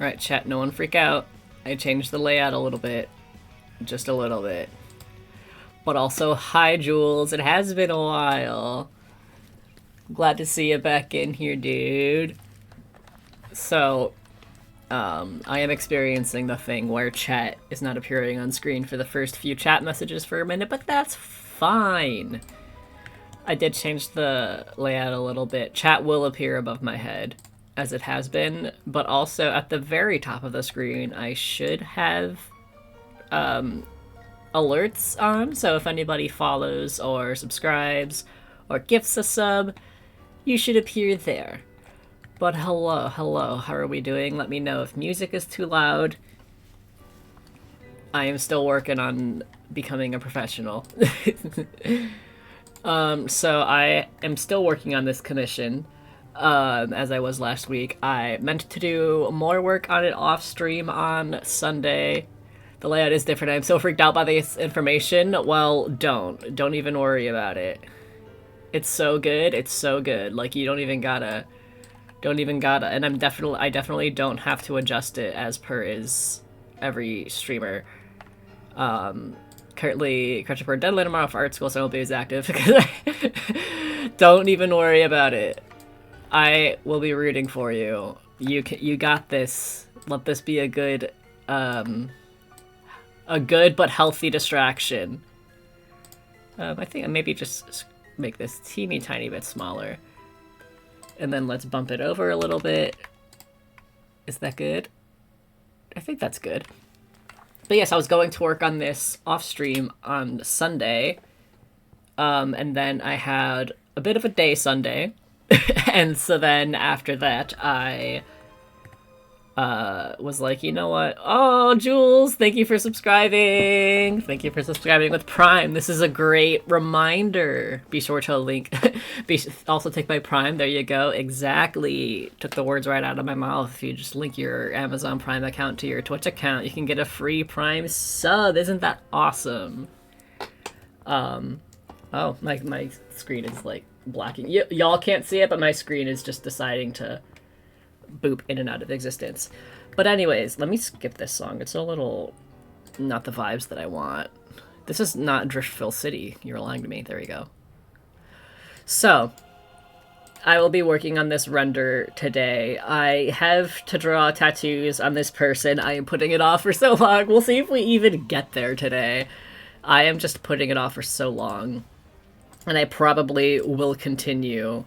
Alright, chat, no one freak out. I changed the layout a little bit. Just a little bit. But also, hi Jules, it has been a while. Glad to see you back in here, dude. So, I am experiencing the thing where chat is not appearing on screen for the first few chat messages for a minute, but that's fine. I did change the layout a little bit. Chat will appear above my head, as it has been, but also at the very top of the screen, I should have alerts on, so if anybody follows or subscribes or gifts a sub, you should appear there. But hello, how are we doing? Let me know if music is too loud. I am still working on becoming a professional. So I am still working on this commission, as I was last week. I meant to do more work on it off stream on Sunday. The layout is different. I'm so freaked out by this information. Well, don't even worry about it. It's so good. It's so good. Like, you don't even gotta, and I definitely don't have to adjust it as per is every streamer. Currently crunching for a deadline tomorrow for art school, so I won't be as active. Don't even worry about it. I will be rooting for you. You got this. Let this be a good but healthy distraction. I think maybe just make this teeny tiny bit smaller. And then let's bump it over a little bit. Is that good? I think that's good. But yes, I was going to work on this off stream on Sunday. And then I had a bit of a day Sunday. And so then after that, I was like, you know what? Oh, Jules, thank you for subscribing. Thank you for subscribing with Prime. This is a great reminder. Be sure to link. Also take my Prime. There you go. Exactly. Took the words right out of my mouth. If you just link your Amazon Prime account to your Twitch account, you can get a free Prime sub. Isn't that awesome? Oh, my screen is like blacking. Y'all can't see it, but my screen is just deciding to boop in and out of existence. But anyways, let me skip this song. It's a little not the vibes that I want. This is not Driftville City. You're lying to me. There we go. So, I will be working on this render today. I have to draw tattoos on this person. I am putting it off for so long. We'll see if we even get there today. I am just putting it off for so long. And I probably will continue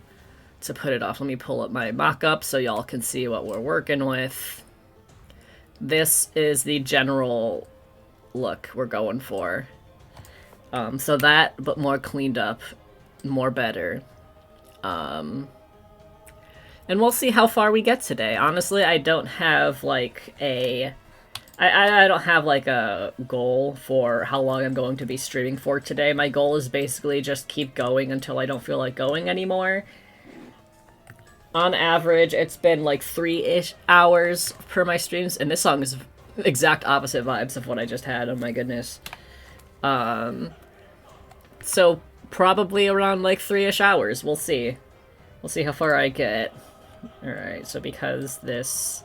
to put it off. Let me pull up my mock-up so y'all can see what we're working with. This is the general look we're going for. So that, but more cleaned up, more better. And we'll see how far we get today. Honestly, I don't have like I don't have like a goal for how long I'm going to be streaming for today. My goal is basically just keep going until I don't feel like going anymore. On average, it's been like 3-ish hours per my streams, and this song is exact opposite vibes of what I just had. Oh my goodness. So probably around like 3-ish hours. We'll see. We'll see how far I get. Alright, so because this,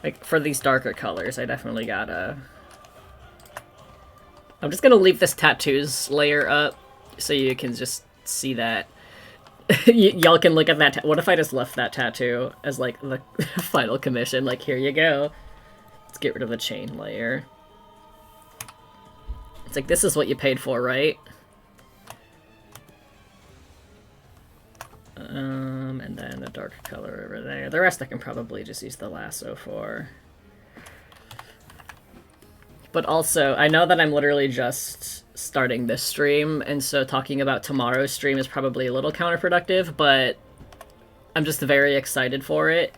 like, for these darker colors, I definitely gotta... I'm just gonna leave this tattoos layer up so you can just see that. Y'all can look at that. What if I just left that tattoo as, like, the final commission? Like, here you go. Let's get rid of the chain layer. It's like, this is what you paid for, right? And then a dark color over there. The rest I can probably just use the lasso for. But also, I know that I'm literally just starting this stream, and so talking about tomorrow's stream is probably a little counterproductive, but I'm just very excited for it.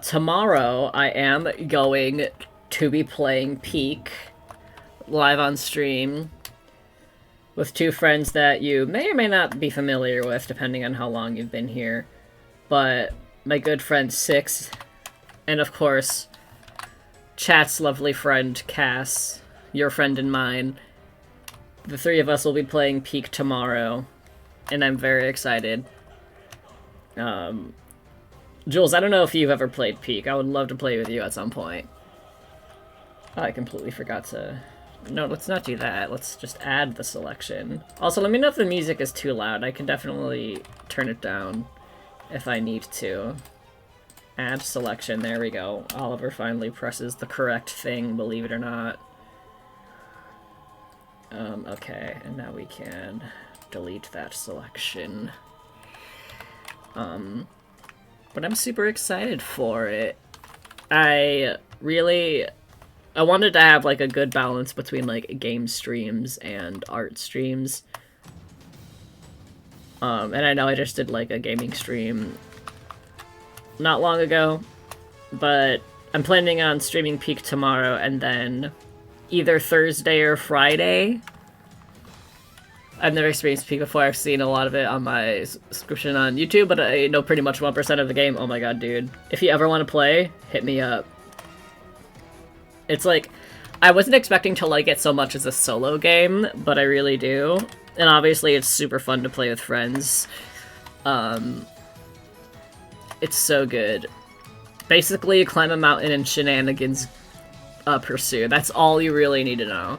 Tomorrow, I am going to be playing Peak live on stream with two friends that you may or may not be familiar with, depending on how long you've been here. But my good friend Six, and of course, chat's lovely friend Cass, your friend and mine. The three of us will be playing Peak tomorrow, and I'm very excited. Jules, I don't know if you've ever played Peak. I would love to play with you at some point. Oh, I completely forgot to... No, let's not do that. Let's just add the selection. Also, let me know if the music is too loud. I can definitely turn it down if I need to. Add selection. There we go. Oliver finally presses the correct thing, believe it or not. Okay, and now we can delete that selection. But I'm super excited for it. I wanted to have, like, a good balance between, like, game streams and art streams. And I know I just did, like, a gaming stream not long ago, but I'm planning on streaming Peak tomorrow, and then either Thursday or Friday. I've never experienced Peak before. I've seen a lot of it on my subscription on YouTube, but I know pretty much 1% of the game. Oh my god, dude. If you ever want to play, hit me up. It's like, I wasn't expecting to like it so much as a solo game, but I really do. And obviously it's super fun to play with friends. It's so good. Basically, you climb a mountain and shenanigans pursue. That's all you really need to know.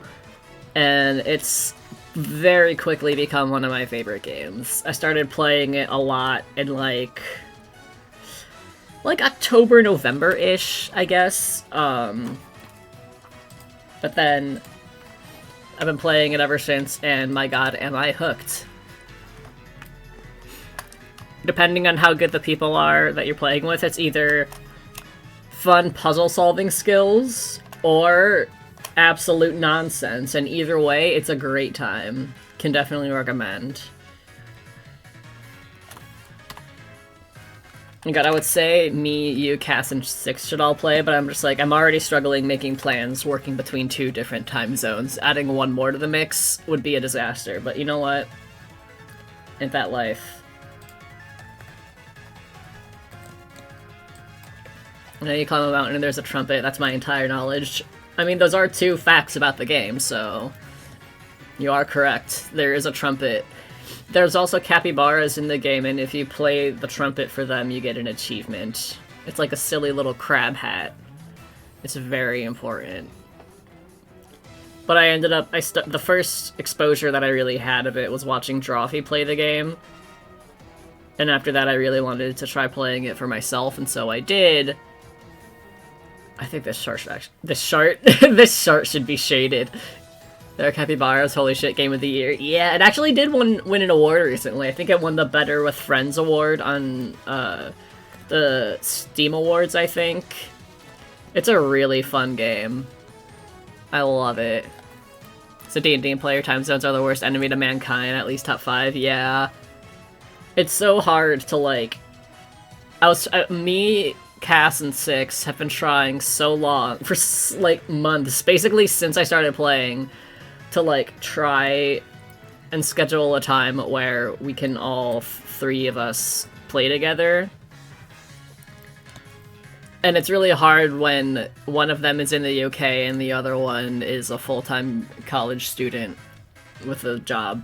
And it's very quickly become one of my favorite games. I started playing it a lot in like October, November-ish, I guess. But then I've been playing it ever since, and my god, am I hooked. Depending on how good the people are that you're playing with, it's either fun puzzle-solving skills or absolute nonsense, and either way, it's a great time. Can definitely recommend. God, I would say me, you, Cass, and Six should all play, but I'm just like, I'm already struggling making plans working between 2 different time zones. Adding one more to the mix would be a disaster, but you know what? Ain't that life. And then you climb a mountain and there's a trumpet. That's my entire knowledge. I mean, those are 2 facts about the game, so you are correct. There is a trumpet. There's also capybaras in the game, and if you play the trumpet for them, you get an achievement. It's like a silly little crab hat. It's very important. But I ended up, the first exposure that I really had of it was watching Drawfee play the game. And after that, I really wanted to try playing it for myself, and so I did. I think this chart should actually... this chart should be shaded. There are capybaras, holy shit, game of the year. Yeah, it actually did win an award recently. I think it won the Better with Friends award on the Steam Awards, I think. It's a really fun game. I love it. So D&D player time zones are the worst enemy to mankind, at least top 5, yeah. It's so hard to, like... me, Cass, and Six have been trying so long, for, like, months, basically since I started playing, to, like, try and schedule a time where we can all 3 of us play together. And it's really hard when one of them is in the UK and the other one is a full-time college student with a job.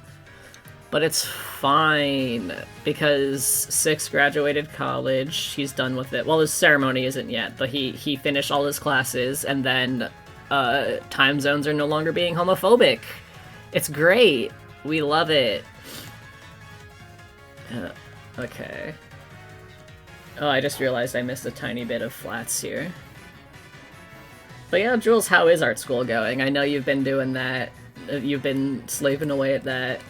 But it's fine, because Six graduated college, he's done with it. Well, his ceremony isn't yet, but he finished all his classes, and then time zones are no longer being homophobic. It's great. We love it. Okay. Oh, I just realized I missed a tiny bit of flats here. But yeah, Jules, how is art school going? I know you've been doing that. You've been slaving away at that.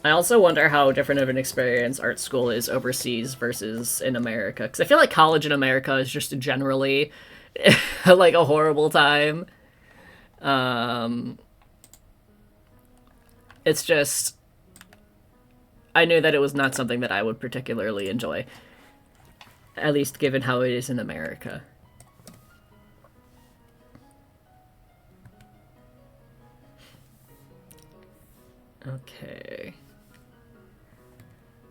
I also wonder how different of an experience art school is overseas versus in America. Because I feel like college in America is just generally like a horrible time. It's just... I knew that it was not something that I would particularly enjoy. At least given how it is in America. Okay.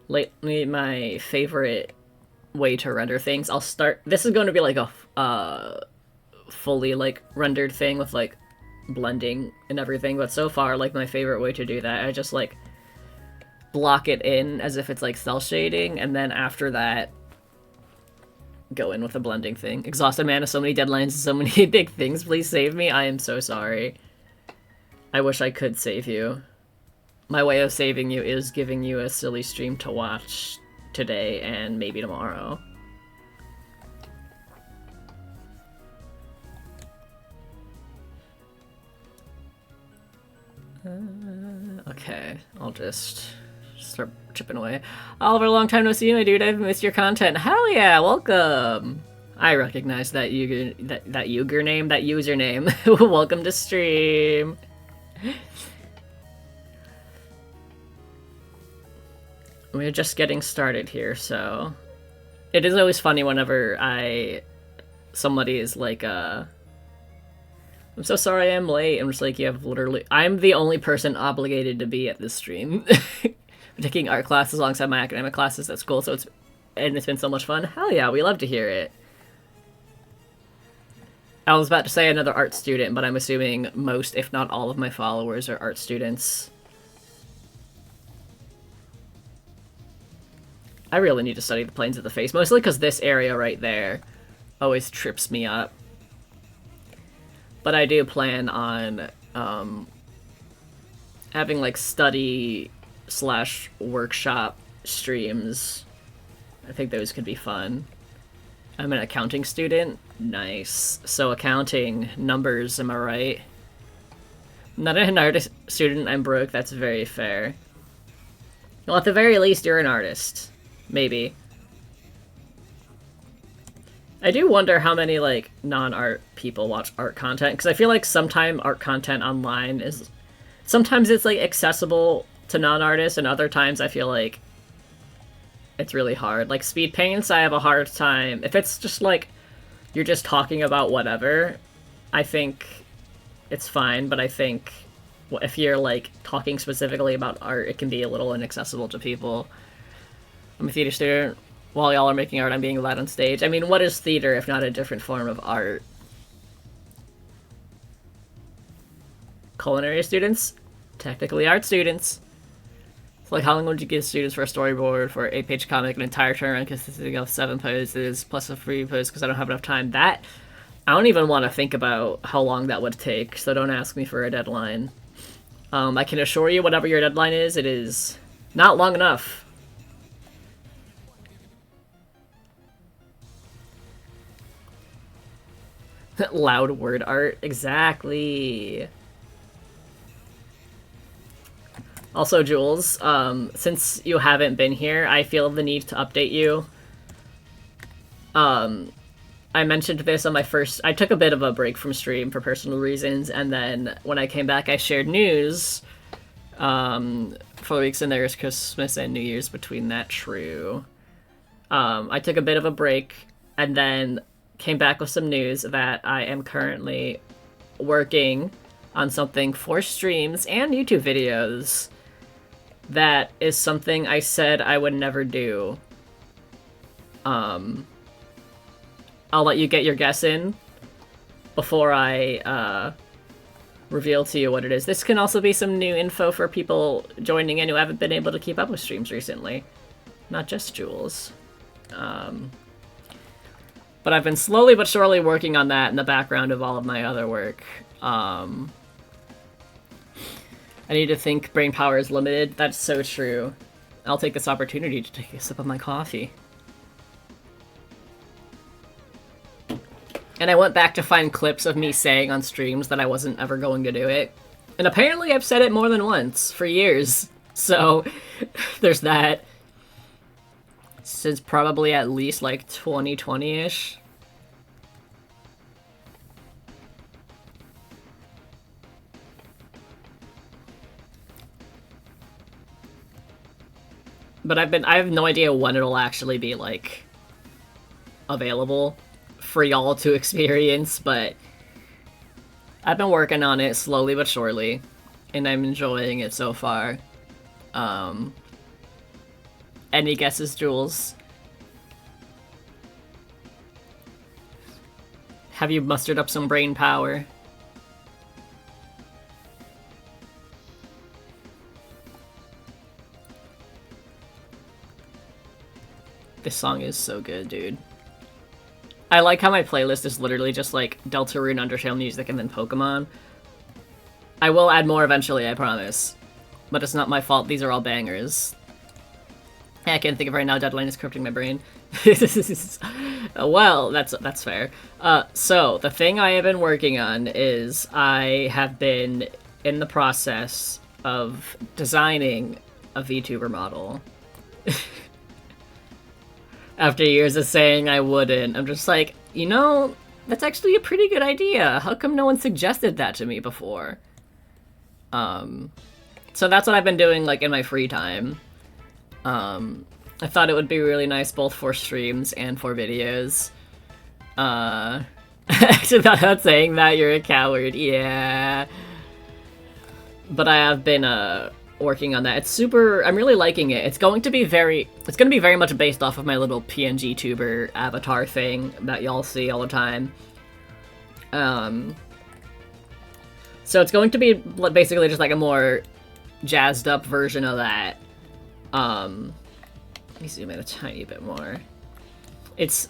Lately, my favorite way to render things, I'll start... This is going to be like a fully, like, rendered thing with, like, blending and everything, but so far, like, my favorite way to do that, I just, like, block it in as if it's like cell shading, and then after that, go in with a blending thing. Exhausted man has so many deadlines, so many big things. Please save me. I am so sorry. I wish I could save you. My way of saving you is giving you a silly stream to watch today and maybe tomorrow. Okay, I'll just start chipping away. Oliver, long time no see, my dude. I've missed your content. Hell yeah, welcome. I recognize that username. Welcome to stream. We're just getting started here, so it is always funny whenever somebody is like, I'm so sorry I'm late. I'm just like, you have literally... I'm the only person obligated to be at this stream. I'm taking art classes alongside my academic classes at school, so it's been so much fun. Hell yeah, we love to hear it. I was about to say another art student, but I'm assuming most, if not all of my followers are art students. I really need to study the planes of the face, mostly because this area right there always trips me up. But I do plan on having like study/workshop streams. I think those could be fun. I'm an accounting student. Nice. So accounting, numbers, am I right? Not an artist student, I'm broke. That's very fair. Well, at the very least, you're an artist. Maybe. I do wonder how many, like, non-art people watch art content, because I feel like sometimes art content online is... Sometimes it's, like, accessible to non-artists, and other times I feel like it's really hard. Like, speed paints, I have a hard time. If it's just, like, you're just talking about whatever, I think it's fine, but I think if you're, like, talking specifically about art, it can be a little inaccessible to people. I'm a theater student. While y'all are making art, I'm being loud on stage. I mean, what is theater if not a different form of art? Culinary students? Technically art students. So, like, how long would you give students for a storyboard for an 8-page comic, an entire turnaround consisting of 7 poses, plus a free pose because I don't have enough time? That, I don't even want to think about how long that would take, so don't ask me for a deadline. I can assure you, whatever your deadline is, it is not long enough. Loud word art, exactly. Also, Jules, since you haven't been here, I feel the need to update you. I mentioned this on my first... I took a bit of a break from stream for personal reasons, and then when I came back, I shared news. 4 weeks and there's Christmas and New Year's between that, true. I took a bit of a break, and then came back with some news that I am currently working on something for streams and YouTube videos. That is something I said I would never do. I'll let you get your guess in before I reveal to you what it is. This can also be some new info for people joining in who haven't been able to keep up with streams recently. Not just Jules. But I've been slowly but surely working on that in the background of all of my other work. I need to think brain power is limited. That's so true. I'll take this opportunity to take a sip of my coffee. And I went back to find clips of me saying on streams that I wasn't ever going to do it. And apparently I've said it more than once, for years. So, there's that. Since probably at least like 2020-ish. But I have no idea when it'll actually be, like, available for y'all to experience, but I've been working on it slowly but surely, and I'm enjoying it so far. Any guesses, Jules? Have you mustered up some brain power? This song is so good, dude. I like how my playlist is literally just like Deltarune, Undertale music, and then Pokemon. I will add more eventually, I promise. But it's not my fault, these are all bangers. I can't think of right now, deadline is corrupting my brain. Well, that's fair. So, the thing I have been working on is I have been in the process of designing a VTuber model. After years of saying I wouldn't, I'm just like, you know, that's actually a pretty good idea. How come no one suggested that to me before? So that's what I've been doing, like, in my free time. I thought it would be really nice both for streams and for videos. Actually, not saying that, you're a coward, yeah. But I have been, working on that. It's super, I'm really liking it. It's going to be very much based off of my little PNG tuber avatar thing that y'all see all the time. So it's going to be basically just like a more jazzed up version of that. Let me zoom in a tiny bit more.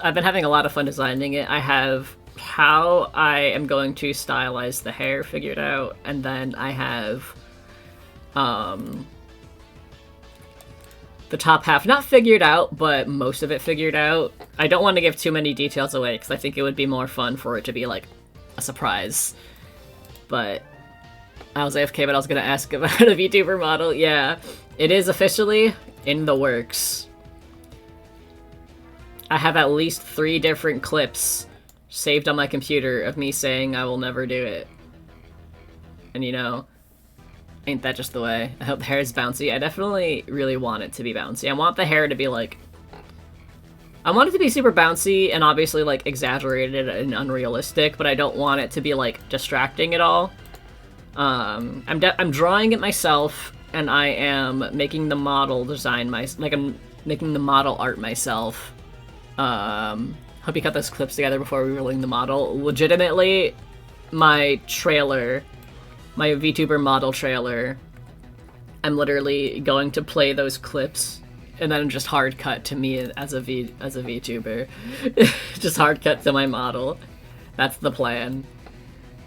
I've been having a lot of fun designing it. I have how I am going to stylize the hair figured out, and then I have the top half not figured out, but most of it figured out. I don't want to give too many details away because I think it would be more fun for it to be like a surprise. But I was AFK, but I was gonna ask about a VTuber model. Yeah, it is officially in the works. I have at least 3 different clips saved on my computer of me saying I will never do it. And you know, ain't that just the way? I hope the hair is bouncy. I definitely really want it to be bouncy. I want the hair to be like... I want it to be super bouncy and obviously like exaggerated and unrealistic, but I don't want it to be like distracting at all. I'm drawing it myself, and I am making the model design I'm making the model art myself. Hope you cut those clips together before revealing the model. Legitimately, my trailer, my VTuber model trailer, I'm literally going to play those clips and then just hard cut to me as a VTuber. Just hard cut to my model. That's the plan.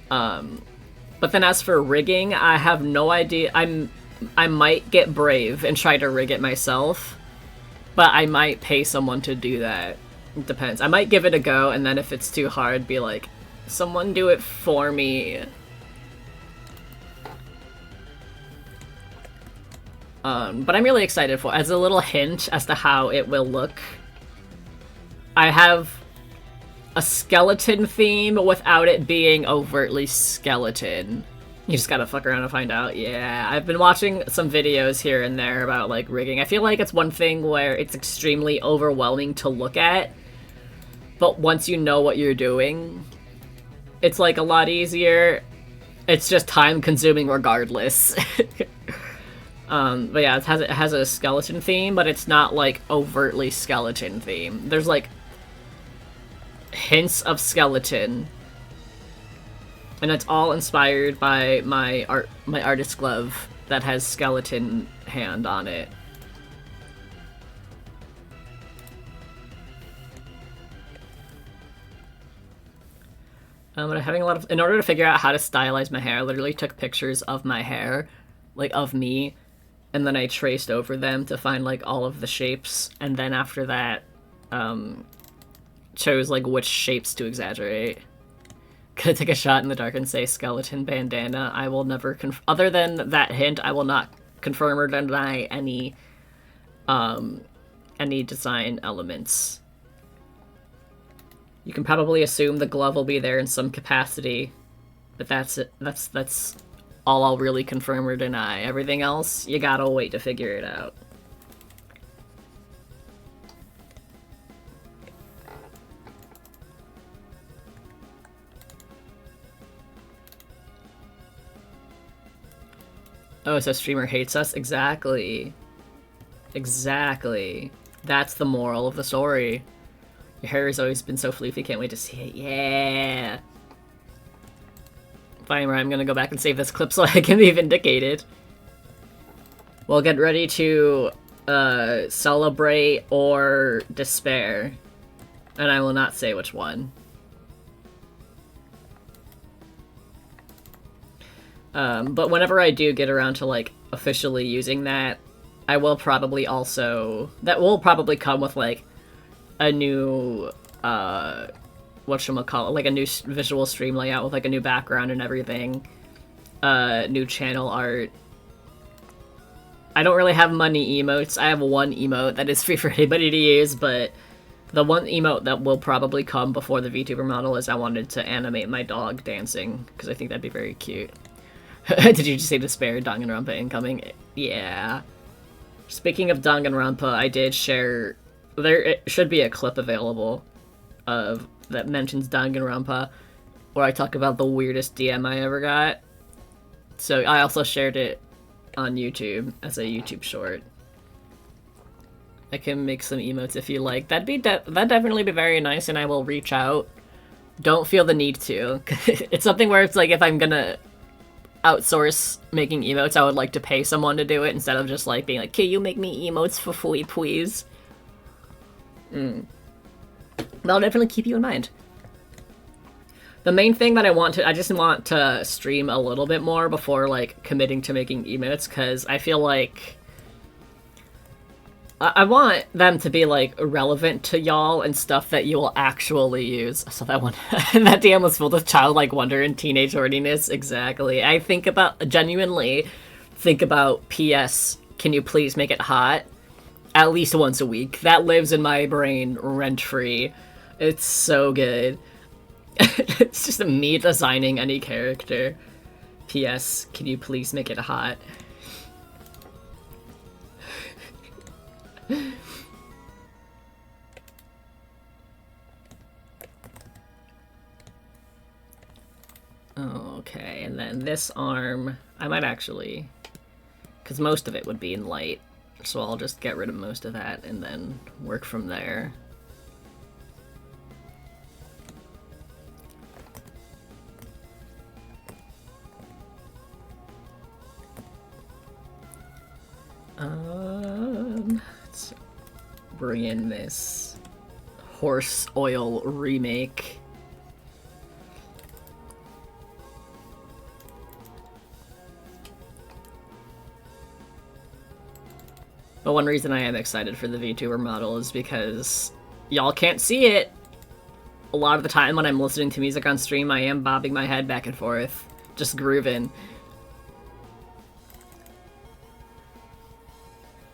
But then as for rigging, I have no idea. I might get brave and try to rig it myself, but I might pay someone to do that. It depends. I might give it a go, and then if it's too hard, be like, someone do it for me. But I'm really excited for it. As a little hint as to how it will look, I have a skeleton theme without it being overtly skeleton. You just gotta fuck around and find out. Yeah, I've been watching some videos here and there about, like, rigging. I feel like it's one thing where it's extremely overwhelming to look at, but once you know what you're doing, it's, like, a lot easier. It's just time-consuming regardless. But yeah, it has a skeleton theme, but it's not, like, overtly skeleton theme. There's, like, hints of skeleton, and it's all inspired by my artist glove that has skeleton hand on it. But I'm having a lot of... In order to figure out how to stylize my hair, I literally took pictures of my hair, like, of me, and then I traced over them to find, like, all of the shapes, and then after that, chose, like, which shapes to exaggerate. Could take a shot in the dark and say skeleton bandana. I will never other than that hint, I will not confirm or deny any design elements. You can probably assume the glove will be there in some capacity, but that's it. That's all I'll really confirm or deny. Everything else, you gotta wait to figure it out. Oh, so streamer hates us? Exactly. Exactly. That's the moral of the story. Your hair has always been so floofy, can't wait to see it. Yeah! Fine, I'm gonna go back and save this clip so I can be vindicated. We'll get ready to Celebrate or Despair. And I will not say which one. But whenever I do get around to, like, officially using that, I will probably also... That will probably come with, like, a new, whatchamacallit, like a new visual stream layout with, like, a new background and everything. New channel art. I don't really have many emotes. I have one emote that is free for anybody to use, but the one emote that will probably come before the VTuber model is I wanted to animate my dog dancing, because I think that'd be very cute. Did you just say Despair, Danganronpa incoming? Yeah. Speaking of Danganronpa, I did share... There should be a clip available of that mentions Danganronpa, where I talk about the weirdest DM I ever got. So I also shared it on YouTube as a YouTube short. I can make some emotes if you like. That'd definitely be very nice, and I will reach out. Don't feel the need to. It's something where it's like, if I'm gonna outsource making emotes, I would like to pay someone to do it instead of just like being like, "Can you make me emotes for free, please?" I'll definitely keep you in mind. The main thing that I just want to stream a little bit more before, like, committing to making emotes, because I feel like I want them to be, like, relevant to y'all and stuff that you will actually use. So that one, that DM was filled with childlike wonder and teenage horniness. Exactly. I genuinely think about PS, can you please make it hot? At least once a week. That lives in my brain rent-free. It's so good. It's just me designing any character. P.S. Can you please make it hot? Okay, and then this arm, I might actually... Because most of it would be in light, so I'll just get rid of most of that and then work from there. Let's bring in this horse oil remake. But one reason I am excited for the VTuber model is because y'all can't see it. A lot of the time when I'm listening to music on stream, I am bobbing my head back and forth, just grooving.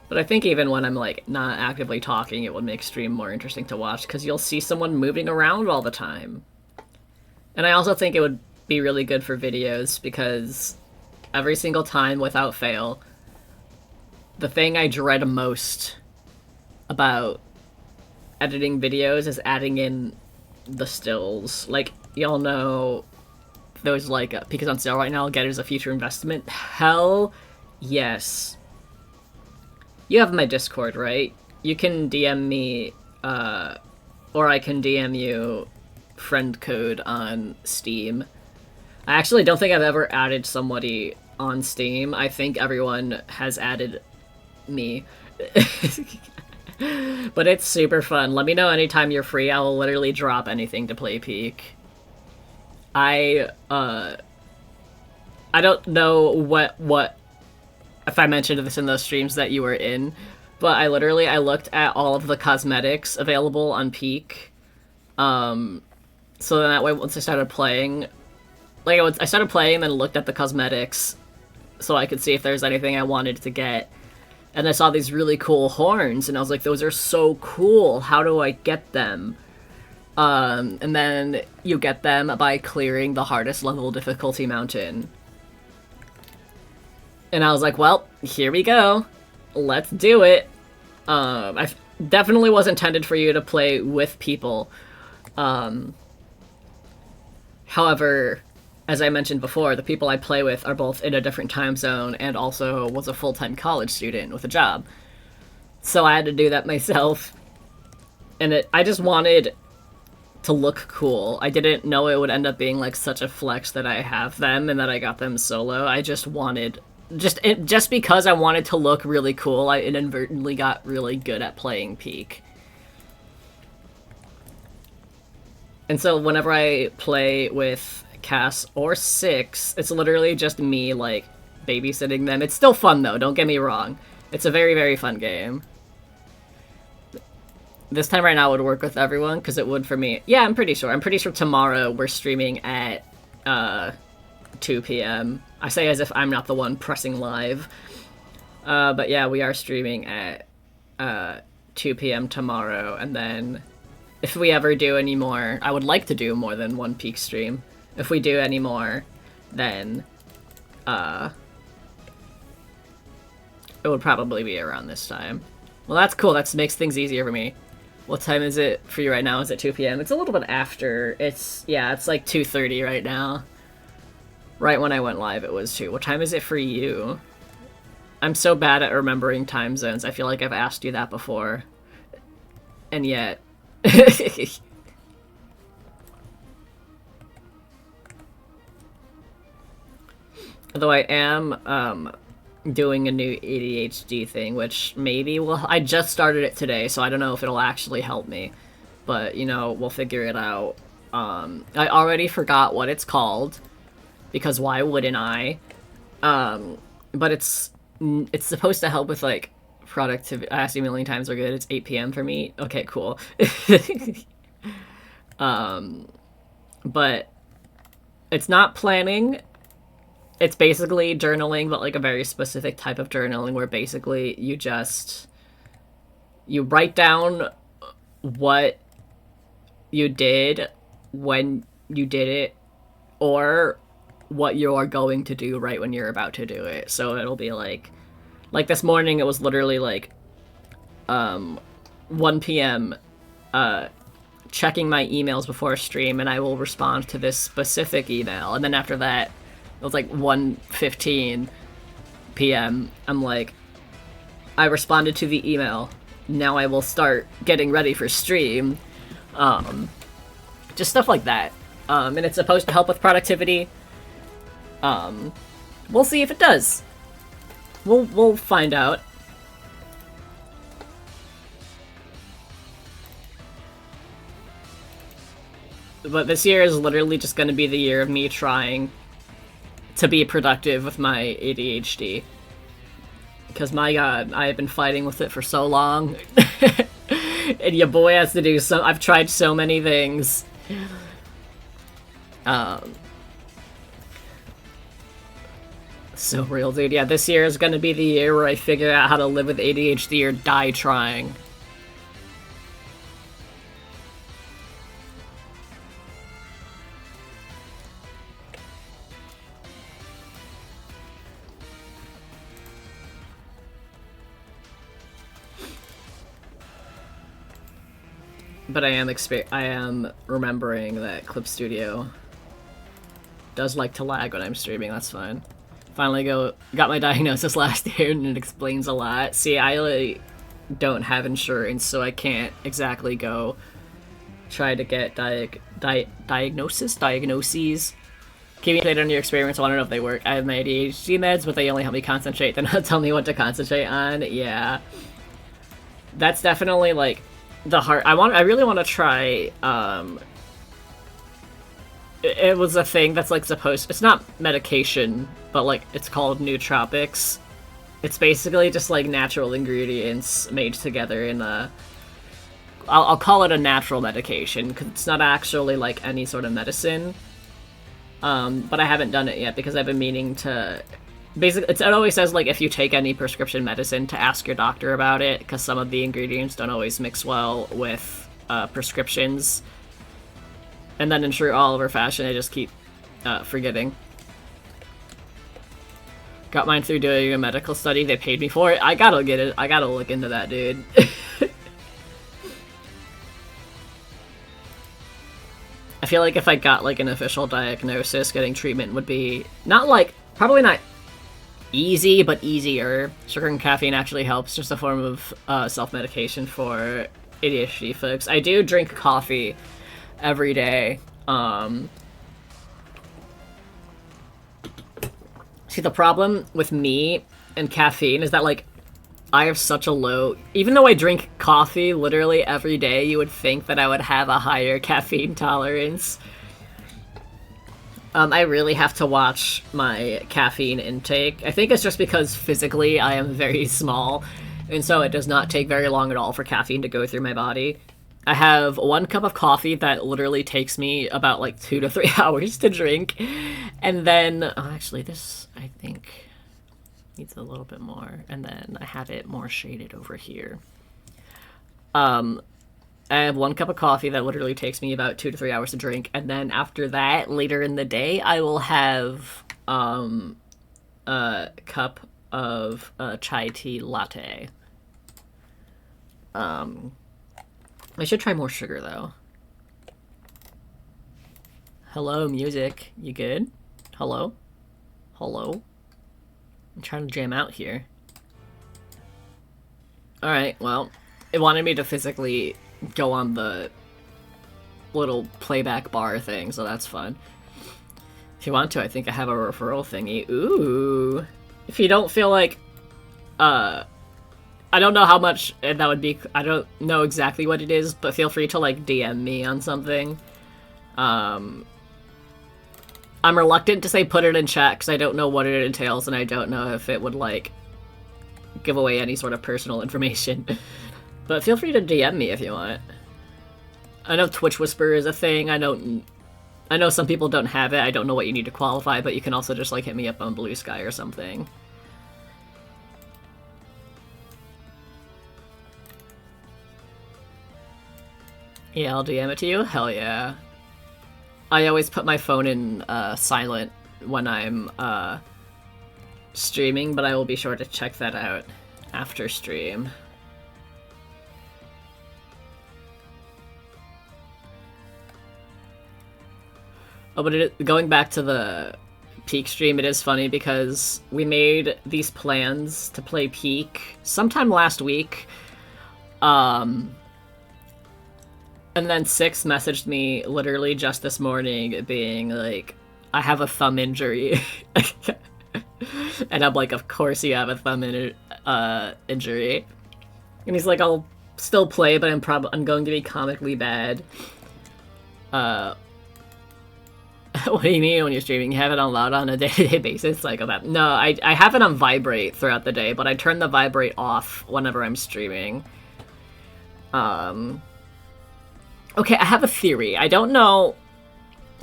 But I think even when I'm, like, not actively talking, it would make stream more interesting to watch, because you'll see someone moving around all the time. And I also think it would be really good for videos, because every single time, without fail, the thing I dread most about editing videos is adding in the stills. Like, y'all know, there's, like, because on sale right now, Get is a future investment. Hell yes. You have my Discord, right? You can DM me, or I can DM you friend code on Steam. I actually don't think I've ever added somebody on Steam. I think everyone has added me. But it's super fun. Let me know anytime you're free. I will literally drop anything to play Peak. I don't know what if I mentioned this in those streams that you were in, but I looked at all of the cosmetics available on Peak. So then that way, once I started playing, I started playing and then looked at the cosmetics so I could see if there's anything I wanted to get. And I saw these really cool horns, and I was like, those are so cool, how do I get them? And then you get them by clearing the hardest level difficulty mountain. And I was like, well, here we go. Let's do it. I definitely was intended for you to play with people. However, as I mentioned before, the people I play with are both in a different time zone and also was a full-time college student with a job. So I had to do that myself. And I just wanted to look cool. I didn't know it would end up being like such a flex that I have them and that I got them solo. I just wanted just because I wanted to look really cool, I inadvertently got really good at playing Peak. And so whenever I play with Cass or Six, it's literally just me, like, babysitting them. It's still fun, though, don't get me wrong. It's a very, very fun game. This time right now would work with everyone, because it would for me. Yeah, I'm pretty sure. I'm pretty sure tomorrow we're streaming at 2 p.m. I say as if I'm not the one pressing live. But yeah, we are streaming at 2 p.m. tomorrow, and then if we ever do any more, I would like to do more than one Peak stream. If we do any more, then it would probably be around this time. Well, that's cool. That makes things easier for me. What time is it for you right now? Is it 2 p.m.? It's a little bit after. It's like 2:30 right now. Right when I went live, it was 2. What time is it for you? I'm so bad at remembering time zones. I feel like I've asked you that before. And yet... Although I am, doing a new ADHD thing, which maybe will... I just started it today, so I don't know if it'll actually help me. But, you know, we'll figure it out. I already forgot what it's called, because why wouldn't I? But it's supposed to help with, like, productivity. I asked you a million times, we're good. It's 8 p.m. for me. Okay, cool. But it's not planning. It's basically journaling, but like a very specific type of journaling where basically you write down what you did when you did it, or what you're going to do right when you're about to do it. So it'll be like this morning it was literally like 1 p.m. Checking my emails before a stream, and I will respond to this specific email, and then after that it was like 1:15 p.m. I'm like, I responded to the email. Now I will start getting ready for stream. Just stuff like that. And it's supposed to help with productivity. We'll see if it does. We'll find out. But this year is literally just going to be the year of me trying to be productive with my ADHD. Because my god, I have been fighting with it for so long. And your boy has to do so. I've tried so many things. So real, dude. Yeah, this year is gonna be the year where I figure out how to live with ADHD or die trying. But I am remembering that Clip Studio does like to lag when I'm streaming. That's fine. Finally got my diagnosis last year, and it explains a lot. See, I really don't have insurance, so I can't exactly go try to get diagnoses. Keep me updated on your experiments. I want to know if they work. I have my ADHD meds, but they only help me concentrate. They're not telling me what to concentrate on. Yeah, that's definitely like the hard. I really want to try. It was a thing that's like supposed. It's not medication, but like it's called nootropics. It's basically just like natural ingredients made together in a. I'll call it a natural medication because it's not actually like any sort of medicine. But I haven't done it yet because I've been meaning to. Basically, it always says like if you take any prescription medicine to ask your doctor about it because some of the ingredients don't always mix well with prescriptions. And then in true Oliver fashion, I just keep forgetting. Got mine through doing a medical study. They paid me for it. I gotta get it. I gotta look into that, dude. I feel like if I got like an official diagnosis, getting treatment would be probably not easy, but easier. Sugar and caffeine actually helps. Just a form of self-medication for ADHD folks. I do drink coffee every day. Excuse See, the problem with me and caffeine is that, like, I have such a low... Even though I drink coffee literally every day, you would think that I would have a higher caffeine tolerance. I really have to watch my caffeine intake. I think it's just because physically I am very small, and so it does not take very long at all for caffeine to go through my body. I have 1 cup of coffee that literally takes me about, like, 2 to 3 hours to drink. And then... Oh, actually, this, I think, needs a little bit more. And then I have it more shaded over here. I have 1 cup of coffee that literally takes me about 2 to 3 hours to drink, and then after that, later in the day, I will have a cup of chai tea latte. I should try more sugar, though. Hello, music. You good? Hello? Hello? I'm trying to jam out here. Alright, well, it wanted me to physically go on the little playback bar thing, so that's fun. If you want to, I think I have a referral thingy. Ooh. If you don't feel like, I don't know how much that would be, I don't know exactly what it is, but feel free to, like, DM me on something. I'm reluctant to say put it in chat, because I don't know what it entails, and I don't know if it would, like, give away any sort of personal information. But feel free to DM me if you want. I know Twitch Whisper is a thing. I know some people don't have it. I don't know what you need to qualify, but you can also just, like, hit me up on Blue Sky or something. Yeah, I'll DM it to you? Hell yeah. I always put my phone in silent when I'm streaming, but I will be sure to check that out after stream. Oh, but going back to the Peak stream, it is funny because we made these plans to play Peak sometime last week. And then Six messaged me literally just this morning being like, I have a thumb injury. And I'm like, of course you have a thumb injury. And he's like, I'll still play, but I'm going to be comically bad. What do you mean when you're streaming? You have it on loud on a day-to-day basis? Like, no, I have it on vibrate throughout the day, but I turn the vibrate off whenever I'm streaming. Okay, I have a theory. I don't know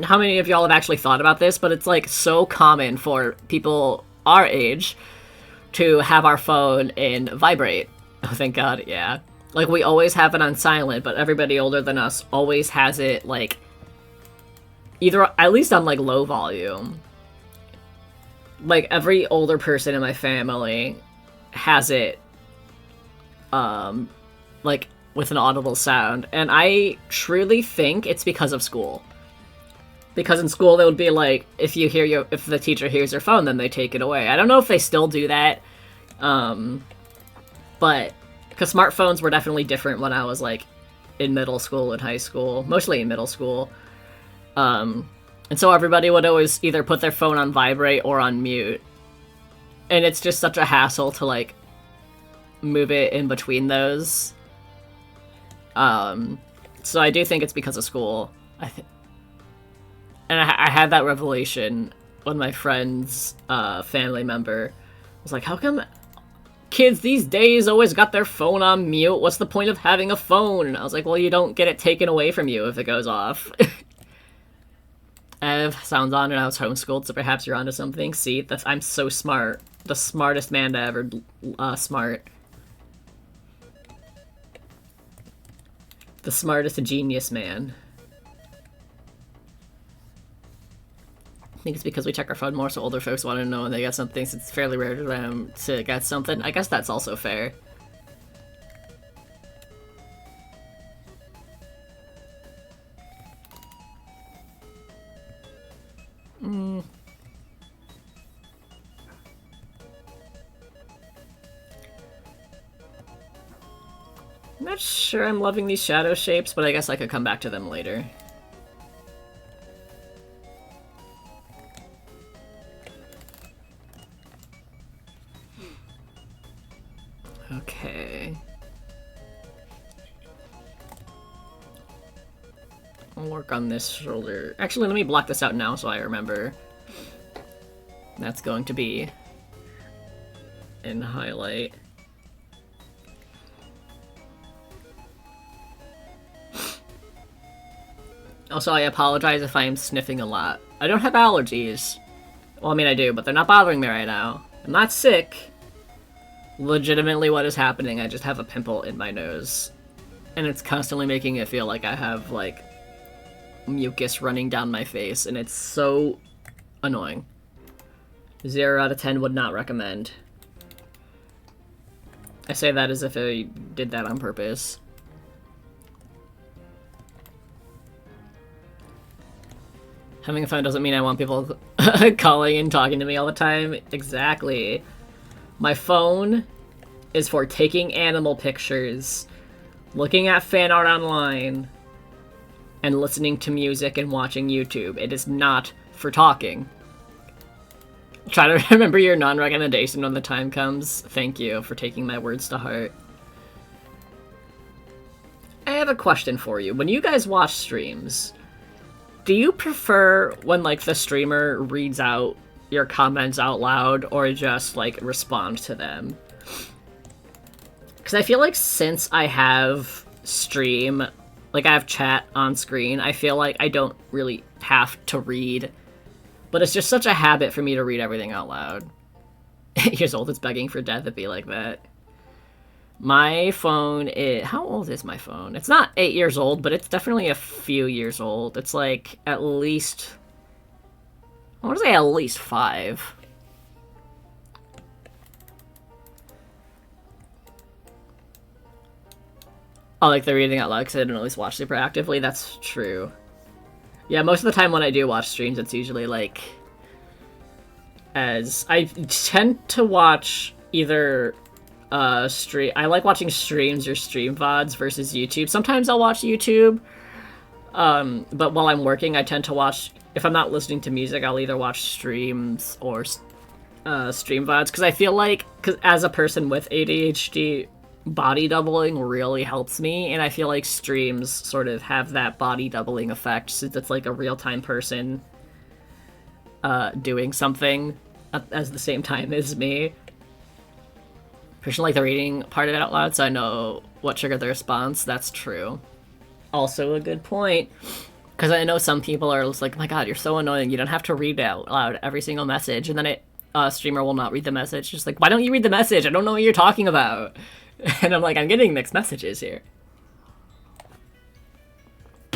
how many of y'all have actually thought about this, but it's, like, so common for people our age to have our phone in vibrate. Oh, thank God, yeah. Like, we always have it on silent, but everybody older than us always has it, like, either, at least on, like, low volume. Like, every older person in my family has it, like, with an audible sound. And I truly think it's because of school. Because in school, they would be like, if the teacher hears your phone, then they take it away. I don't know if they still do that. But, because smartphones were definitely different when I was, like, in middle school and high school. Mostly in middle school. And so everybody would always either put their phone on vibrate or on mute. And it's just such a hassle to, like, move it in between those. So I do think it's because of school. And I had that revelation when my friend's family member was like, how come kids these days always got their phone on mute? What's the point of having a phone? And I was like, well, you don't get it taken away from you if it goes off. Sounds on and I was homeschooled, so perhaps you're onto something. See, I'm so smart. The smartest man to ever smart. The smartest genius man. I think it's because we check our phone more, so older folks want to know when they get something, since it's fairly rare for them to get something. I guess that's also fair. I'm not sure I'm loving these shadow shapes, but I guess I could come back to them later. Okay. I'll work on this shoulder. Actually, let me block this out now so I remember. That's going to be in highlight. Also, I apologize if I am sniffing a lot. I don't have allergies. Well, I mean, I do, but they're not bothering me right now. I'm not sick. Legitimately, what is happening, I just have a pimple in my nose. And it's constantly making it feel like I have, like, mucus running down my face, and it's so annoying. 0 out of 10 would not recommend. I say that as if I did that on purpose. Having a phone doesn't mean I want people calling and talking to me all the time. Exactly. My phone is for taking animal pictures, looking at fan art online, and listening to music and watching YouTube. It is not for talking. Try to remember your non-recommendation when the time comes. Thank you for taking my words to heart. I have a question for you. When you guys watch streams, do you prefer when, like, the streamer reads out your comments out loud or just, like, respond to them? Because I feel like since I have stream, like, I have chat on screen, I feel like I don't really have to read. But it's just such a habit for me to read everything out loud. 8 years old, it's begging for death to be like that. My phone is... How old is my phone? It's not 8 years old, but it's definitely a few years old. It's like at least... I want to say at least 5. Oh, like the reading out loud because I didn't always watch super actively? That's true. Yeah, most of the time when I do watch streams, it's usually like... As... I tend to watch either... I like watching streams or stream VODs versus YouTube. Sometimes I'll watch YouTube, but while I'm working, I tend to watch... If I'm not listening to music, I'll either watch streams or stream VODs, because I feel like, as a person with ADHD, body doubling really helps me, and I feel like streams sort of have that body doubling effect, since it's like a real-time person doing something at the same time as me. Personally, like the reading part of it out loud, so I know what triggered the response. That's true. Also a good point. Because I know some people are just like, oh my god, you're so annoying, you don't have to read out loud every single message, and then a streamer will not read the message. Just like, why don't you read the message? I don't know what you're talking about. And I'm like, I'm getting mixed messages here.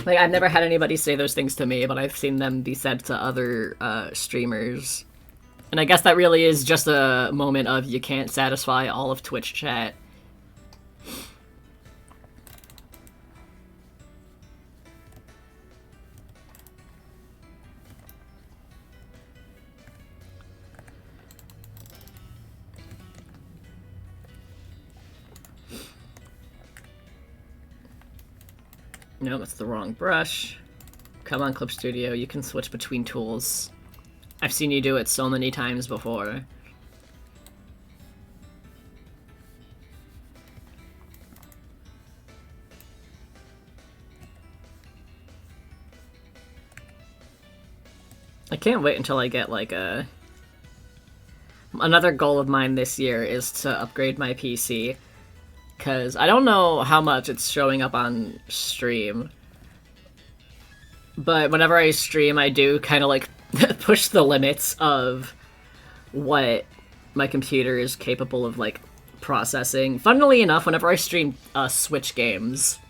Like, I've never had anybody say those things to me, but I've seen them be said to other streamers. And I guess that really is just a moment of you can't satisfy all of Twitch chat. No, that's the wrong brush. Come on, Clip Studio, you can switch between tools. I've seen you do it so many times before. I can't wait until I get, like, another goal of mine this year is to upgrade my PC. Because I don't know how much it's showing up on stream. But whenever I stream, I do kind of, like, push the limits of what my computer is capable of, like, processing. Funnily enough, whenever I stream Switch games,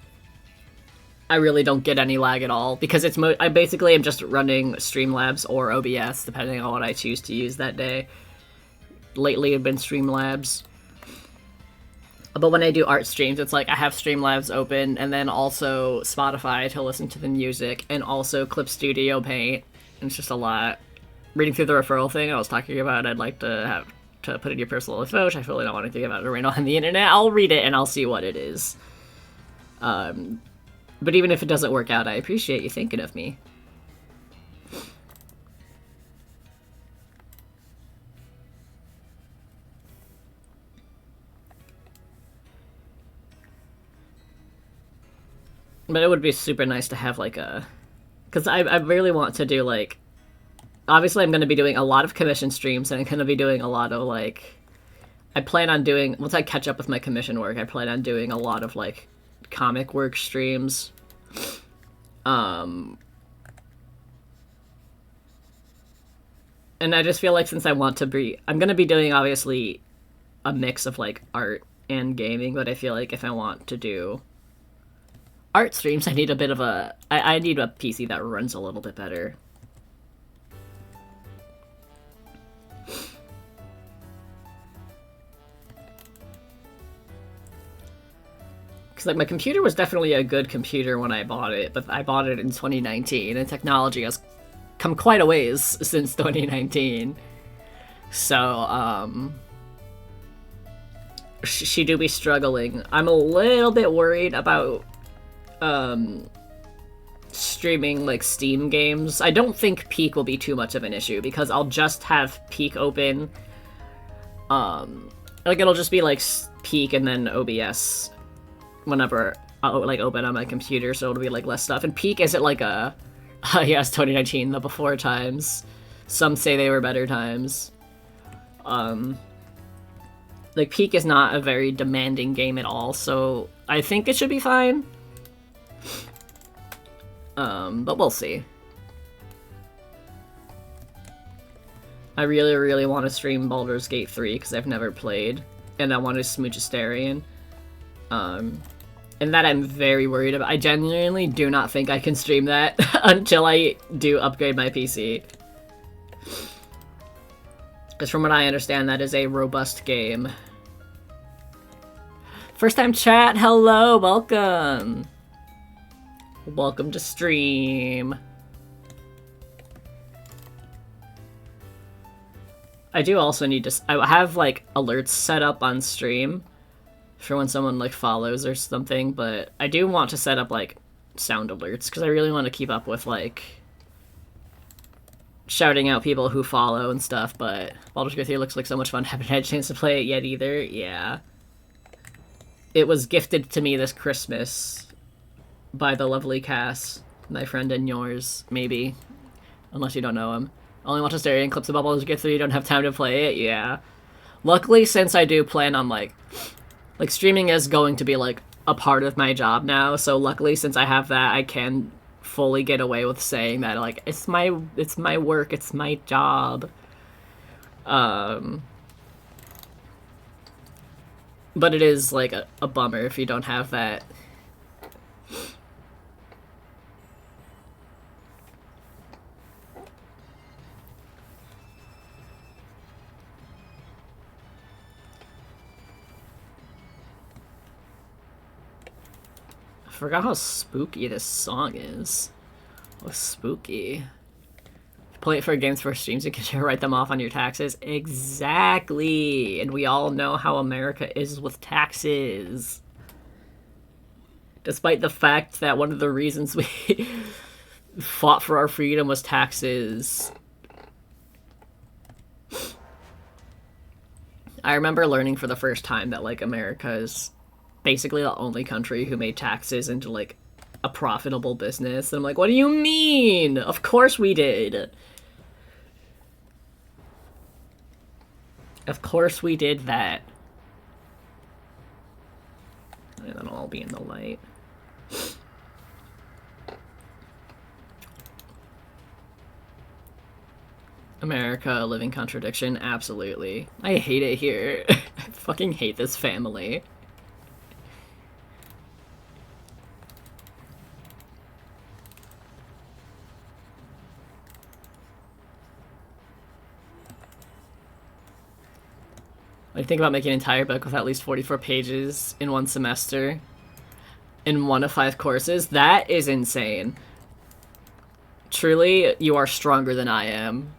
I really don't get any lag at all, because it's I basically am just running Streamlabs or OBS, depending on what I choose to use that day. Lately, have been Streamlabs. But when I do art streams, it's like I have Streamlabs open, and then also Spotify to listen to the music, and also Clip Studio Paint. It's just a lot. Reading through the referral thing I was talking about, I'd like to have to put in your personal info, which I really don't want to think about it right now on the internet. I'll read it and I'll see what it is. But even if it doesn't work out, I appreciate you thinking of me. But it would be super nice to have like a, because I really want to do like, obviously I'm going to be doing a lot of commission streams, and I'm going to be doing a lot of like, I plan on doing, once I catch up with my commission work, I plan on doing a lot of like comic work streams. And I just feel like since I want to be, I'm going to be doing obviously a mix of like art and gaming, but I feel like if I want to do art streams, I need a bit of a, I need a PC that runs a little bit better. Because like my computer was definitely a good computer when I bought it, but I bought it in 2019, and technology has come quite a ways since 2019. So, she do be struggling. I'm a little bit worried about, streaming, like, Steam games. I don't think Peak will be too much of an issue, because I'll just have Peak open. Like, it'll just be, like, Peak and then OBS whenever I'll, like, open on my computer, so it'll be, like, less stuff. And Peak isn't, like, a... yes, 2019, the before times. Some say they were better times. Like, Peak is not a very demanding game at all, so I think it should be fine. But we'll see. I really, really want to stream Baldur's Gate 3, because I've never played, and I want to smooch Astarion. And that I'm very worried about. I genuinely do not think I can stream that until I do upgrade my PC. Because from what I understand, that is a robust game. First time chat, hello, welcome. Welcome to stream. I do also need to, I have like alerts set up on stream for when someone like follows or something, but I do want to set up like sound alerts because I really want to keep up with like shouting out people who follow and stuff. But Baldur's Gate 3 looks like so much fun. Haven't had a chance to play it yet either. Yeah, it was gifted to me this Christmas by the lovely Cass, my friend and yours, maybe, unless you don't know him. Only watch Astarion clips about Baldur's Gate 3. You don't have time to play it. Yeah, luckily, since I do plan on like streaming is going to be like a part of my job now, so luckily since I have that, I can fully get away with saying that like it's my work, it's my job. But it is like a bummer if you don't have that. I forgot how spooky this song is. Oh, spooky. Play it for games for streams, you can write them off on your taxes. Exactly! And we all know how America is with taxes. Despite the fact that one of the reasons we fought for our freedom was taxes. I remember learning for the first time that, like, America is basically the only country who made taxes into, like, a profitable business. And I'm like, what do you mean? Of course we did. Of course we did that. And then I'll be in the light. America, a living contradiction. Absolutely. I hate it here. I fucking hate this family. I think about making an entire book with at least 44 pages in one semester. In one of 5 courses. That is insane. Truly, you are stronger than I am.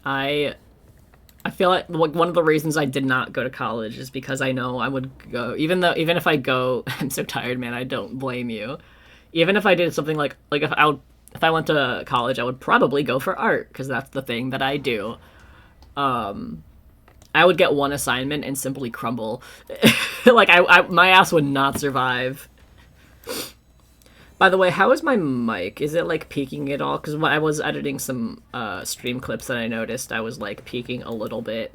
I feel like one of the reasons I did not go to college is because I know I would go, even if I go, I'm so tired, man, I don't blame you. Even if I did something like if I went to college, I would probably go for art, because that's the thing that I do. I would get one assignment and simply crumble. Like, my ass would not survive. By the way, how is my mic? Is it, like, peaking at all? Because when I was editing some stream clips that I noticed, I was, like, peaking a little bit.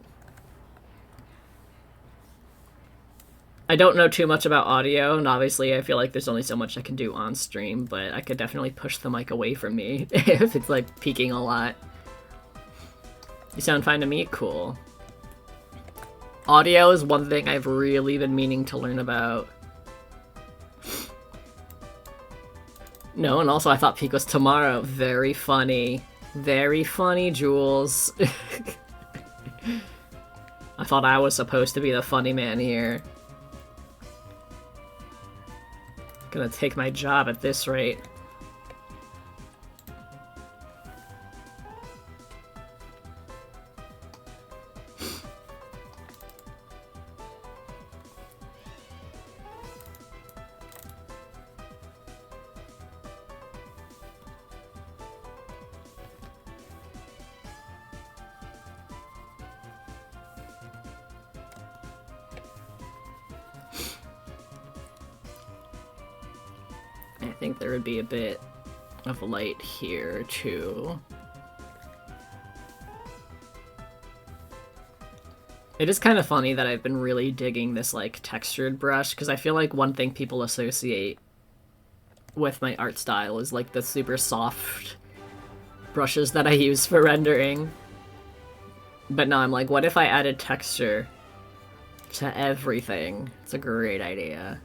I don't know too much about audio, and obviously I feel like there's only so much I can do on stream, but I could definitely push the mic away from me if it's, like, peaking a lot. You sound fine to me? Cool. Audio is one thing I've really been meaning to learn about. No, and also I thought peak was tomorrow. Very funny. Very funny, Jules. I thought I was supposed to be the funny man here. Gonna take my job at this rate. I think there would be a bit of light here, too. It is kind of funny that I've been really digging this, like, textured brush, because I feel like one thing people associate with my art style is, like, the super soft brushes that I use for rendering. But now I'm like, what if I added texture to everything? It's a great idea.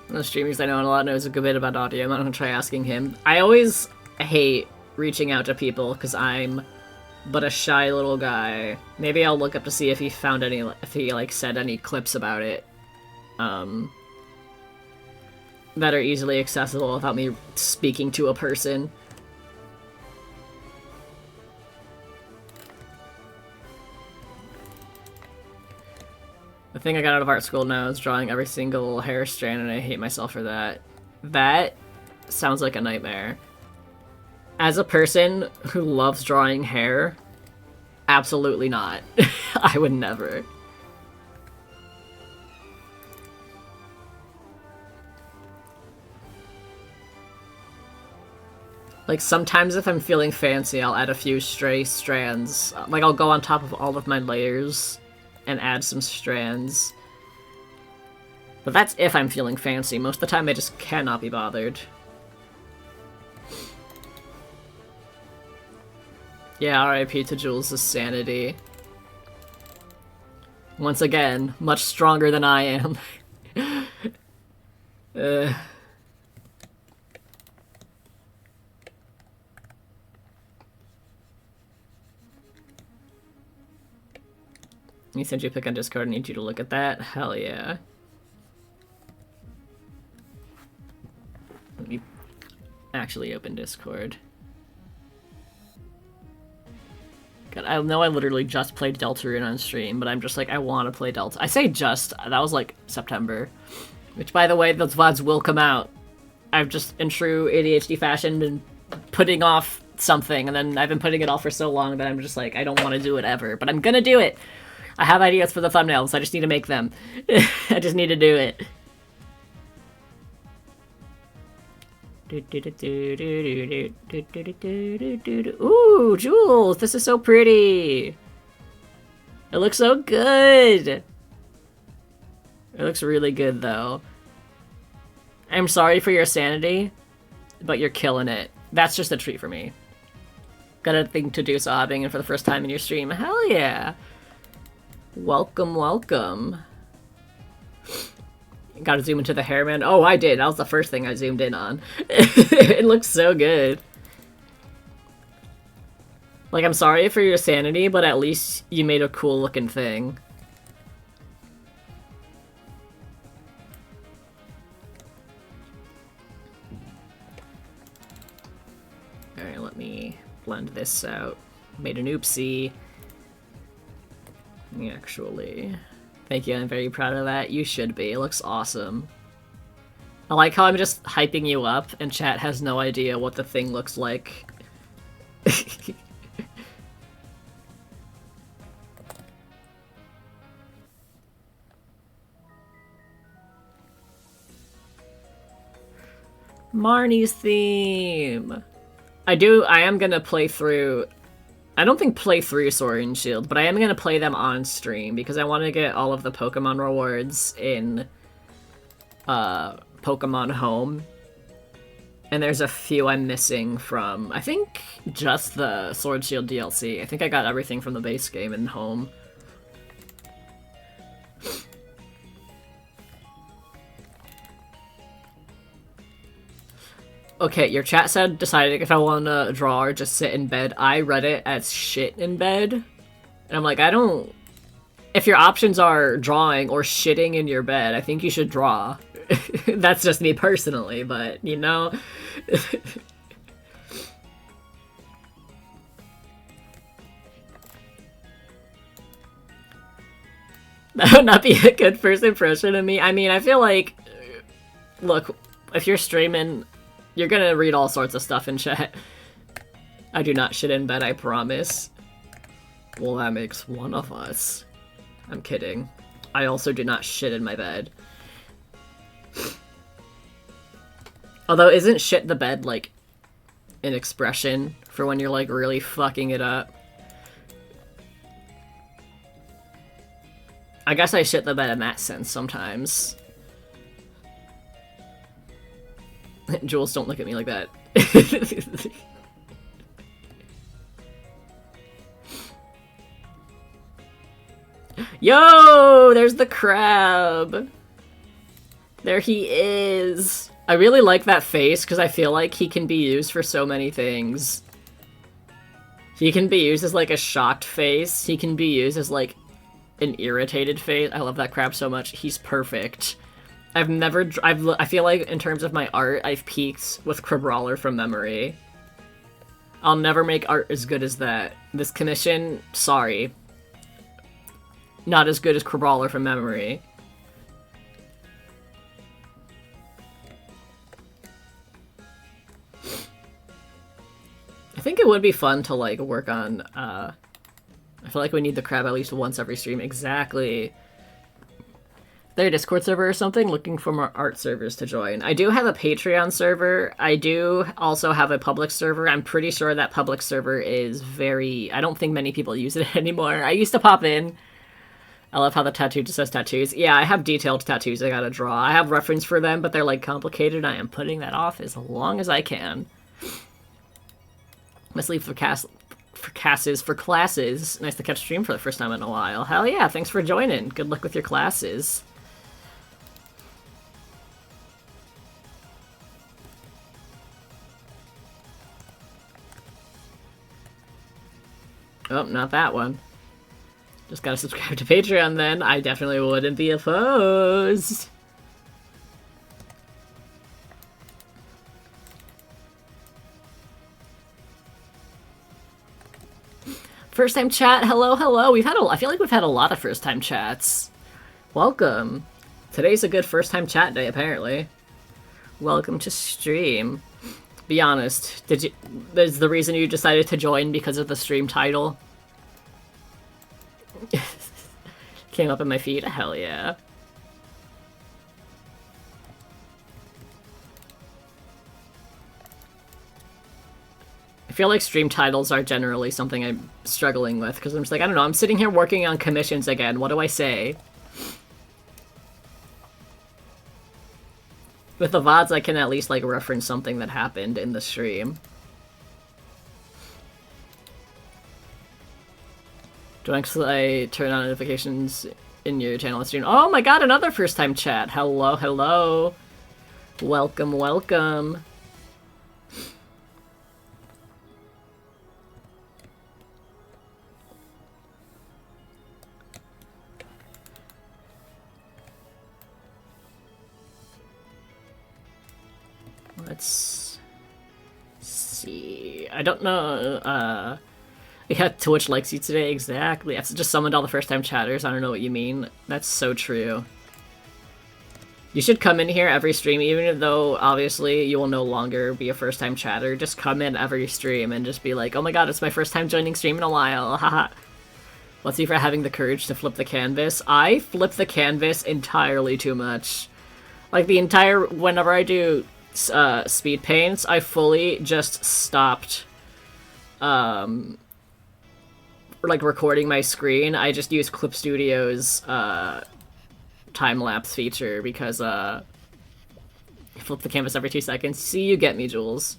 The streamers I know a lot knows a good bit about audio. I'm not gonna try asking him. I always hate reaching out to people because I'm but a shy little guy. Maybe I'll look up to see if he found any, if he like said any clips about it, that are easily accessible without me speaking to a person. The thing I got out of art school now is drawing every single hair strand, and I hate myself for that. That sounds like a nightmare. As a person who loves drawing hair, absolutely not. I would never. Like, sometimes if I'm feeling fancy, I'll add a few stray strands. Like, I'll go on top of all of my layers and add some strands. But that's if I'm feeling fancy. Most of the time I just cannot be bothered. Yeah, RIP to Jules' sanity. Once again, much stronger than I am. You said you pick on Discord, I need you to look at that? Hell yeah. Let me actually open Discord. God, I know I literally just played Deltarune on stream, but I'm just like, I want to play Delta. I say just, that was like September. Which, by the way, those VODs will come out. I've just, in true ADHD fashion, been putting off something, and then I've been putting it off for so long that I'm just like, I don't want to do it ever, but I'm gonna do it! I have ideas for the thumbnails, I just need to make them. I just need to do it. Ooh, Jules, this is so pretty! It looks so good! It looks really good, though. I'm sorry for your sanity, but you're killing it. That's just a treat for me. Got a thing to do sobbing, and for the first time in your stream. Hell yeah! Welcome, welcome. Gotta zoom into the hair, man. Oh, I did. That was the first thing I zoomed in on. It looks so good. Like, I'm sorry for your sanity, but at least you made a cool looking thing. Alright, let me blend this out. Made an oopsie. Actually, Thank you, I'm very proud of that. You should be. It looks awesome. I like how I'm just hyping you up, and chat has no idea what the thing looks like. Marnie's theme! I am gonna play through... I don't think play through Sword and Shield, but I am gonna play them on stream, because I want to get all of the Pokemon rewards in, Pokemon Home. And there's a few I'm missing from, I think, just the Sword Shield DLC. I think I got everything from the base game in Home. Okay, your chat said deciding if I want to draw or just sit in bed. I read it as shit in bed. And I'm like, I don't... If your options are drawing or shitting in your bed, I think you should draw. That's just me personally, but, you know... That would not be a good first impression of me. I mean, I feel like... Look, if you're streaming... You're gonna read all sorts of stuff in chat. I do not shit in bed, I promise. Well, that makes one of us. I'm kidding. I also do not shit in my bed. Although, isn't shit the bed, like, an expression for when you're, like, really fucking it up? I guess I shit the bed in that sense sometimes. Jules, don't look at me like that. Yo! There's the crab! There he is! I really like that face, because I feel like he can be used for so many things. He can be used as, like, a shocked face. He can be used as, like, an irritated face. I love that crab so much. He's perfect. I feel like in terms of my art, I've peaked with Crabrawler from memory. I'll never make art as good as that. This commission, sorry. Not as good as Crabrawler from memory. I think it would be fun to, like, work on, I feel like we need the crab at least once every stream. Exactly. Their Discord server or something, looking for more art servers to join. I do have a Patreon server. I do also have a public server. I'm pretty sure that public server is very... I don't think many people use it anymore. I used to pop in. I love how the tattoo just says tattoos. Yeah, I have detailed tattoos I gotta draw. I have reference for them, but they're, like, complicated. I am putting that off as long as I can. Let's leave for classes. Nice to catch stream for the first time in a while. Hell yeah, thanks for joining. Good luck with your classes. Oh, not that one. Just gotta subscribe to Patreon then. I definitely wouldn't be opposed. First time chat, hello, hello. I feel like we've had a lot of first time chats. Welcome. Today's a good first time chat day, apparently. Welcome to stream. Be honest, is the reason you decided to join because of the stream title? Came up in my feed? Hell yeah. I feel like stream titles are generally something I'm struggling with, because I'm just like, I don't know, I'm sitting here working on commissions again, what do I say? With the VODs, I can at least, like, reference something that happened in the stream. Do I turn on notifications in your channel stream? Oh my god, another first-time chat! Hello, hello! Welcome, welcome! Let's see. I don't know. Yeah, Twitch likes you today, exactly. I've just summoned all the first-time chatters, I don't know what you mean. That's so true. You should come in here every stream, even though, obviously, you will no longer be a first-time chatter. Just come in every stream and just be like, oh my god, it's my first time joining stream in a while, haha. Let's see for having the courage to flip the canvas. I flip the canvas entirely too much. Like, whenever I do speed paints, I fully just stopped, like, recording my screen. I just use Clip Studio's, time-lapse feature because, flip the canvas every 2 seconds. See, you get me, Jules.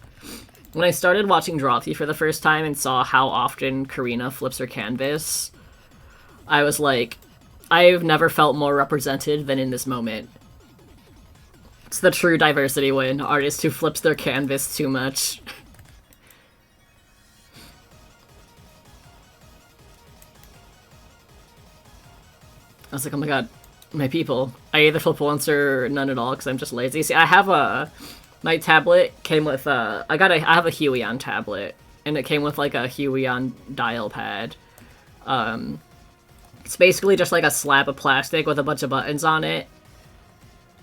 When I started watching Drawthy for the first time and saw how often Karina flips her canvas, I was like, I've never felt more represented than in this moment. It's the true diversity win. Artist who flips their canvas too much. I was like, oh my god, my people. I either flip once or none at all because I'm just lazy. See, I have my tablet came with I have a Huion tablet, and it came with like a Huion dial pad. It's basically just like a slab of plastic with a bunch of buttons on it.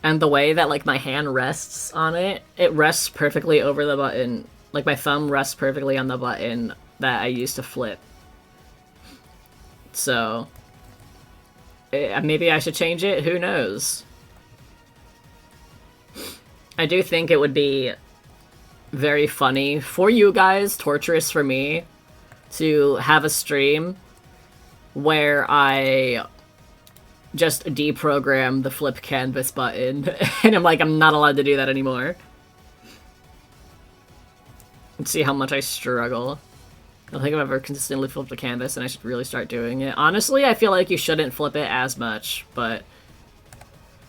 And the way that like my hand rests on it, it rests perfectly over the button. Like my thumb rests perfectly on the button that I used to flip. So maybe I should change it, who knows? I do think it would be very funny for you guys, torturous for me, to have a stream where I just deprogram the flip canvas button, and I'm like, I'm not allowed to do that anymore. Let's see how much I struggle. I don't think I've ever consistently flipped the canvas, and I should really start doing it. Honestly, I feel like you shouldn't flip it as much, but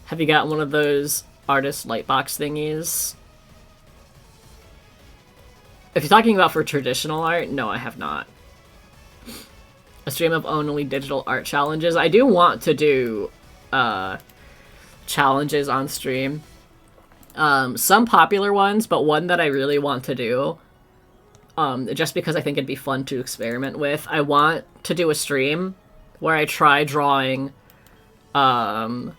have you got one of those artist lightbox thingies? If you're talking about for traditional art, no, I have not. A stream of only digital art challenges. I do want to do challenges on stream. Some popular ones, but one that I really want to do, just because I think it'd be fun to experiment with. I want to do a stream where I try drawing, where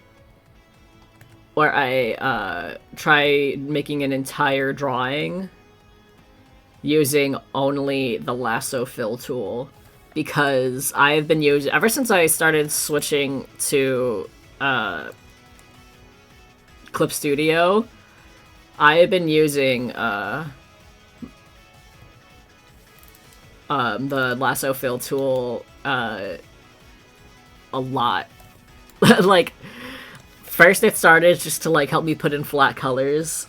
I try making an entire drawing using only the lasso fill tool. Because I've been using, ever since I started switching to Clip Studio, I have been using the lasso fill tool a lot. Like, first it started just to like help me put in flat colors.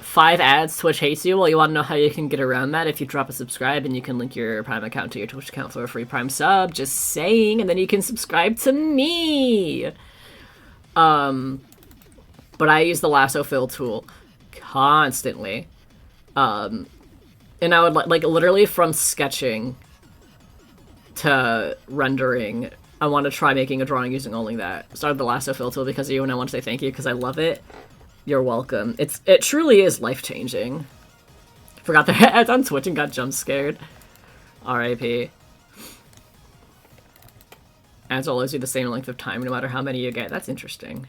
5 ads, Twitch hates you. Well, you want to know how you can get around that? If you drop a subscribe and you can link your Prime account to your Twitch account for a free Prime sub, just saying, and then you can subscribe to me. But I use the lasso fill tool constantly. And I would like literally from sketching to rendering, I want to try making a drawing using only that. Started the lasso fill tool because of you, and I want to say thank you because I love it. You're welcome. It truly is life-changing. Forgot the ads on Twitch and got jump scared. R.I.P. Ads will always be the same length of time no matter how many you get. That's interesting.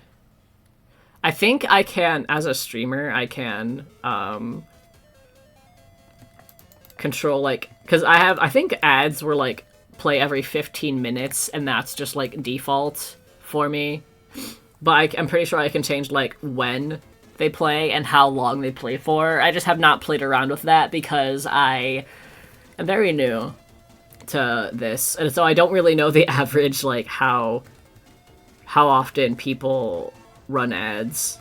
I think I can, as a streamer, I can control like, because I think ads were like play every 15 minutes and that's just like default for me. But I'm pretty sure I can change, like, when they play and how long they play for. I just have not played around with that because I am very new to this. And so I don't really know the average, like, how often people run ads.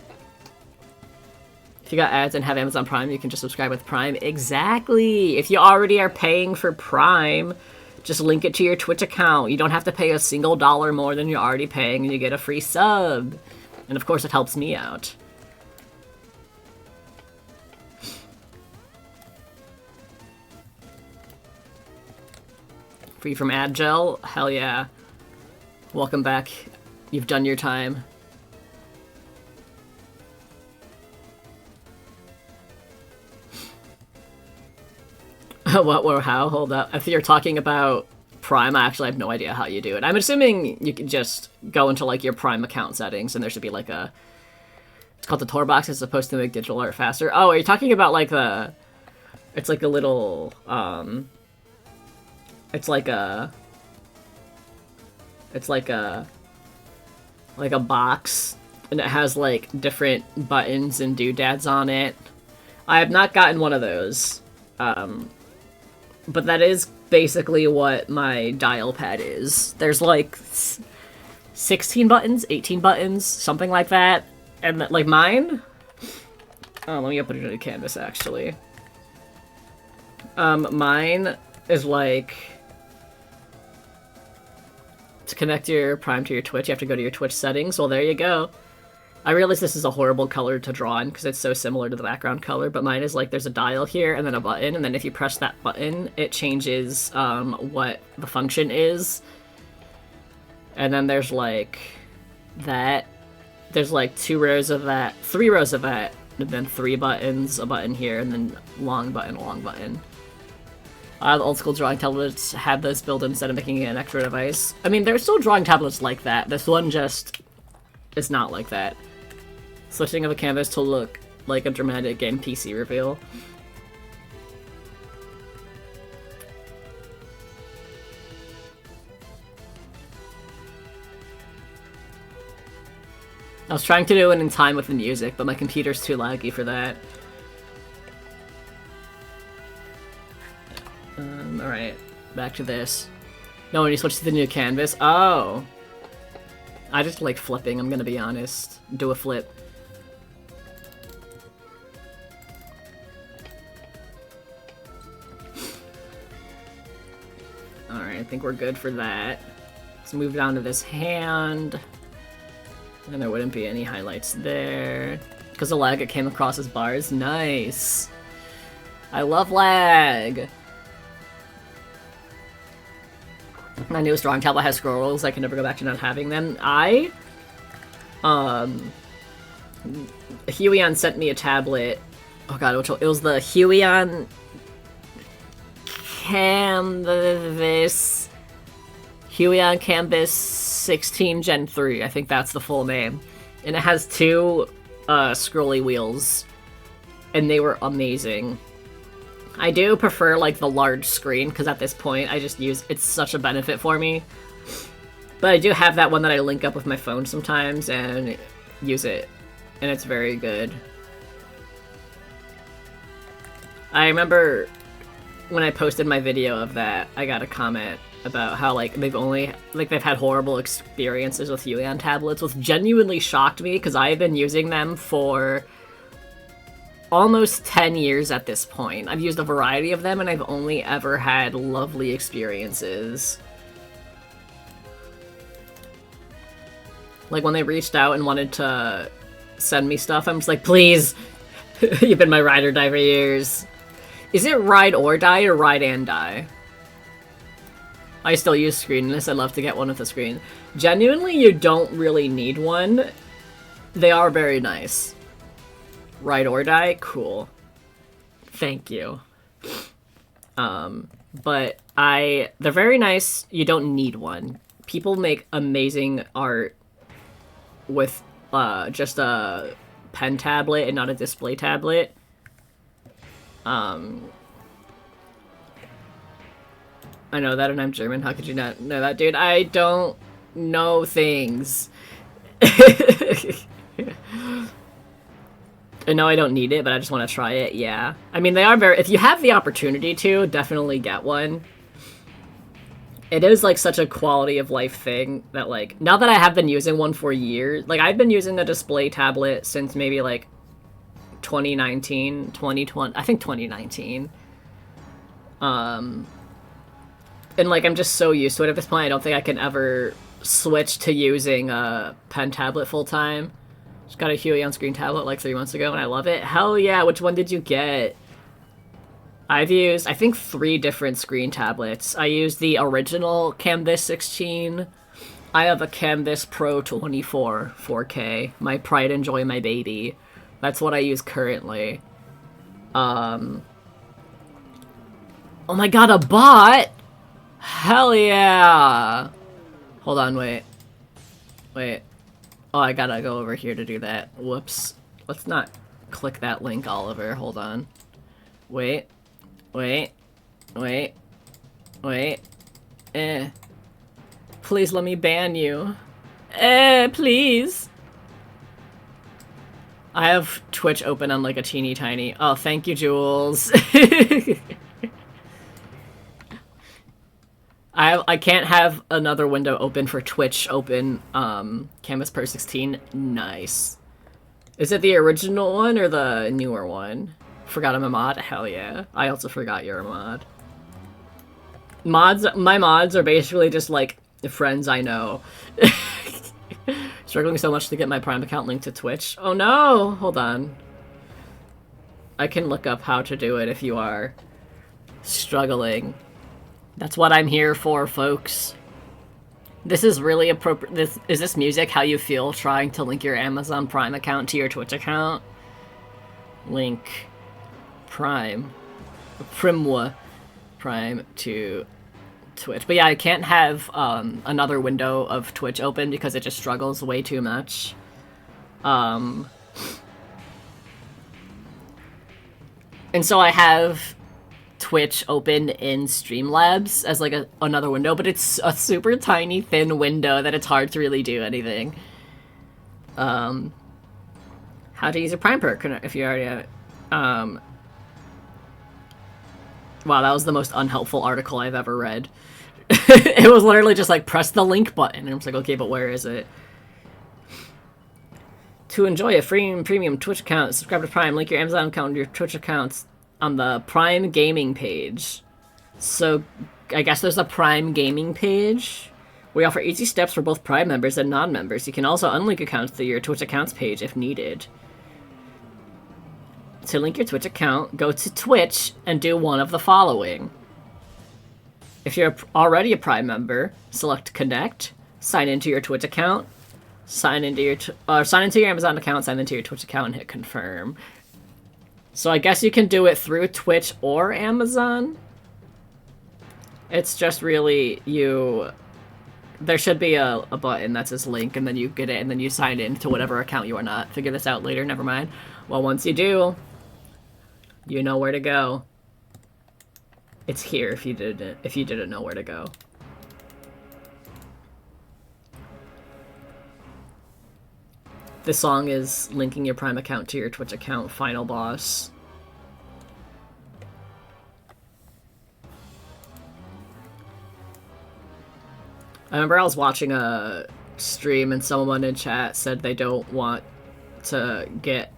If you got ads and have Amazon Prime, you can just subscribe with Prime. Exactly! If you already are paying for Prime, just link it to your Twitch account. You don't have to pay a single dollar more than you're already paying, and you get a free sub. And of course, it helps me out. Free from ad gel? Hell yeah. Welcome back. You've done your time. What, or how? Hold up. If you're talking about Prime, I actually have no idea how you do it. I'm assuming you can just go into like your Prime account settings, and there should be like a. It's called the Tor box. It's supposed to make digital art faster. Oh, are you talking about like the? It's like a little. It's like a. It's like a. Like a box, and it has like different buttons and doodads on it. I have not gotten one of those. But that is basically what my dial pad is. There's like 16 buttons, 18 buttons, something like that. And like mine... Oh, let me put it in a canvas, actually. Mine is like... To connect your Prime to your Twitch, you have to go to your Twitch settings. Well, there you go. I realize this is a horrible color to draw in because it's so similar to the background color, but mine is like there's a dial here and then a button, and then if you press that button, it changes what the function is. And then there's like that. There's like 2 rows of that, 3 rows of that, and then 3 buttons, a button here, and then long button, a long button. The old school drawing tablets had this built in instead of making it an extra device. I mean, there's still drawing tablets like that. This one just is not like that. Switching of a canvas to look like a dramatic game PC reveal. I was trying to do it in time with the music, but my computer's too laggy for that. Alright, back to this. No, when you switch to the new canvas. Oh! I just like flipping, I'm gonna be honest. Do a flip. Alright, I think we're good for that. Let's move down to this hand. And there wouldn't be any highlights there. Because the lag, it came across as bars. Nice! I love lag! My newest drawing tablet has scroll rules. I can never go back to not having them. Huion sent me a tablet. Oh god, it was the Huion Canvas 16 Gen 3. I think that's the full name. And it has 2 scrolly wheels. And they were amazing. I do prefer, like, the large screen, because at this point, I just use... It's such a benefit for me. But I do have that one that I link up with my phone sometimes, and use it. And it's very good. I remember when I posted my video of that, I got a comment about how, like, they've had horrible experiences with Huion tablets, which genuinely shocked me, because I've been using them for almost 10 years at this point. I've used a variety of them, and I've only ever had lovely experiences. Like, when they reached out and wanted to send me stuff, I'm just like, please! You've been my ride or die for years. Is it ride or die, or ride and die? I still use screenless. I'd love to get one with a screen. Genuinely, you don't really need one. They are very nice. Ride or die? Cool. Thank you. But they're very nice. You don't need one. People make amazing art with just a pen tablet and not a display tablet. I know that, and I'm German. How could you not know that, dude? I don't know things. I know I don't need it, but I just want to try it, yeah. I mean, they are very... If you have the opportunity to, definitely get one. It is, like, such a quality of life thing that, like... Now that I have been using one for years... Like, I've been using a display tablet since maybe, like, 2019, 2020... I think 2019. And, like, I'm just so used to it at this point, I don't think I can ever switch to using a pen tablet full-time. Just got a Huion screen tablet like 3 months ago, and I love it. Hell yeah, which one did you get? I've used, I think, 3 different screen tablets. I used the original Canvas 16. I have a Canvas Pro 24 4K. My pride and joy, my baby. That's what I use currently. Oh my god, a bot? Hell yeah! Hold on, wait. Wait. Oh, I gotta go over here to do that. Whoops. Let's not click that link, Oliver. Hold on. Wait. Wait. Wait. Wait. Please let me ban you. Please. I have Twitch open on like a teeny tiny. Oh, thank you, Jules. I can't have another window open for Twitch open. Canvas per 16. Nice. Is it the original one or the newer one? Forgot I'm a mod? Hell yeah. I also forgot you're a mod. My mods are basically just like the friends I know. Struggling so much to get my Prime account linked to Twitch. Oh no! Hold on. I can look up how to do it if you are struggling. That's what I'm here for, folks. This is really appropriate. Is this music how you feel trying to link your Amazon Prime account to your Twitch account? Link Prime. Primwa Prime to Twitch. But yeah, I can't have another window of Twitch open because it just struggles way too much. And so I have Twitch open in Streamlabs as like another window, but it's a super tiny, thin window that it's hard to really do anything. How to use a Prime perk if you already have it. Wow, that was the most unhelpful article I've ever read. It was literally just like, press the link button. And I was like, okay, but where is it? To enjoy a free premium Twitch account, subscribe to Prime. Link your Amazon account to your Twitch accounts on the Prime Gaming page. So, I guess there's a Prime Gaming page. We offer easy steps for both Prime members and non-members. You can also unlink accounts to your Twitch accounts page if needed. To link your Twitch account, go to Twitch and do one of the following. If you're already a Prime member, select Connect, sign into your Twitch account, sign into your Amazon account, sign into your Twitch account, and hit confirm. So I guess you can do it through Twitch or Amazon. It's just really you. There should be a button that says link, and then you get it, and then you sign in to whatever account you are not. Figure this out later. Never mind. Well, once you do, you know where to go. It's here if you didn't know where to go. This song is linking your Prime account to your Twitch account, Final Boss. I remember I was watching a stream and someone in chat said they don't want to get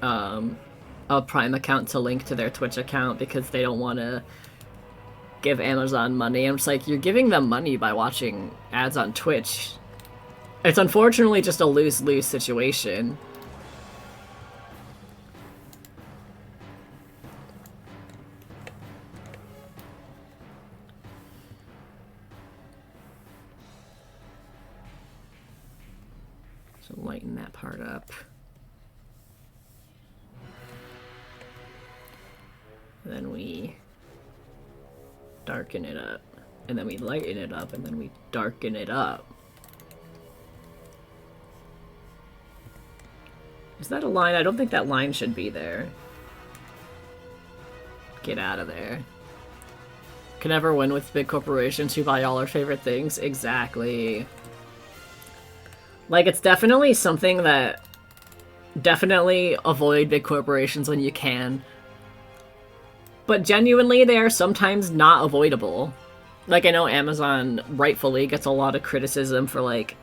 a Prime account to link to their Twitch account because they don't want to give Amazon money. I'm just like, you're giving them money by watching ads on Twitch. It's unfortunately just a lose-lose situation. So lighten that part up. Then we darken it up. And then we lighten it up, and then we darken it up. Is that a line? I don't think that line should be there. Get out of there. Can never win with big corporations who buy all our favorite things. Exactly. Like, it's definitely something that... Definitely avoid big corporations when you can. But genuinely, they are sometimes not avoidable. Like, I know Amazon rightfully gets a lot of criticism for, like,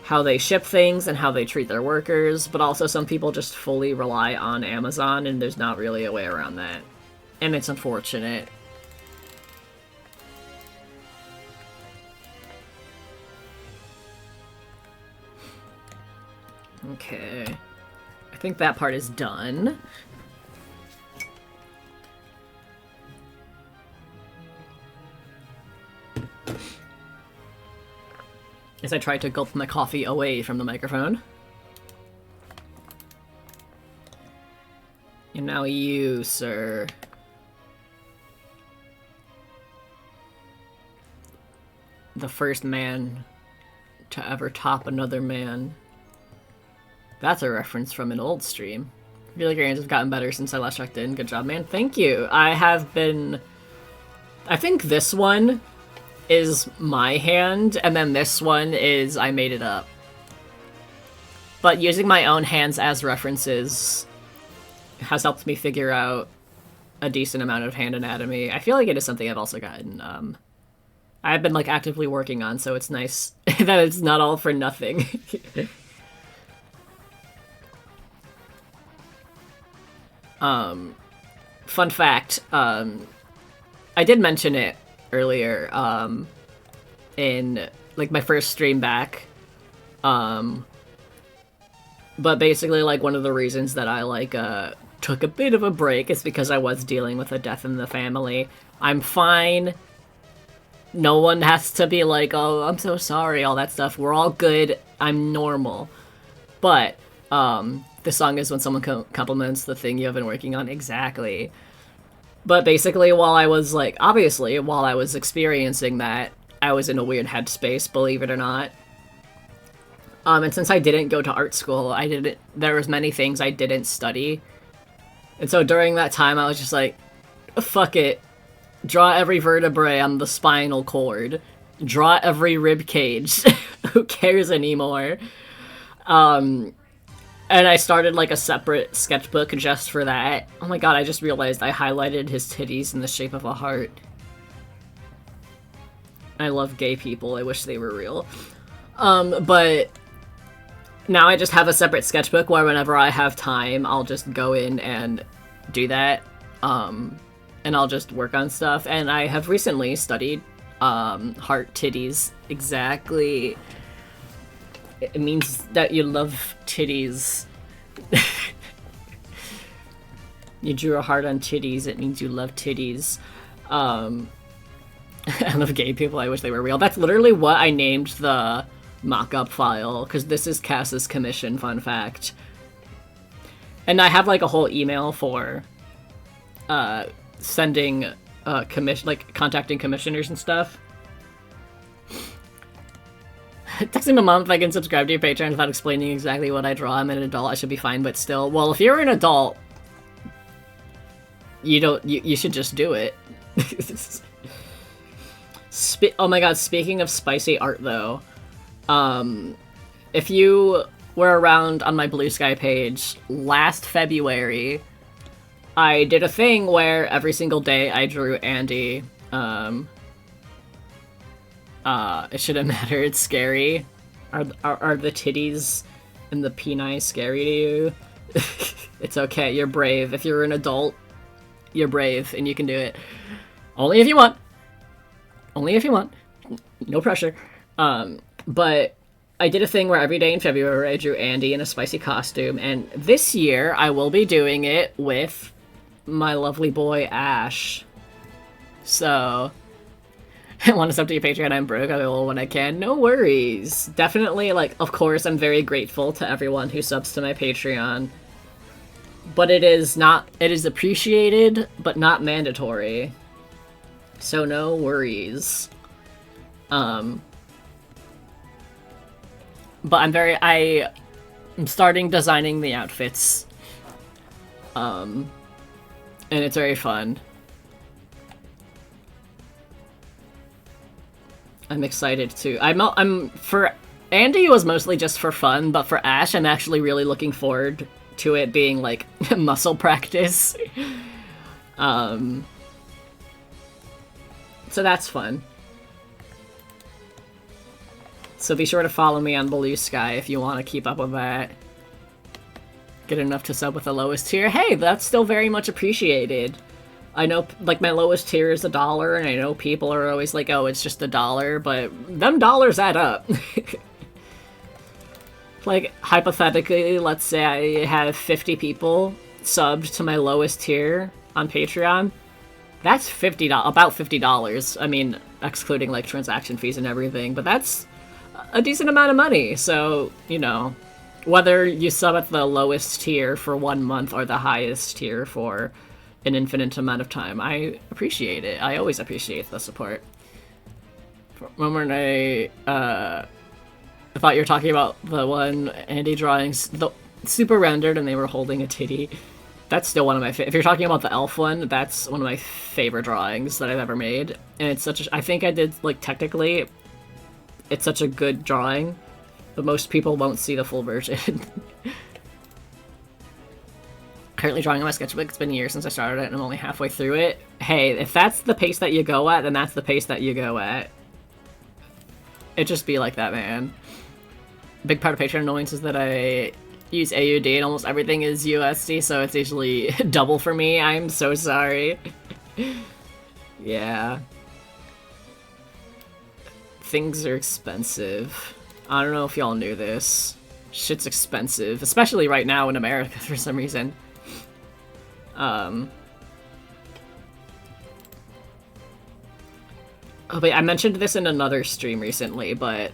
how they ship things and how they treat their workers, but also some people just fully rely on Amazon, and there's not really a way around that. And it's unfortunate. Okay. I think that part is done. As I try to gulp my coffee away from the microphone. And now you, sir. the first man to ever top another man. That's a reference from an old stream. I feel like your hands have gotten better since I last checked in. Good job, man. Thank you. I have been... I think this one is my hand, and then this one is I made it up. But using my own hands as references has helped me figure out a decent amount of hand anatomy. I feel like it is something I've also gotten, I've been, like, actively working on, so it's nice that it's not all for nothing. Fun fact, I did mention it earlier, in, like, my first stream back, but basically, like, one of the reasons that I, like, took a bit of a break is because I was dealing with a death in the family. I'm fine. No one has to be like, oh, I'm so sorry, all that stuff. We're all good. I'm normal. But, the song is when someone compliments the thing you have been working on. Exactly. But basically, while I was, like, obviously, while I was experiencing that, I was in a weird headspace, believe it or not. And since I didn't go to art school, there was many things I didn't study. And so during that time, I was just like, fuck it. Draw every vertebrae on the spinal cord. Draw every rib cage. Who cares anymore? And I started, like, a separate sketchbook just for that. Oh my god, I just realized I highlighted his titties in the shape of a heart. I love gay people. I wish they were real. But now I just have a separate sketchbook where whenever I have time, I'll just go in and do that. And I'll just work on stuff. And I have recently studied heart titties. Exactly. It means that you love titties. You drew a heart on titties, it means you love titties. I love gay people, I wish they were real. That's literally what I named the mock-up file, because this is Cass's commission, fun fact. And I have, like, a whole email for sending contacting commissioners and stuff. Texting my mom if I can subscribe to your Patreon without explaining exactly what I draw. I'm an adult, I should be fine, but still. Well, if you're an adult, you should just do it. Oh my god, speaking of spicy art, though, if you were around on my Blue Sky page last February, I did a thing where every single day I drew Andy. It shouldn't matter, it's scary. Are the titties and the peni scary to you? It's okay, you're brave. If you're an adult, you're brave and you can do it. Only if you want. Only if you want. No pressure. But I did a thing where every day in February I drew Andy in a spicy costume, and this year I will be doing it with my lovely boy Ash. So, I want to sub to your Patreon, I'm broke, I will when I can. No worries. Definitely, like, of course, I'm very grateful to everyone who subs to my Patreon. But it is appreciated, but not mandatory. So no worries. But I'm starting designing the outfits. And it's very fun. I'm excited too. For Andy, it was mostly just for fun, but for Ash, I'm actually really looking forward to it being, like, muscle practice. So that's fun. So be sure to follow me on Blue Sky if you want to keep up with that. Get enough to sub with the lowest tier. Hey, that's still very much appreciated. I know, like, my lowest tier is $1, and I know people are always like, oh, it's just $1, but them dollars add up. Like, hypothetically, let's say I have 50 people subbed to my lowest tier on Patreon. That's about $50. I mean, excluding, like, transaction fees and everything, but that's a decent amount of money. So, you know, whether you sub at the lowest tier for 1 month or the highest tier for an infinite amount of time, I appreciate it. I always appreciate the support. Moment I thought you were talking about the one Andy drawings, the super rendered, and they were holding a titty. That's still one of my if you're talking about the elf one, that's one of my favorite drawings that I've ever made. And it's such a, I think I did, like, technically, it's such a good drawing, but most people won't see the full version. Currently drawing on my sketchbook. It's been a year since I started it, and I'm only halfway through it. Hey, if that's the pace that you go at, then that's the pace that you go at. It just be like that, man. Big part of Patreon annoyance is that I use AUD and almost everything is USD, so it's usually double for me. I'm so sorry. Yeah. Things are expensive. I don't know if y'all knew this. Shit's expensive, especially right now in America for some reason. Oh, but I mentioned this in another stream recently, but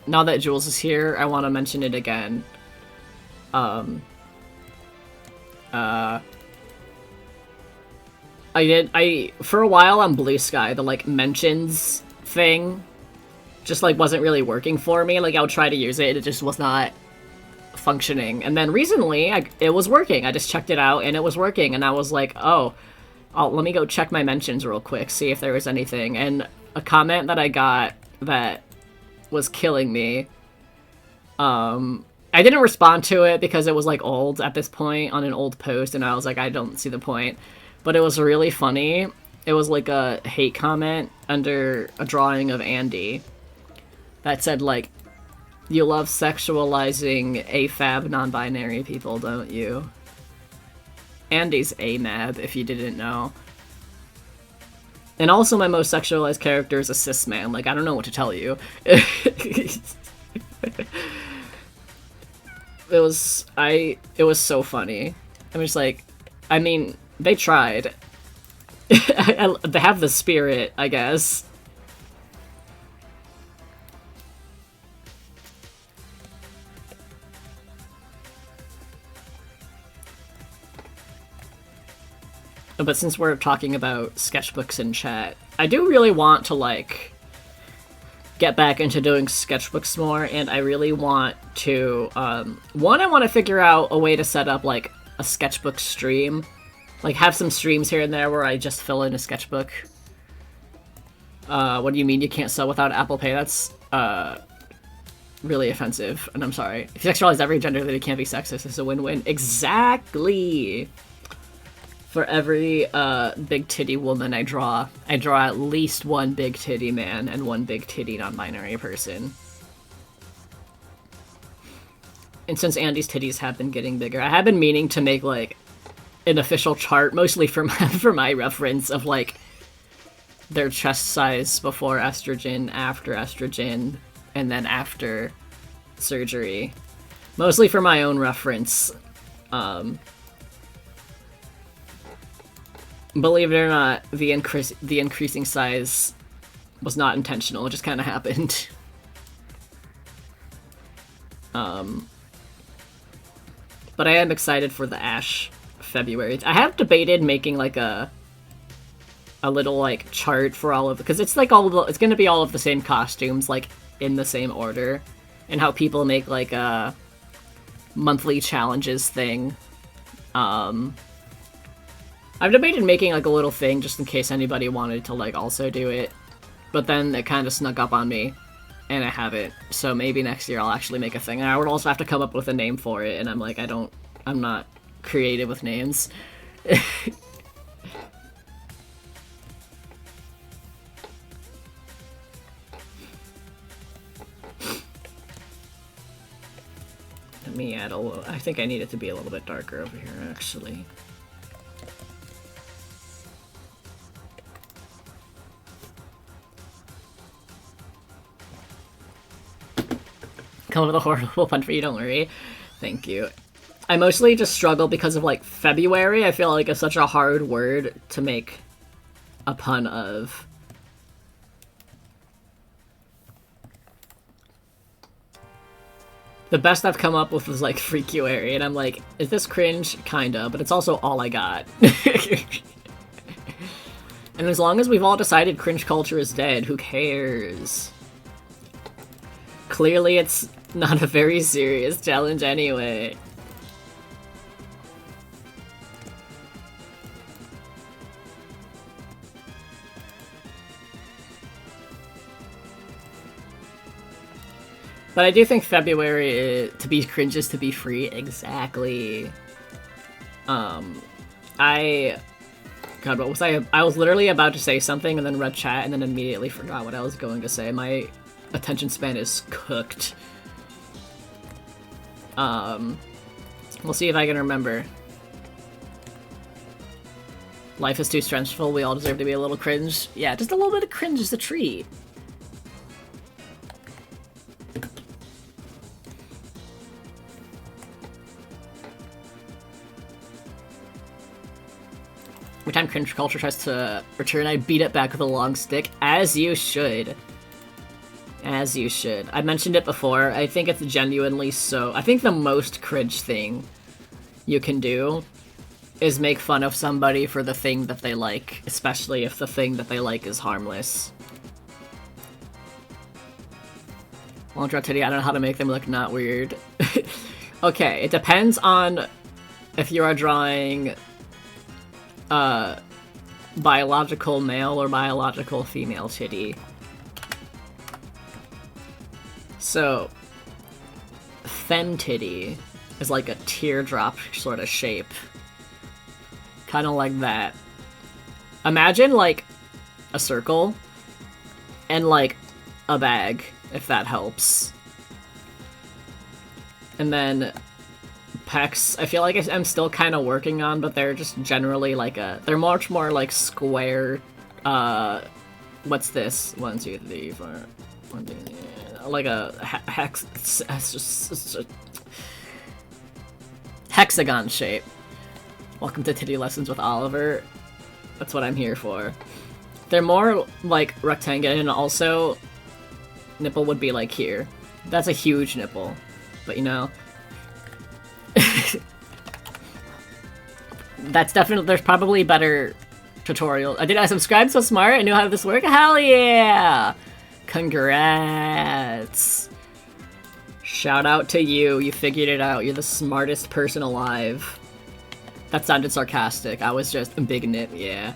now that Jules is here, I want to mention it again. For a while on Blue Sky, the, like, mentions thing just, like, wasn't really working for me. Like, I would try to use it, it just was not functioning. And then recently, it was working. I just checked it out, and it was working, and I was like, oh, let me go check my mentions real quick, see if there was anything. And a comment that I got that was killing me, I didn't respond to it because it was, like, old at this point on an old post, and I was like, I don't see the point. But it was really funny. It was, like, a hate comment under a drawing of Andy that said, like, you love sexualizing AFAB non-binary people, don't you? Andy's AMAB, if you didn't know. And also my most sexualized character is a cis man. Like, I don't know what to tell you. It was so funny. I'm just like, I mean, they tried. They have the spirit, I guess. But since we're talking about sketchbooks in chat, I do really want to, like, get back into doing sketchbooks more, and I really want to, one, I want to figure out a way to set up, like, a sketchbook stream. Like, have some streams here and there where I just fill in a sketchbook. What do you mean you can't sell without Apple Pay? That's, really offensive, and I'm sorry. If you sexualize every gender, then it can't be sexist. It's a win-win. Exactly! For every, big titty woman I draw at least one big titty man and one big titty non-binary person. And since Andy's titties have been getting bigger, I have been meaning to make, like, an official chart, mostly for my reference, of, like, their chest size before estrogen, after estrogen, and then after surgery. Mostly for my own reference. Believe it or not, the increasing size was not intentional, it just kind of happened. But I am excited for the Ash February. I have debated making, like, a little, like, chart for all of because it's like it's gonna be all of the same costumes, like, in the same order, and how people make, like, a monthly challenges thing. I've debated making, like, a little thing just in case anybody wanted to, like, also do it, but then it kind of snuck up on me, and I haven't, so maybe next year I'll actually make a thing. And I would also have to come up with a name for it, and I'm like, I'm not creative with names. Let me add a little, I think I need it to be a little bit darker over here, actually. Come with a horrible pun for you, don't worry. Thank you. I mostly just struggle because of, like, February. I feel like it's such a hard word to make a pun of. The best I've come up with was, like, Freakuary, and I'm like, is this cringe? Kinda, but it's also all I got. And as long as we've all decided cringe culture is dead, who cares? Clearly it's not a very serious challenge anyway. But I do think February, to be cringe is to be free. Exactly. God, what was I? I was literally about to say something and then read chat and then immediately forgot what I was going to say. My attention span is cooked. We'll see if I can remember. Life is too stressful. We all deserve to be a little cringe. Yeah, just a little bit of cringe is a treat. Every time cringe culture tries to return, I beat it back with a long stick. As you should. As you should. I mentioned it before. I think it's genuinely so. I think the most cringe thing you can do is make fun of somebody for the thing that they like, especially if the thing that they like is harmless. Long draw titty, I don't know how to make them look not weird. Okay, it depends on if you are drawing biological male or biological female titty. So, fem titty is like a teardrop sort of shape. Kind of like that. Imagine like a circle and like a bag, if that helps. And then pecs, I feel like I'm still kind of working on, but they're just generally like they're much more like square, what's this? 1, 2, 3, 4, 1, 2, 3, like a hexagon shape. Welcome to Titty Lessons with Oliver. That's what I'm here for. They're more like rectangular, and also nipple would be like here. That's a huge nipple, but you know. That's definitely, there's probably better tutorial. I subscribe so smart, I knew how this worked. Hell yeah! Congrats! Shout out to you, you figured it out. You're the smartest person alive. That sounded sarcastic. I was just a big nip, yeah.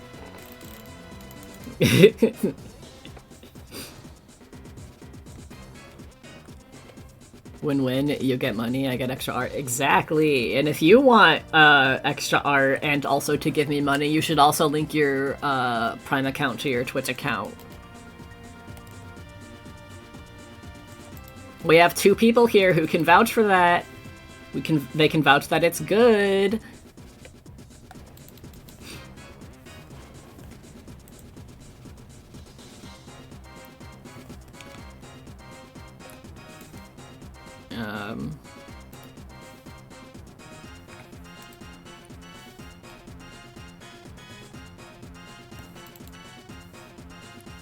Win-win, you get money, I get extra art. Exactly! And if you want extra art and also to give me money, you should also link your Prime account to your Twitch account. We have 2 people here who can vouch for that. They can vouch that it's good.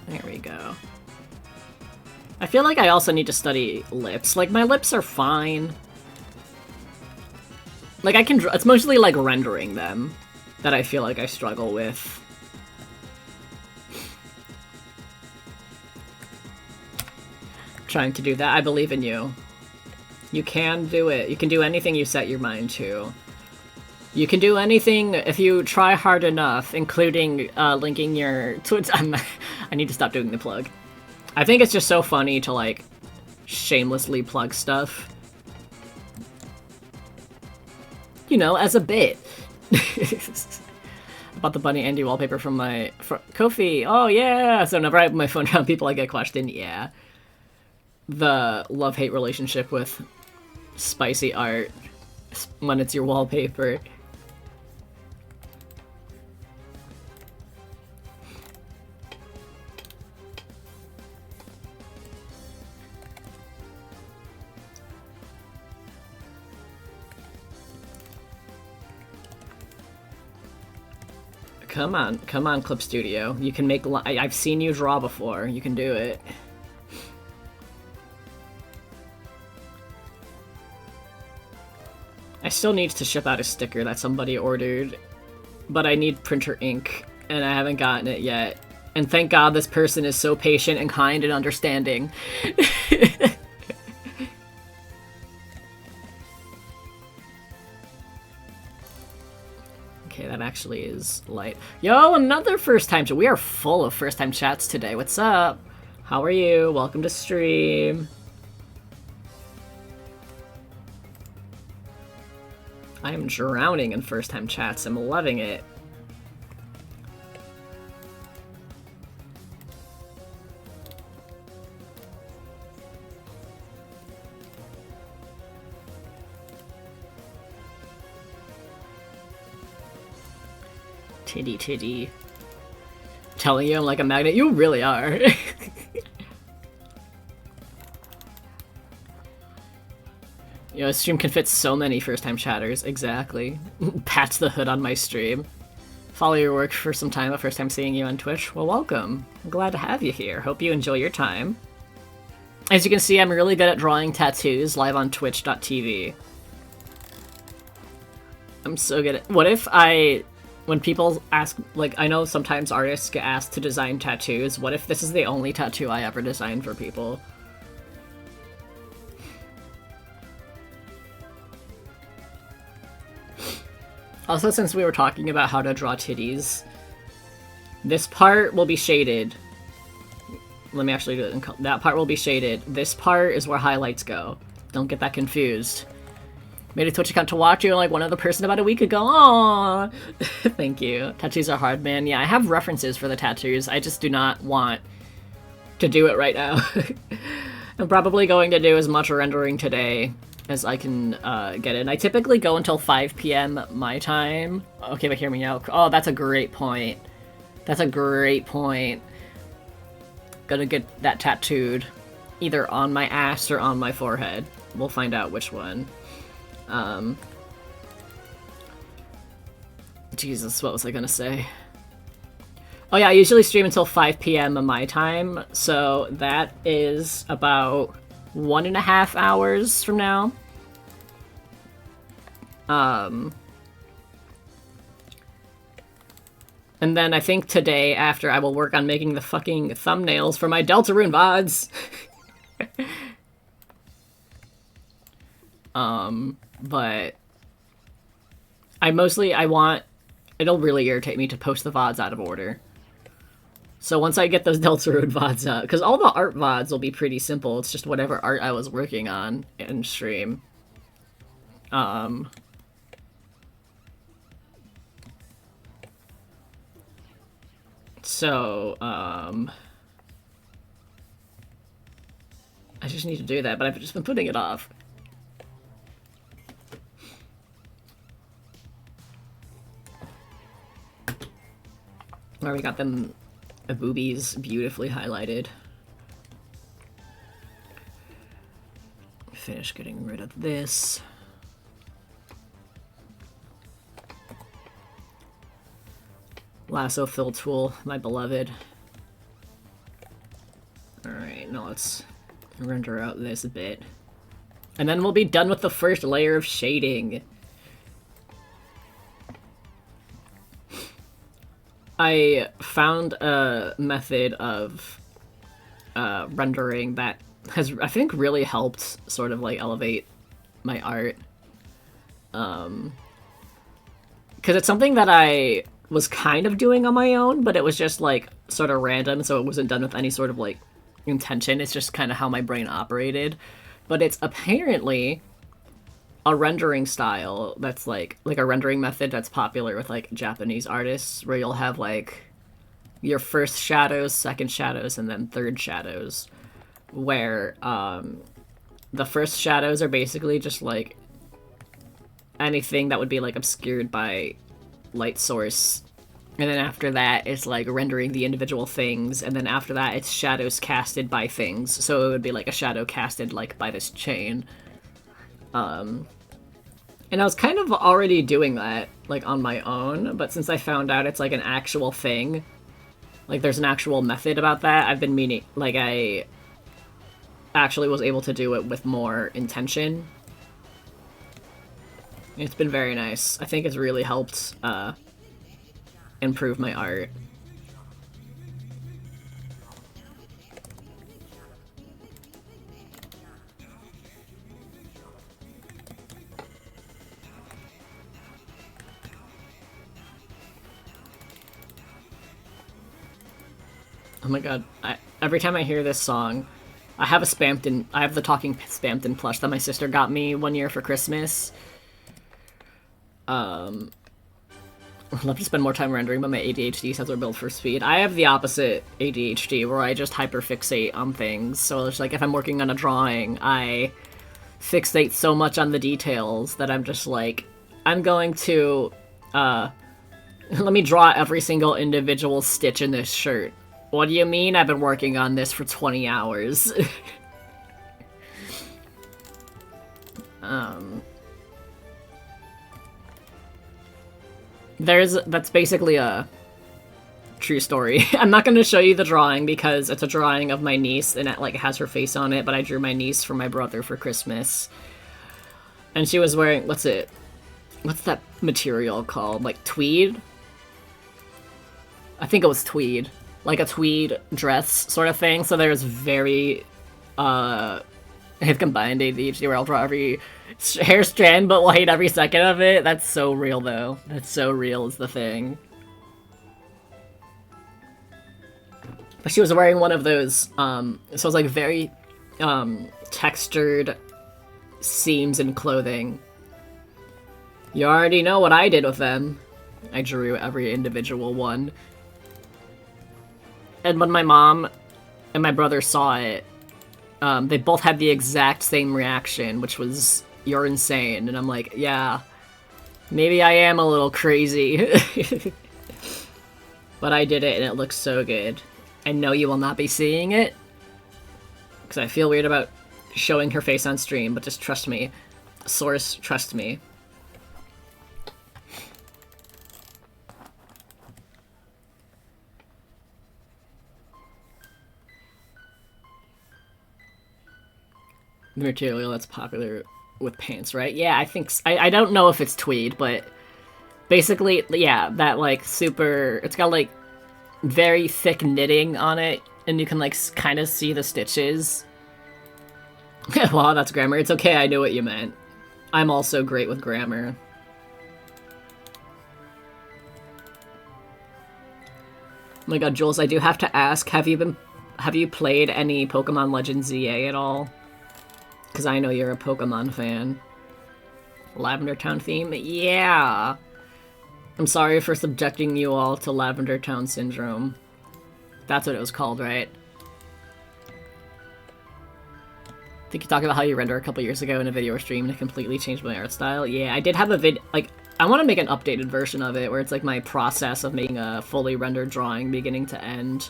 There we go. I feel like I also need to study lips. Like, my lips are fine. Like, I can it's mostly, like, rendering them that I feel like I struggle with. Trying to do that. I believe in you. You can do it. You can do anything you set your mind to. You can do anything if you try hard enough, including linking your Twitch. I need to stop doing the plug. I think it's just so funny to, like, shamelessly plug stuff. You know, as a bit. I bought the Bunny Andy wallpaper from my Ko-fi. Oh, yeah! So whenever I have my phone around people, I get questioned. Yeah. The love-hate relationship with spicy art when it's your wallpaper. Come on, Clip Studio. You can make. I've seen you draw before. You can do it. I still need to ship out a sticker that somebody ordered, but I need printer ink, and I haven't gotten it yet. And thank God this person is so patient and kind and understanding. actually is light. Yo, another first time chat. We are full of first time chats today. What's up? How are you? Welcome to stream. I am drowning in first time chats. I'm loving it. Titty. Telling you I'm like a magnet. You really are. You know, a stream can fit so many first-time chatters. Exactly. Patch the hood on my stream. Follow your work for some time, but first time seeing you on Twitch. Well, welcome. I'm glad to have you here. Hope you enjoy your time. As you can see, I'm really good at drawing tattoos live on twitch.tv. I'm so good at... What if when people ask, like, I know sometimes artists get asked to design tattoos. What if this is the only tattoo I ever design for people? Also, since we were talking about how to draw titties, this part will be shaded. Let me actually do it. That part will be shaded. This part is where highlights go. Don't get that confused. Made a Twitch account to watch you like one other person about a week ago. Aww. Thank you. Tattoos are hard, man. Yeah, I have references for the tattoos. I just do not want to do it right now. I'm probably going to do as much rendering today as I can get in. I typically go until 5 p.m. my time. Okay, but hear me out. Oh, that's a great point. That's a great point. Gonna get that tattooed either on my ass or on my forehead. We'll find out which one. Jesus, what was I gonna say? Oh yeah, I usually stream until 5 p.m. my time, so that is about 1.5 hours from now. And then I think today, after, I will work on making the fucking thumbnails for my Deltarune VODs. But I want, it'll really irritate me to post the VODs out of order. So once I get those Deltarune VODs out, because all the art VODs will be pretty simple, it's just whatever art I was working on in stream. I just need to do that, but I've just been putting it off. Already got them boobies beautifully highlighted. Finish getting rid of this. Lasso fill tool, my beloved. Alright, now let's render out this a bit. And then we'll be done with the first layer of shading. I found a method of rendering that has, I think, really helped sort of like elevate my art. Because it's something that I was kind of doing on my own, but it was just like sort of random, so it wasn't done with any sort of like intention. It's just kind of how my brain operated. But it's apparently a rendering style that's like a rendering method that's popular with like Japanese artists, where you'll have like your first shadows, second shadows, and then third shadows, where the first shadows are basically just like anything that would be like obscured by light source, and then after that it's like rendering the individual things, and then after that it's shadows casted by things, so it would be like a shadow casted like by this chain. And I was kind of already doing that like on my own, but since I found out it's like an actual thing, like there's an actual method about that, I've been meaning, like I actually was able to do it with more intention. It's been very nice. I think it's really helped improve my art. Oh my god, every time I hear this song, I have the Talking Spamton plush that my sister got me one year for Christmas. I'd love to spend more time rendering, but my ADHD says we're built for speed. I have the opposite ADHD, where I just hyperfixate on things. So it's like, if I'm working on a drawing, I fixate so much on the details that I'm just like, I'm going to, let me draw every single individual stitch in this shirt. What do you mean? I've been working on this for 20 hours. That's basically a true story. I'm not going to show you the drawing because it's a drawing of my niece and it like has her face on it, but I drew my niece for my brother for Christmas. And she was wearing, what's that material called? Like tweed? I think it was tweed. Like a tweed dress sort of thing. So there's very, I have combined ADHD where I'll draw every hair strand but will hate every second of it. That's so real though. That's so real is the thing. But she was wearing one of those, so it was like very, textured seams in clothing. You already know what I did with them. I drew every individual one. And when my mom and my brother saw it, they both had the exact same reaction, which was, "You're insane." And I'm like, yeah, maybe I am a little crazy. But I did it and it looks so good. I know you will not be seeing it, because I feel weird about showing her face on stream, but just trust me. Source, trust me. The material that's popular with pants, right? Yeah, I think I don't know if it's tweed, but basically, yeah, that like super. It's got like very thick knitting on it, and you can like kind of see the stitches. Wow, that's grammar. It's okay. I knew what you meant. I'm also great with grammar. Oh my god, Jules, I do have to ask: have you played any Pokemon Legends ZA at all? Because I know you're a Pokemon fan. Lavender Town theme? Yeah! I'm sorry for subjecting you all to Lavender Town Syndrome. That's what it was called, right? I think you talked about how you rendered a couple years ago in a video or stream and it completely changed my art style. Yeah, I did have a like, I want to make an updated version of it where it's like my process of making a fully rendered drawing beginning to end.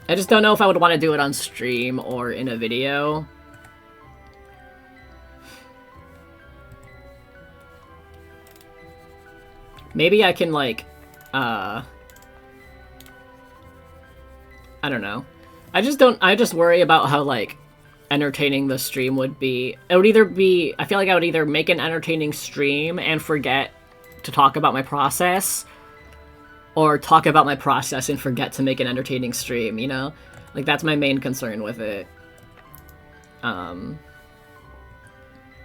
I just don't know if I would want to do it on stream or in a video. Maybe I can, like, I don't know. I just worry about how, like, entertaining the stream would be. It would either be, I feel like I would either make an entertaining stream and forget to talk about my process, or talk about my process and forget to make an entertaining stream, you know? Like, that's my main concern with it. I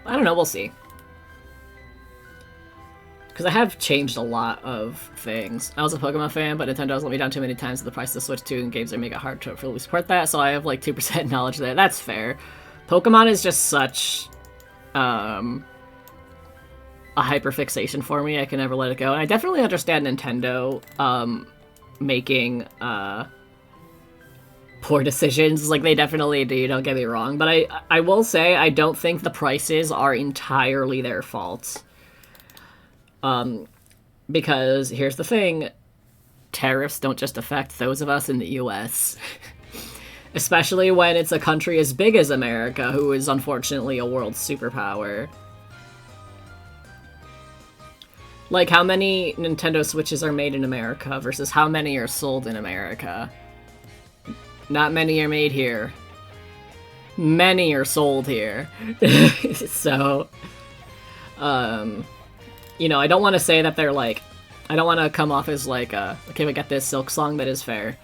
don't know, we'll see. Because I have changed a lot of things. I was a Pokemon fan, but Nintendo's let me down too many times with the price to Switch 2 and games that make it hard to fully support that, so I have like 2% knowledge there. That's fair. Pokemon is just such a hyperfixation for me, I can never let it go. And I definitely understand Nintendo making poor decisions, like they definitely do, don't get me wrong. But I will say, I don't think the prices are entirely their fault. Because here's the thing, tariffs don't just affect those of us in the US. Especially when it's a country as big as America, who is unfortunately a world superpower. Like, how many Nintendo Switches are made in America versus how many are sold in America? Not many are made here. Many are sold here. So, you know, I don't want to say that they're like, I don't want to come off as like, okay, we got this Silk Song, that is fair.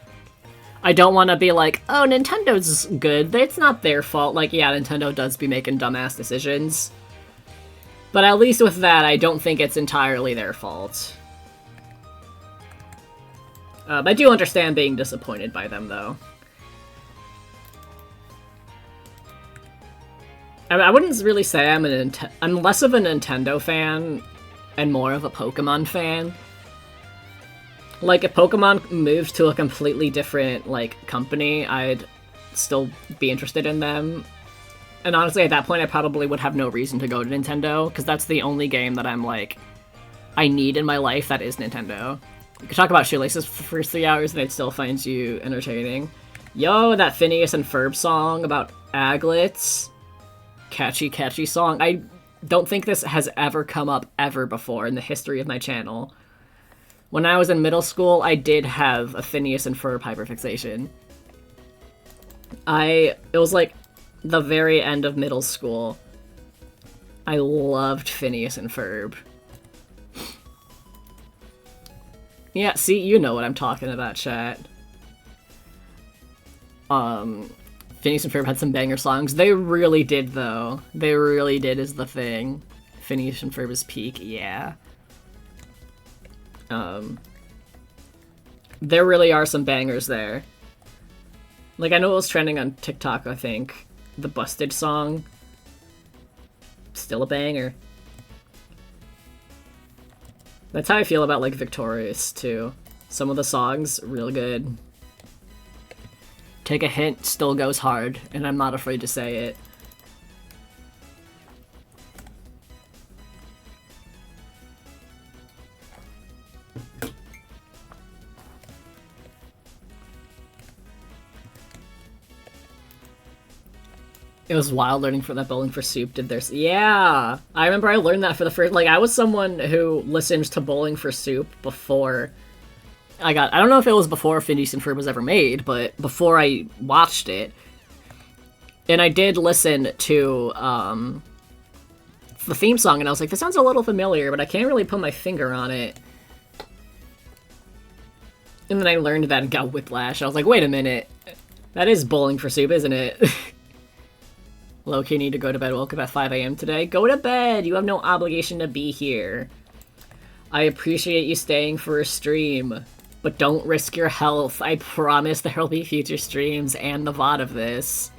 I don't want to be like, oh, Nintendo's good, it's not their fault. Like, yeah, Nintendo does be making dumbass decisions. But at least with that, I don't think it's entirely their fault. I do understand being disappointed by them, though. I mean, I wouldn't really say I'm less of a Nintendo fan and more of a Pokemon fan. Like, if Pokemon moved to a completely different, like, company, I'd still be interested in them. And honestly, at that point, I probably would have no reason to go to Nintendo, because that's the only game that I'm like, I need in my life that is Nintendo. You could talk about shoelaces for the first 3 hours and I'd still find you entertaining. Yo, that Phineas and Ferb song about aglets. Catchy, catchy song. I don't think this has ever come up ever before in the history of my channel. When I was in middle school, I did have a Phineas and Ferb hyperfixation. It was like the very end of middle school. I loved Phineas and Ferb. Yeah, see, you know what I'm talking about, chat. Phineas and Ferb had some banger songs. They really did, though. They really did is the thing. Phineas and Ferb is peak, yeah. There really are some bangers there. Like, I know it was trending on TikTok, I think. The Busted song. Still a banger. That's how I feel about, like, Victorious, too. Some of the songs, real good. Take a Hint still goes hard, and I'm not afraid to say it. It was wild learning from that Bowling for Soup did their... Yeah! I remember I learned that for the first... Like, I was someone who listened to Bowling for Soup before I don't know if it was before Phineas and Ferb was ever made, but before I watched it. And I did listen to, the theme song, and I was like, this sounds a little familiar, but I can't really put my finger on it. And then I learned that and got whiplash. I was like, wait a minute. That is Bowling for Soup, isn't it? Low-key need to go to bed. Woke up at 5 a.m. today. Go to bed! You have no obligation to be here. I appreciate you staying for a stream, but don't risk your health. I promise there'll be future streams and the VOD of this.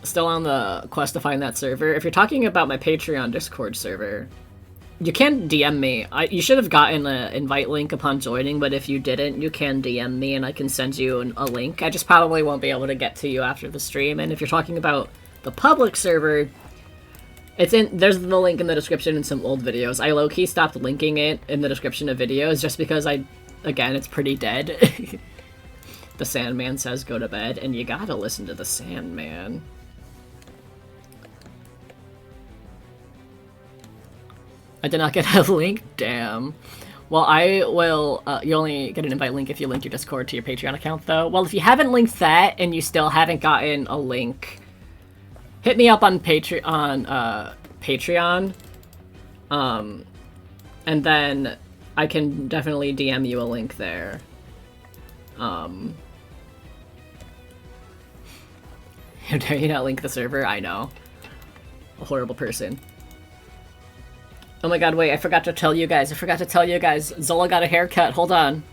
Still on the quest to find that server. If you're talking about my Patreon Discord server, you can DM me. You should have gotten an invite link upon joining, but if you didn't, you can DM me and I can send you a link. I just probably won't be able to get to you after the stream. And if you're talking about the public server, there's the link in the description in some old videos. I low-key stopped linking it in the description of videos just because again, it's pretty dead. The Sandman says go to bed, and you gotta listen to the Sandman. I did not get a link? Damn. Well, I will, you only get an invite link if you link your Discord to your Patreon account, though. Well, if you haven't linked that, and you still haven't gotten a link, hit me up on Patreon, and then I can definitely DM you a link there. How dare you not link the server? I know. A horrible person. Oh my god, wait, I forgot to tell you guys. Zola got a haircut. Hold on.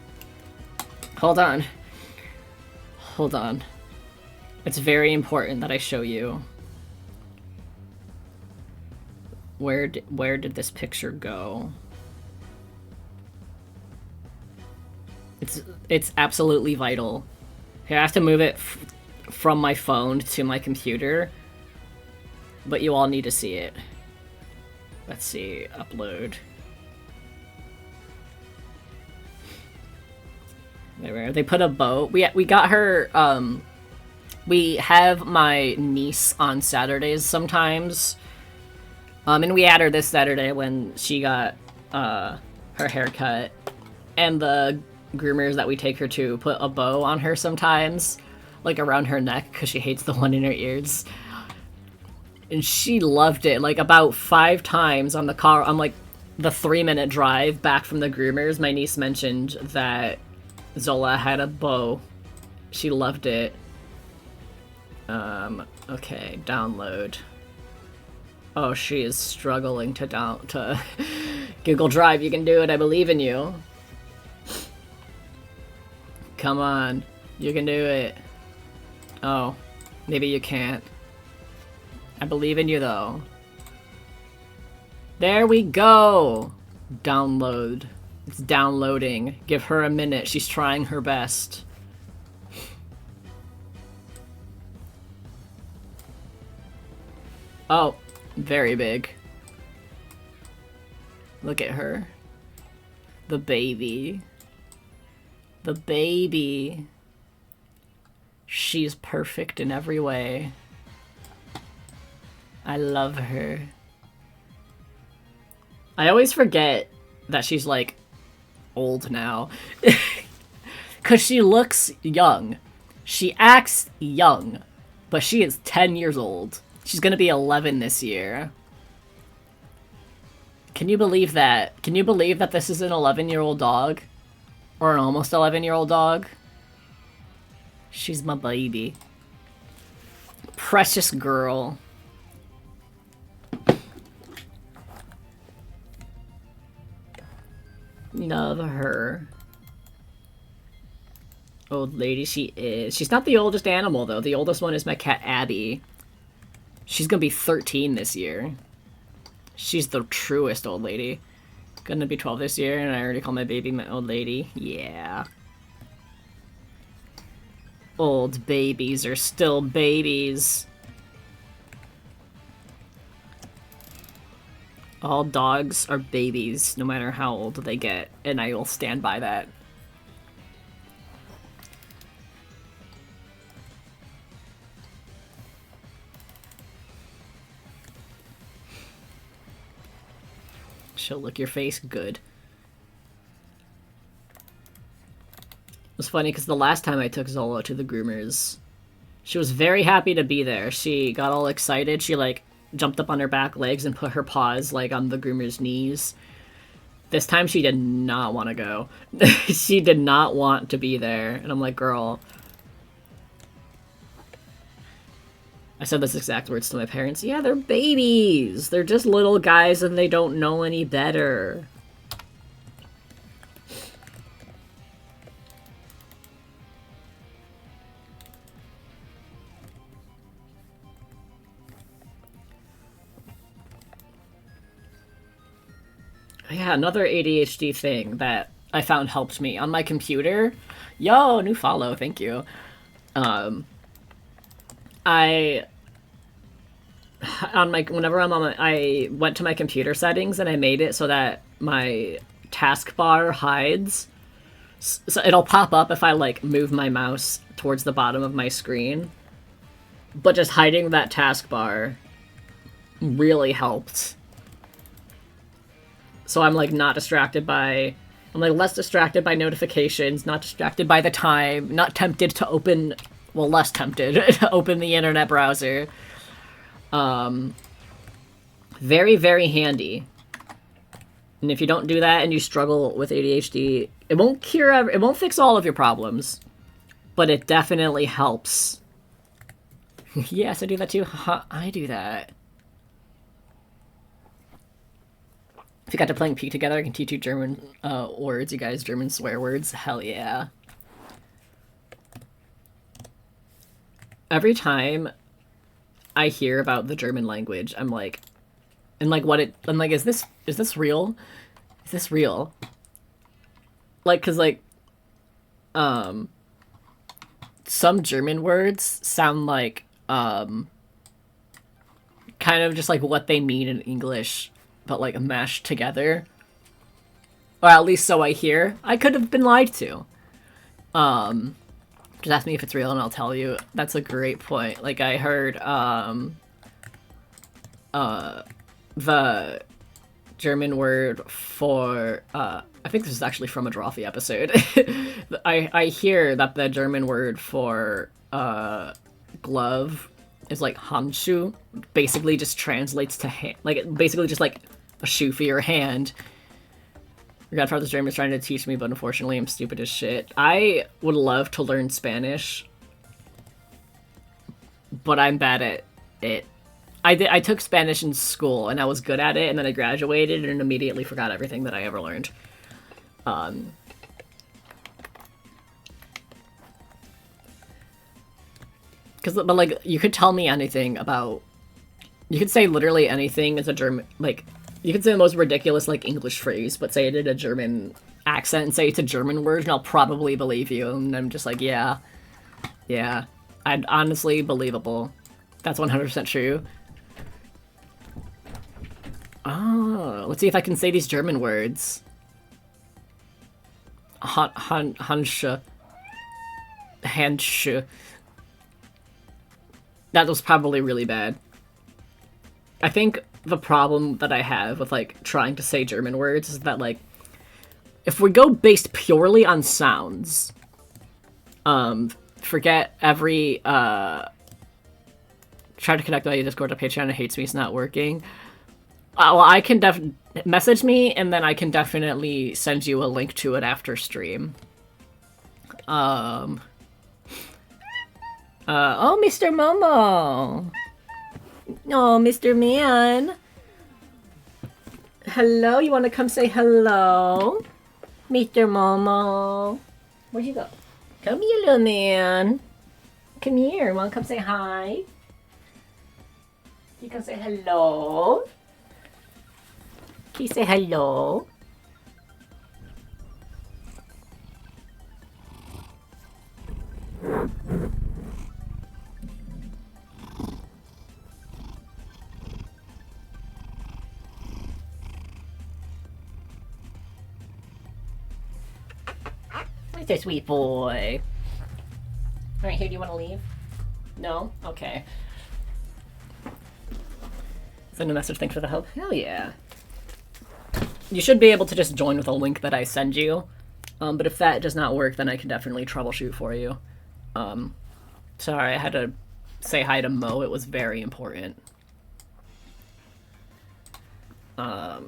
It's very important that I show you. Where did this picture go? It's absolutely vital. Here, I have to move it from my phone to my computer, but you all need to see it. Let's see, upload. There, they put a bow. We got her. We have my niece on Saturdays sometimes. And we had her this Saturday when she got her haircut, and the groomers that we take her to put a bow on her sometimes, like around her neck, because she hates the one in her ears. And she loved it. Like, about 5 times on the car, on like the 3-minute drive back from the groomers, my niece mentioned that Zola had a bow. She loved it. Okay, download. Oh, she is struggling to Google Drive. You can do it. I believe in you. come on. You can do it. Oh, maybe you can't. I believe in you, though. There we go! Download. It's downloading. Give her a minute. She's trying her best. Oh, very big. Look at her. The baby. The baby. She's perfect in every way. I love her. I always forget that she's, like, old now. 'Cause she looks young. She acts young. But she is 10 years old. She's gonna be 11 this year. Can you believe that? Can you believe that this is an 11-year-old dog? Or an almost 11-year-old dog? She's my baby. Precious girl. Love her. Old lady she is. She's not the oldest animal, though. The oldest one is my cat, Abby. She's gonna be 13 this year. She's the truest old lady. Gonna be 12 this year, and I already call my baby my old lady. Yeah. Old babies are still babies. All dogs are babies, no matter how old they get, and I will stand by that. She'll lick your face good. It was funny because the last time I took Zola to the groomers, she was very happy to be there. She got all excited. She, like, jumped up on her back legs and put her paws, like, on the groomer's knees. This time she did not want to go. She did not want to be there. And I'm like, girl. I said those exact words to my parents. Yeah, they're babies. They're just little guys and they don't know any better. Yeah, another ADHD thing that I found helped me on my computer. Yo, new follow, thank you. Whenever I'm on my, I went to my computer settings and I made it so that my taskbar hides. So it'll pop up if I, like, move my mouse towards the bottom of my screen. But just hiding that taskbar really helped. So I'm, like, not distracted by... I'm, like, less distracted by notifications, not distracted by the time, not tempted to open... Well, less tempted to open the internet browser. Very, very handy. And if you don't do that and you struggle with ADHD, it won't it won't fix all of your problems, but it definitely helps. Yes, I do that too. I do that. If you got to playing Peak together, I can teach you German words, you guys. German swear words. Hell yeah. Every time I hear about the German language, I'm like, and like I'm like, is this real? Is this real? Like, 'cause like, some German words sound like, kind of just like what they mean in English, but like mashed together. Or at least so I hear. I could have been lied to. Just ask me if it's real and I'll tell you. That's a great point. Like, I heard, the German word for, I think this is actually from a Drawfee episode. I hear that the German word for, glove is like Handschuh. Basically just translates to hand, like, basically just like a shoe for your hand. My godfather's German is trying to teach me, but unfortunately I'm stupid as shit. I would love to learn Spanish, but I'm bad at it. I took Spanish in school, and I was good at it, and then I graduated and immediately forgot everything that I ever learned. but like, you could tell me anything about... You could say literally anything as a German... Like, you could say the most ridiculous, like, English phrase, but say it in a German accent and say it's a German word, and I'll probably believe you. And I'm just like, yeah. Yeah. I'd honestly believable. That's 100% true. Oh, let's see if I can say these German words. Hansche. Handsche. That was probably really bad. I think the problem that I have with, like, trying to say German words is that, like, if we go based purely on sounds, forget every, try to connect my Discord to Patreon, it hates me, it's not working. Well, I can message me, and then I can definitely send you a link to it after stream. Oh, Mr. Momo! Oh, Mr. Man! Hello, you want to come say hello? Mr. Momo! Where'd you go? Come here, little man! Come here, want to come say hi? You can say hello? Can you say hello? Where's a sweet boy? Alright, here, do you want to leave? No? Okay. Send a message, thanks for the help. Hell yeah. You should be able to just join with a link that I send you. But if that does not work, then I can definitely troubleshoot for you. Sorry, I had to say hi to Mo. It was very important. Ugh.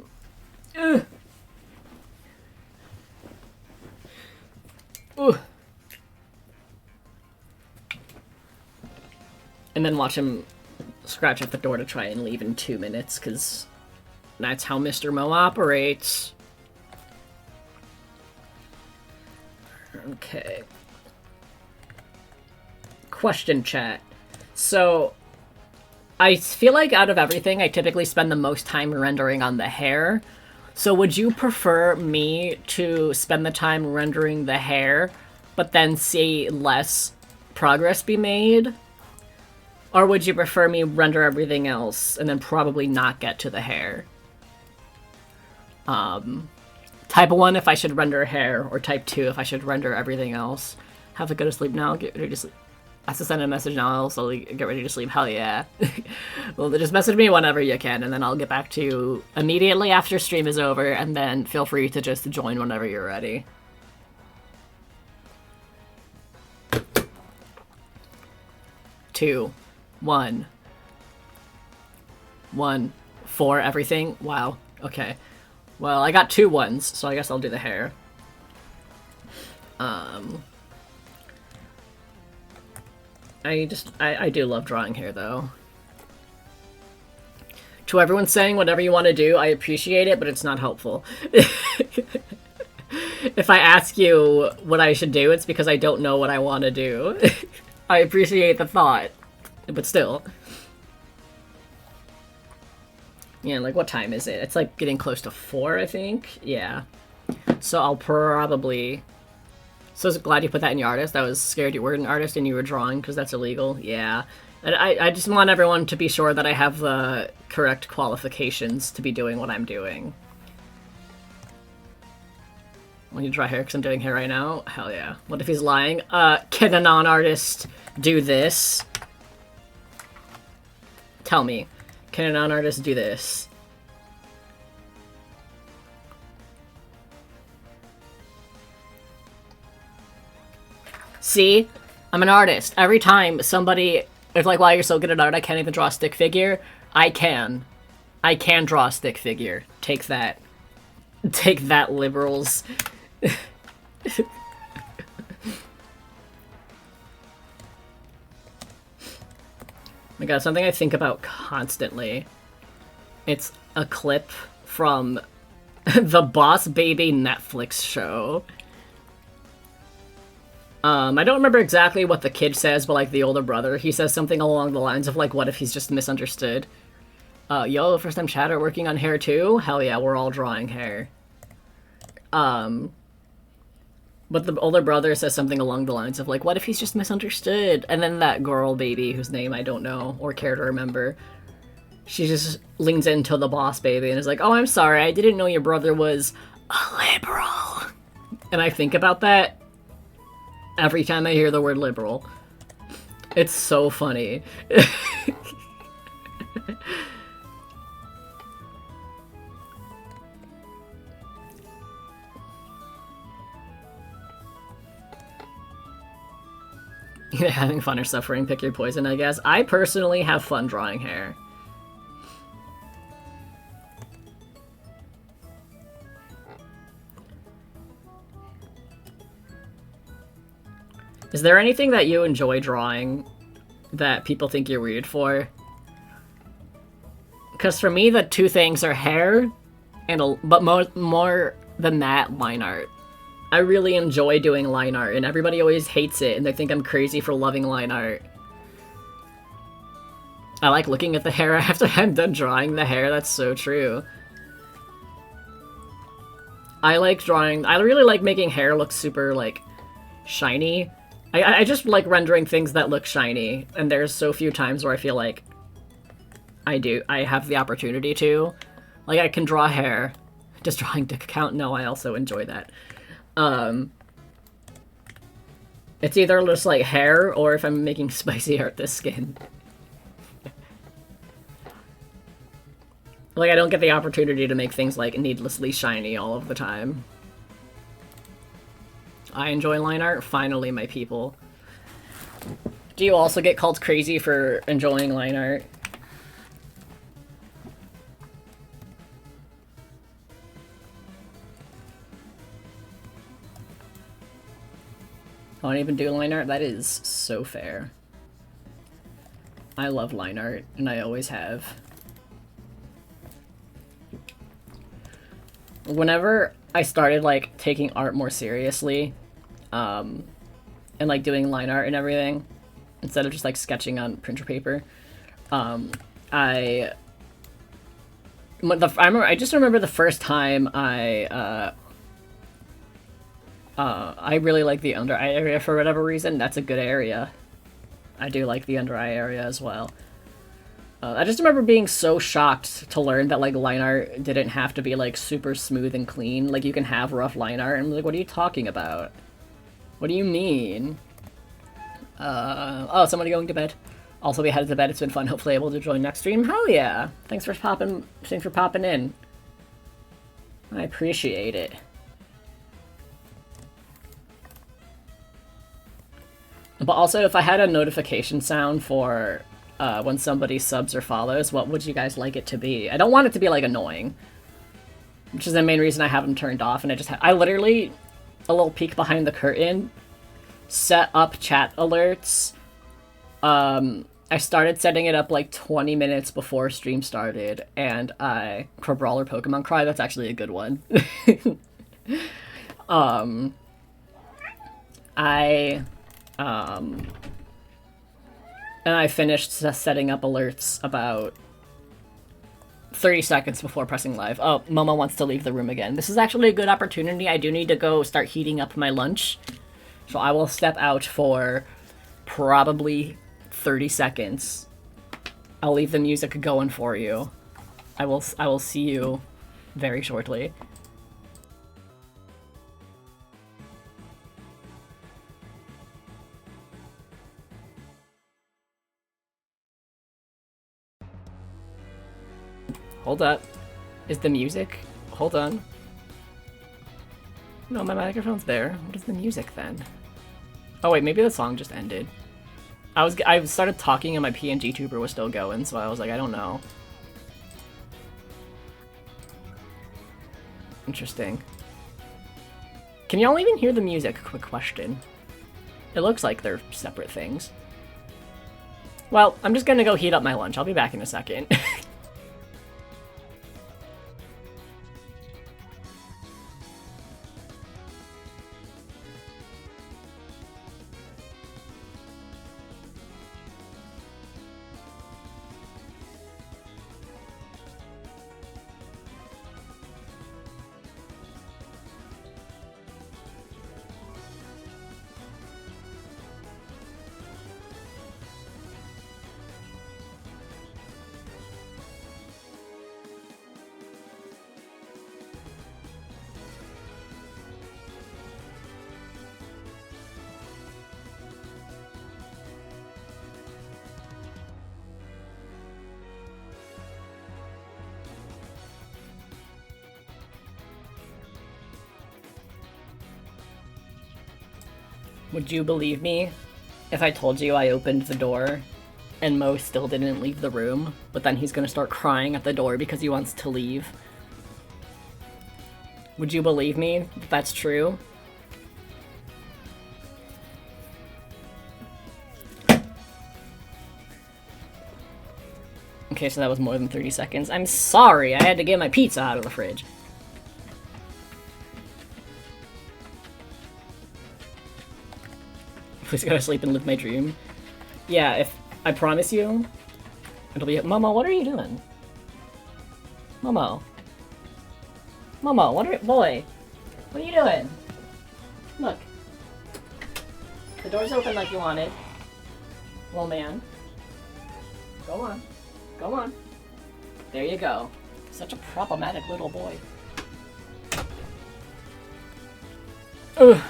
Ooh. And then watch him scratch at the door to try and leave in 2 minutes, because that's how Mr. Mo operates. Okay. Question chat. So, I feel like out of everything, I typically spend the most time rendering on the hair. So would you prefer me to spend the time rendering the hair, but then see less progress be made? Or would you prefer me render everything else and then probably not get to the hair? Type 1 if I should render hair, or type 2 if I should render everything else. Have to go to sleep now, get ready to sleep. I have to send a message now, I'll slowly get ready to sleep. Hell yeah. Well, just message me whenever you can, and then I'll get back to you immediately after stream is over, and then feel free to just join whenever you're ready. Two, one, four, everything? Wow, okay. Well, I got 2 1s, so I guess I'll do the hair. I do love drawing hair, though. To everyone saying whatever you want to do, I appreciate it, but it's not helpful. If I ask you what I should do, it's because I don't know what I want to do. I appreciate the thought, but still. Yeah, like, what time is it? It's, like, getting close to 4, I think? Yeah. So I'll probably... So glad you put that in your artist. I was scared you weren't an artist and you were drawing, because that's illegal. Yeah. And I just want everyone to be sure that I have the correct qualifications to be doing what I'm doing. When you draw hair, because I'm doing hair right now? Hell yeah. What if he's lying? Can a non-artist do this? Tell me. Can a non-artist do this? See? I'm an artist. Every time somebody is like, wow, you're so good at art, I can't even draw a stick figure. I can. I can draw a stick figure. Take that. Take that, liberals. My god, something I think about constantly. It's a clip from the Boss Baby Netflix show. I don't remember exactly what the kid says, but like the older brother, he says something along the lines of like, "What if he's just misunderstood?" Yo, first time chatter working on hair too? Hell yeah, we're all drawing hair. But the older brother says something along the lines of like, "What if he's just misunderstood?" And then that girl baby, whose name I don't know or care to remember, she just leans into the boss baby and is like, "Oh, I'm sorry, I didn't know your brother was a liberal." And I think about that every time I hear the word liberal. It's so funny. Having fun or suffering, pick your poison, I guess. I personally have fun drawing hair. Is there anything that you enjoy drawing that people think you're weird for? Because for me, the two things are hair, but more than that, line art. I really enjoy doing line art, and everybody always hates it, and they think I'm crazy for loving line art. I like looking at the hair after I'm done drawing the hair, that's so true. I like drawing, I really like making hair look super, like, shiny. I just like rendering things that look shiny, and there's so few times where I feel like I have the opportunity to. Like, I can draw hair. Does drawing dick count? No, I also enjoy that. It's either just like hair or if I'm making spicy Arthas skin. Like, I don't get the opportunity to make things like needlessly shiny all of the time. I enjoy line art. Finally, my people. Do you also get called crazy for enjoying line art? I don't even do line art? That is so fair. I love line art, and I always have. Whenever I started, like, taking art more seriously, and, like, doing line art and everything, instead of just, like, sketching on printer paper, I just remember the first time I really like the under eye area for whatever reason. That's a good area. I do like the under eye area as well. I just remember being so shocked to learn that, like, line art didn't have to be, like, super smooth and clean. Like, you can have rough line art, and I'm like, what are you talking about? What do you mean? Oh, somebody going to bed. Also, we headed to bed. It's been fun. Hopefully able to join next stream. Hell yeah! Thanks for popping in. I appreciate it. But also, if I had a notification sound for when somebody subs or follows, what would you guys like it to be? I don't want it to be, like, annoying. Which is the main reason I have them turned off, and I literally, a little peek behind the curtain, set up chat alerts. I started setting it up, like, 20 minutes before stream started, and for Brawl or Pokemon Cry, that's actually a good one. And I finished setting up alerts about 30 seconds before pressing live. Oh, Momo wants to leave the room again. This is actually a good opportunity. I do need to go start heating up my lunch. So I will step out for probably 30 seconds. I'll leave the music going for you. I will see you very shortly. Hold up. Is the music? Hold on. No, my microphone's there. What is the music then? Oh wait, maybe the song just ended. I started talking and my PNG tuber was still going, so I was like, I don't know. Interesting. Can y'all even hear the music? Quick question. It looks like they're separate things. Well, I'm just gonna go heat up my lunch. I'll be back in a second. Would you believe me if I told you I opened the door and Mo still didn't leave the room, but then he's gonna start crying at the door because he wants to leave? Would you believe me that that's true? Okay, so that was more than 30 seconds. I'm sorry, I had to get my pizza out of the fridge. Please go to sleep and live my dream. Yeah, if I promise you, it'll be. Momo, what are you doing? Momo. Momo, boy, what are you doing? Look. The door's open like you wanted. Little man. Go on. Go on. There you go. Such a problematic little boy. Ugh.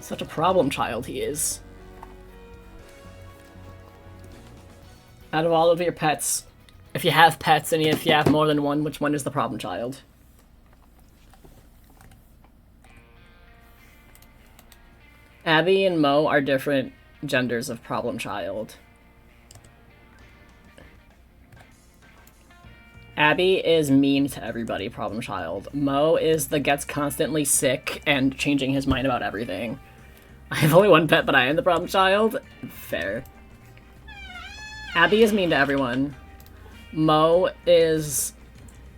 Such a problem child he is. Out of all of your pets, if you have pets and if you have more than one, which one is the problem child? Abby and Mo are different genders of problem child. Abby is mean to everybody, problem child. Mo is the gets constantly sick and changing his mind about everything. I have only one pet, but I am the problem child. Fair. Abby is mean to everyone. Mo is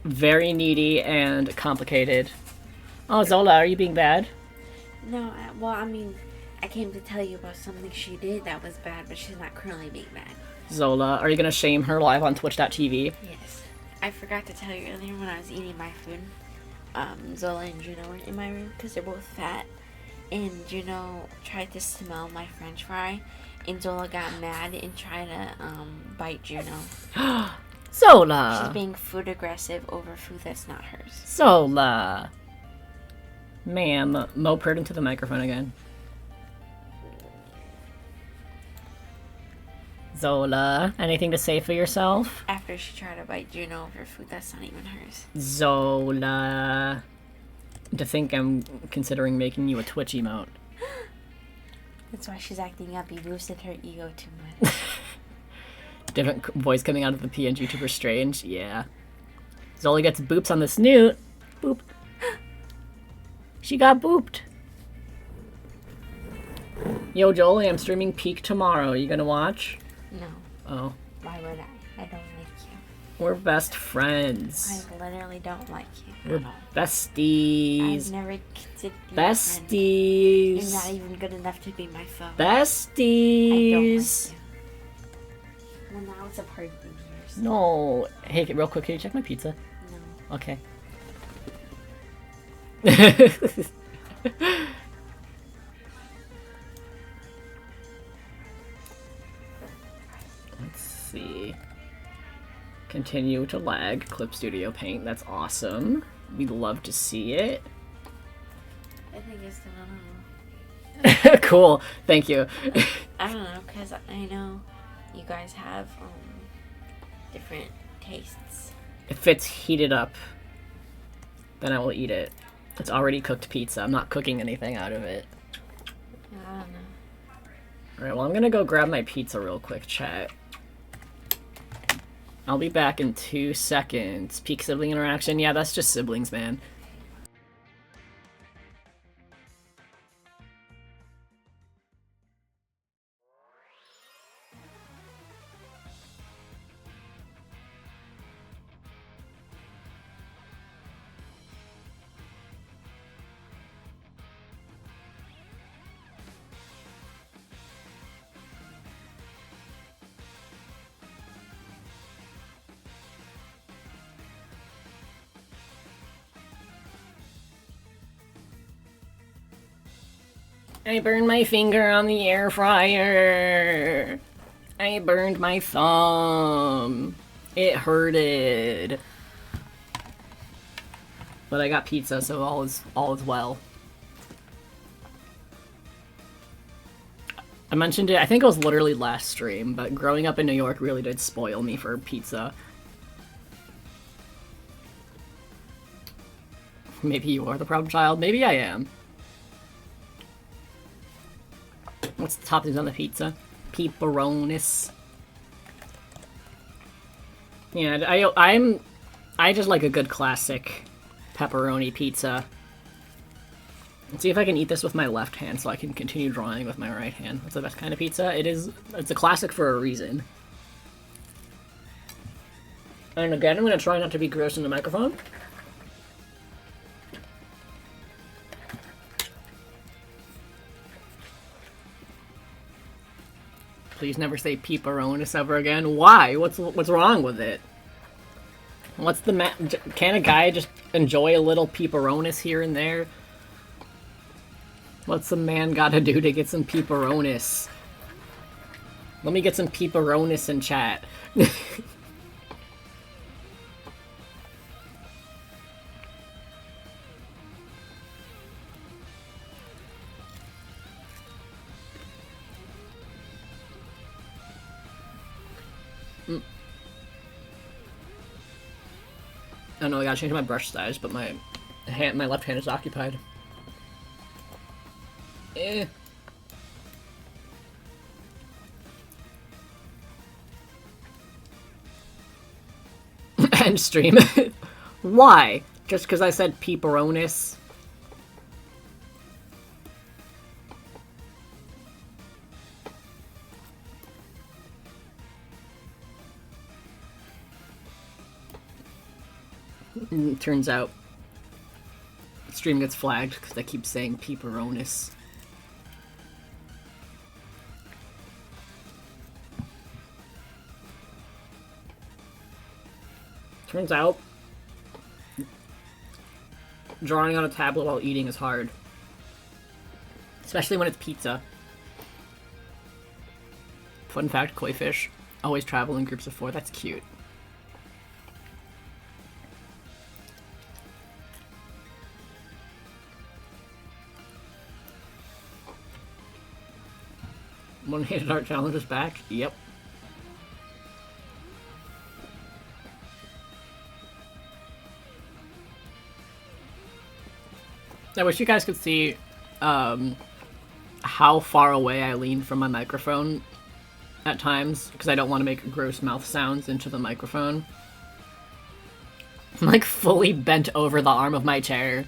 very needy and complicated. Oh, Zola, are you being bad? No, well, I mean, I came to tell you about something she did that was bad, but she's not currently being bad. Zola, are you gonna shame her live on Twitch.tv? Yes. I forgot to tell you earlier when I was eating my food. Zola and Juno were in my room because they're both fat. And Juno tried to smell my french fry. And Zola got mad and tried to bite Juno. Zola! She's being food aggressive over food that's not hers. Zola! Ma'am, Mo purred into the microphone again. Zola, anything to say for yourself? After she tried to bite Juno over food that's not even hers. Zola. To think I'm considering making you a Twitch emote. That's why she's acting up. You boosted her ego too much. Different voice coming out of the PNG YouTuber Strange. Yeah. Zola gets boops on the snoot. Boop. She got booped. Yo, Jolie, I'm streaming Peak tomorrow. You gonna watch? No. Oh. Why would I? I don't like you. We're best friends. I literally don't like you. We're besties. I've never considered you besties. You're not even good enough to be my foe. Besties. I don't like you. Well, now it's a part of yours. No. Hey, real quick, can you check my pizza? No. Okay. Let's see. Continue to lag. Clip Studio Paint. That's awesome. We'd love to see it. I think it's still, I don't know. Cool. Thank you. I don't know, because I know you guys have different tastes. If it's heated up, then I will eat it. It's already cooked pizza. I'm not cooking anything out of it. I don't know. Alright, well, I'm gonna go grab my pizza real quick, chat. I'll be back in 2 seconds. Peak sibling interaction? Yeah, that's just siblings, man. I burned my finger on the air fryer. I burned my thumb. It hurted. But I got pizza, so all is well. I mentioned it, I think it was literally last stream, but growing up in New York really did spoil me for pizza. Maybe you are the problem child, maybe I am. What's the toppings on the pizza? Pepperonis. Yeah, I just like a good classic pepperoni pizza. Let's see if I can eat this with my left hand so I can continue drawing with my right hand. That's the best kind of pizza. It's a classic for a reason. And again, I'm gonna try not to be gross in the microphone. Please never say pepperonis ever again. Why? What's wrong with it? What's the can a guy just enjoy a little pepperonis here and there? What's the man gotta do to get some pepperonis? Let me get some pepperonis in chat. I know I gotta change my brush size, but my left hand is occupied. Eh. End stream. Why? Just because I said pepperonis? Turns out, stream gets flagged because I keep saying pepperonis. Turns out, drawing on a tablet while eating is hard. Especially when it's pizza. Fun fact, koi fish always travel in groups of 4. That's cute. One-handed art challenge is back? Yep. I wish you guys could see how far away I lean from my microphone at times, because I don't want to make gross mouth sounds into the microphone. I'm like fully bent over the arm of my chair.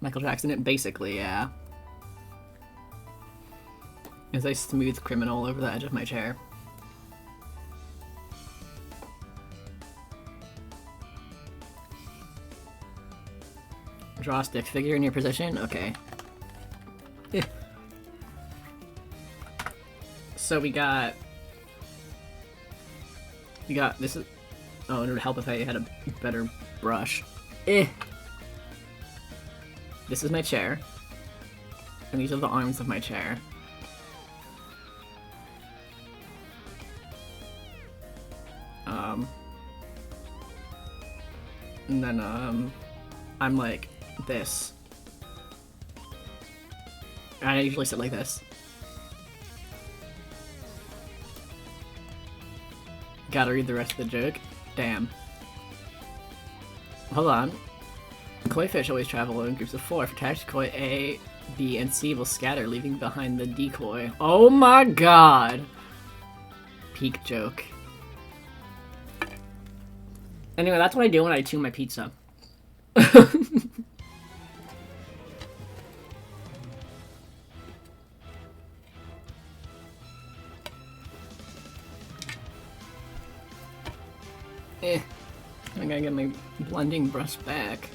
Michael Jackson, it basically, yeah. As I smooth criminal over the edge of my chair. Draw a stick figure in your position? Okay. So we got... this is... Oh, it would help if I had a better brush. This is my chair. And these are the arms of my chair. And then, I'm like this. And I usually sit like this. Gotta read the rest of the joke. Damn. Hold on. Koi fish always travel in groups of 4. If attached, koi A, B, and C will scatter, leaving behind the decoy. Oh my god! Peak joke. Anyway, that's what I do when I chew my pizza. I gotta get my blending brush back.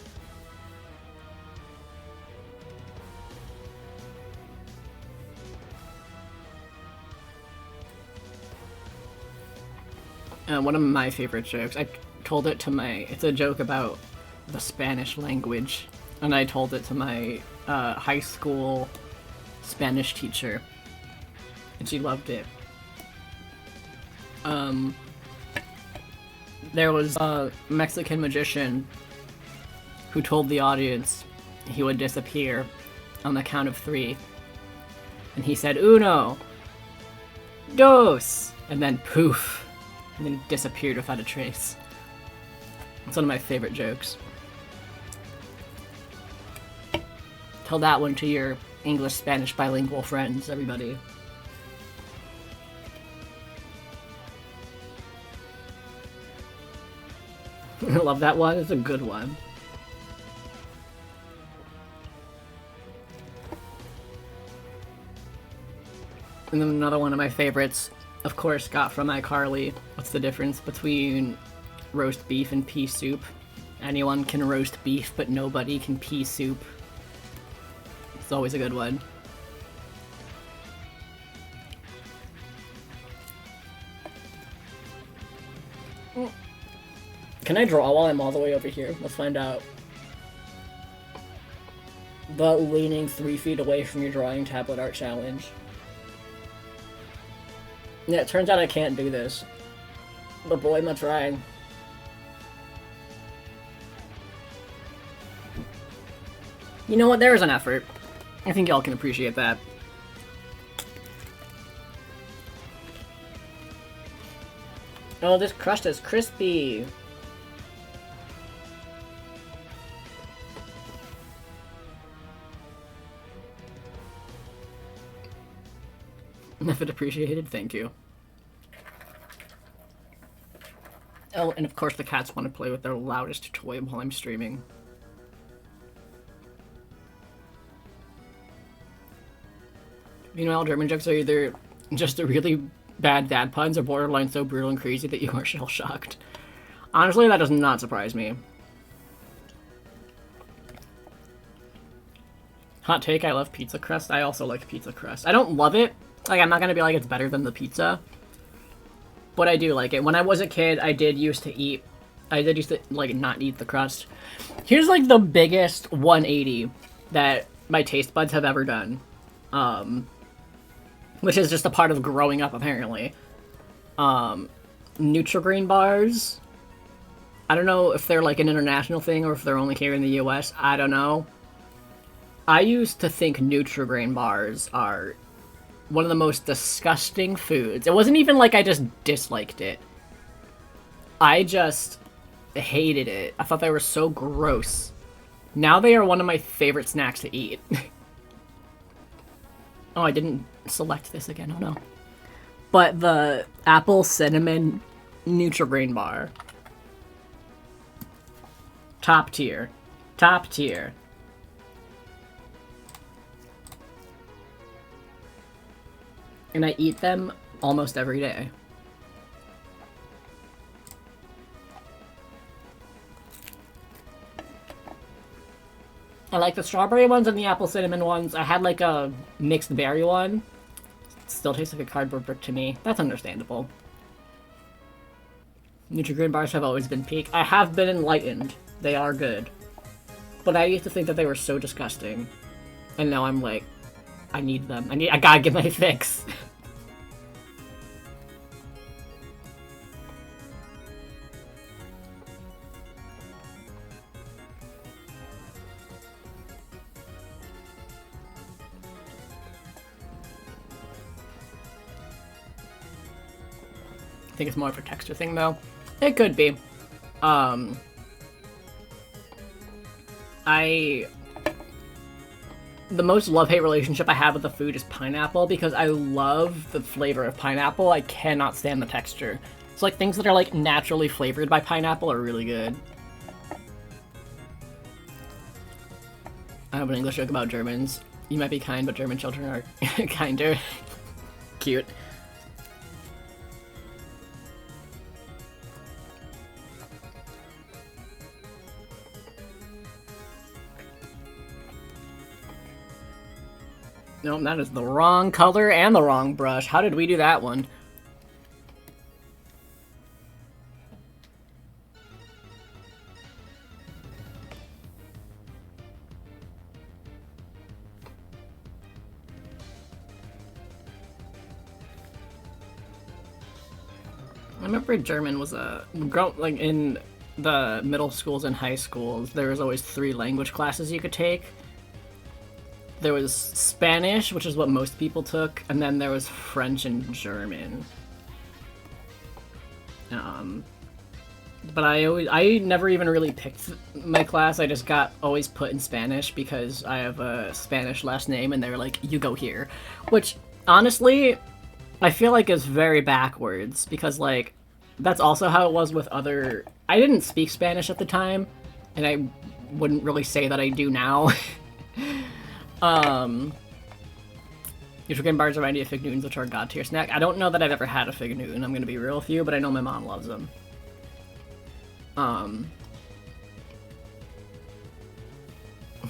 One of my favorite jokes, I told it to my, it's a joke about the Spanish language, and I told it to my high school Spanish teacher, and she loved it. There was a Mexican magician who told the audience he would disappear on the count of 3, And he said, uno, dos, and then poof, and then disappeared without a trace. It's one of my favorite jokes. Tell that one to your English-Spanish bilingual friends, everybody. I love that one. It's a good one. And then another one of my favorites, of course, got from iCarly. What's the difference between roast beef and pea soup? Anyone can roast beef, but nobody can pea soup. It's always a good one. Can I draw while I'm all the way over here? Let's find out. The leaning 3 feet away from your drawing tablet art challenge. Yeah, it turns out I can't do this. But boy, am I trying. You know what? There's an effort. I think y'all can appreciate that. Oh, this crust is crispy. Effort appreciated, thank you. Oh, and of course the cats want to play with their loudest toy while I'm streaming. Meanwhile, German jokes are either just a really bad dad puns or borderline so brutal and crazy that you are shell-shocked. Honestly, that does not surprise me. Hot take, I love pizza crust. I also like pizza crust. I don't love it. Like, I'm not gonna be like it's better than the pizza. But I do like it. When I was a kid, I did used to, like, not eat the crust. Here's, like, the biggest 180 that my taste buds have ever done. Which is just a part of growing up, apparently. Nutri-Grain bars. I don't know if they're, like, an international thing or if they're only here in the US. I don't know. I used to think Nutri-Grain bars are one of the most disgusting foods. It wasn't even like I just disliked it. I just hated it. I thought they were so gross. Now they are one of my favorite snacks to eat. Oh, I didn't select this again. Oh no. But the apple cinnamon Nutri-Grain bar. Top tier. Top tier. And I eat them almost every day. I like the strawberry ones and the apple cinnamon ones. I had like a mixed berry one. Still tastes like a cardboard brick to me. That's understandable. Nutri-Grain bars have always been peak. I have been enlightened. They are good. But I used to think that they were so disgusting. And now I'm like, I need them. I gotta get my fix. I think it's more of a texture thing, though. It could be. The most love-hate relationship I have with the food is pineapple, because I love the flavor of pineapple. I cannot stand the texture. It's like things that are like naturally flavored by pineapple are really good. I have an English joke about Germans. You might be kind, but German children are kinder. Cute. No, that is the wrong color and the wrong brush. How did we do that one? I remember German was like in the middle schools and high schools, there was always 3 language classes you could take. there was Spanish, which is what most people took, and then there was French and German. But I never even really picked my class. I just got always put in Spanish because I have a Spanish last name, and they were like, you go here. Which, honestly, I feel like is very backwards, because, like, that's also how it was with other... I didn't speak Spanish at the time, and I wouldn't really say that I do now. Your chicken bars remind you of fig Newtons, which are a god tier snack. I don't know that I've ever had a fig Newton, I'm gonna be real with you, but I know my mom loves them.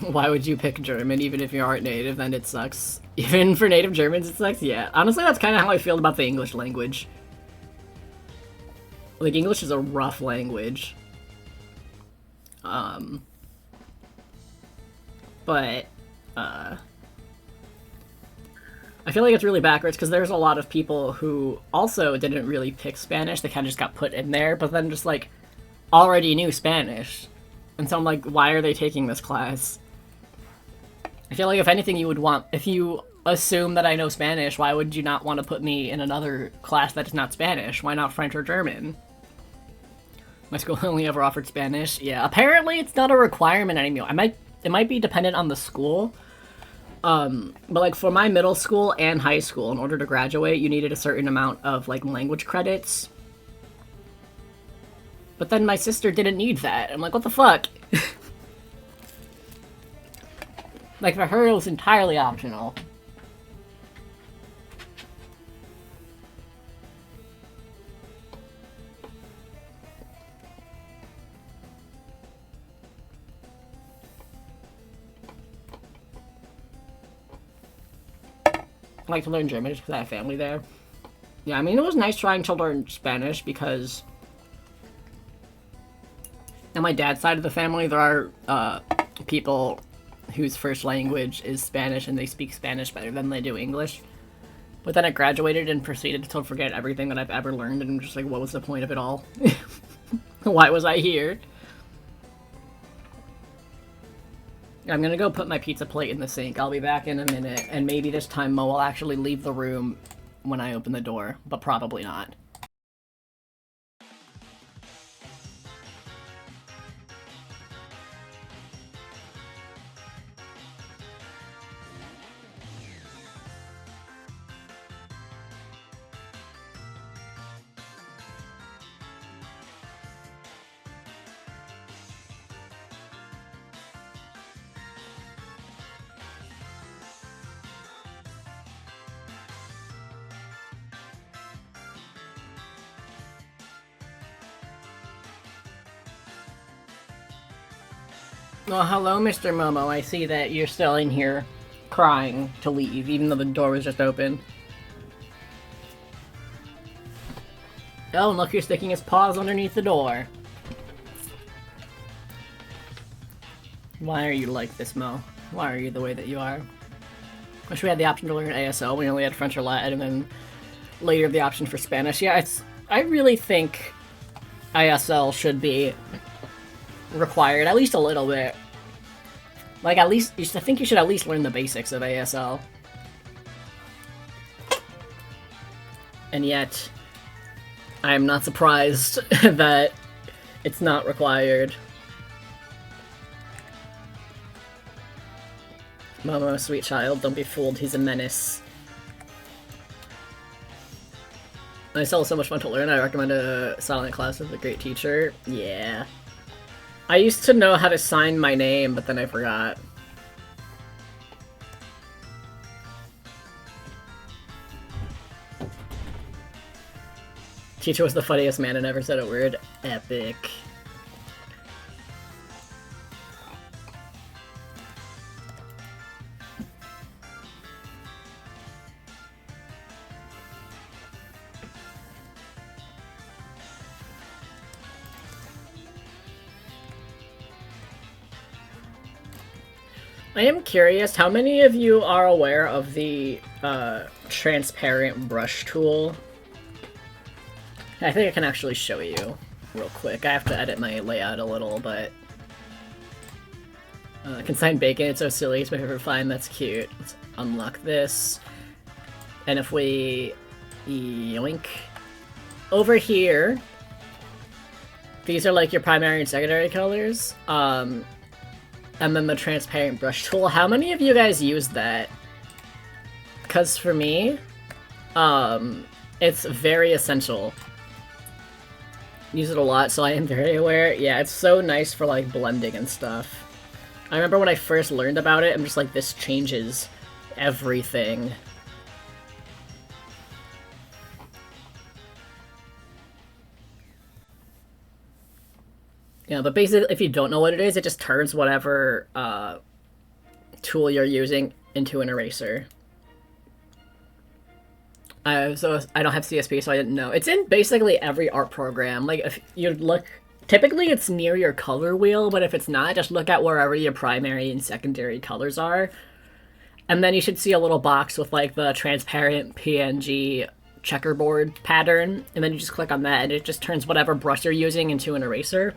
Why would you pick German even if you aren't native? Then it sucks. Even for native Germans, it sucks? Yeah. Honestly, that's kind of how I feel about the English language. Like, English is a rough language. But, I feel like it's really backwards, because there's a lot of people who also didn't really pick Spanish. They kind of just got put in there, but then just, like, already knew Spanish. And so I'm like, why are they taking this class? I feel like if anything you would want, if you assume that I know Spanish, why would you not want to put me in another class that is not Spanish? Why not French or German? My school only ever offered Spanish. Yeah, apparently it's not a requirement anymore. It might be dependent on the school. But like for my middle school and high school, in order to graduate, you needed a certain amount of like language credits. But then my sister didn't need that. I'm like, what the fuck? Like for her, it was entirely optional. I like to learn German just because I have family there. Yeah, I mean, it was nice trying to learn Spanish because on my dad's side of the family, there are people whose first language is Spanish and they speak Spanish better than they do English. But then I graduated and proceeded to forget everything that I've ever learned, and I'm just like, what was the point of it all? Why was I here? I'm gonna go put my pizza plate in the sink. I'll be back in a minute, and maybe this time Mo will actually leave the room when I open the door, but probably not. Well, hello, Mr. Momo. I see that you're still in here crying to leave, even though the door was just open. Oh, and look, you're sticking his paws underneath the door. Why are you like this, Mo? Why are you the way that you are? Wish we had the option to learn ASL. We only had French or Latin, and then later the option for Spanish. Yeah, I really think ASL should be required, at least a little bit. Like, at least, I think you should at least learn the basics of ASL. And yet, I am not surprised that it's not required. Momo, sweet child, don't be fooled, he's a menace. ASL is so much fun to learn, I recommend a silent class with a great teacher. Yeah. I used to know how to sign my name, but then I forgot. Teacher was the funniest man and never said a word. Epic. I am curious, how many of you are aware of the transparent brush tool? I think I can actually show you real quick. I have to edit my layout a little, but Consigned bacon, it's so silly, it's my favorite find, that's cute. Let's unlock this. And if we yoink over here, these are like your primary and secondary colors. And then the transparent brush tool. How many of you guys use that? Because for me, it's very essential. Use it a lot, so I am very aware. Yeah, it's so nice for like blending and stuff. I remember when I first learned about it, I'm just like, this changes everything. Yeah, but basically, if you don't know what it is, it just turns whatever tool you're using into an eraser. So I don't have CSP, so I didn't know. It's in basically every art program. Like, if you look... Typically, it's near your color wheel, but if it's not, just look at wherever your primary and secondary colors are. And then you should see a little box with, like, the transparent PNG checkerboard pattern. And then you just click on that, and it just turns whatever brush you're using into an eraser.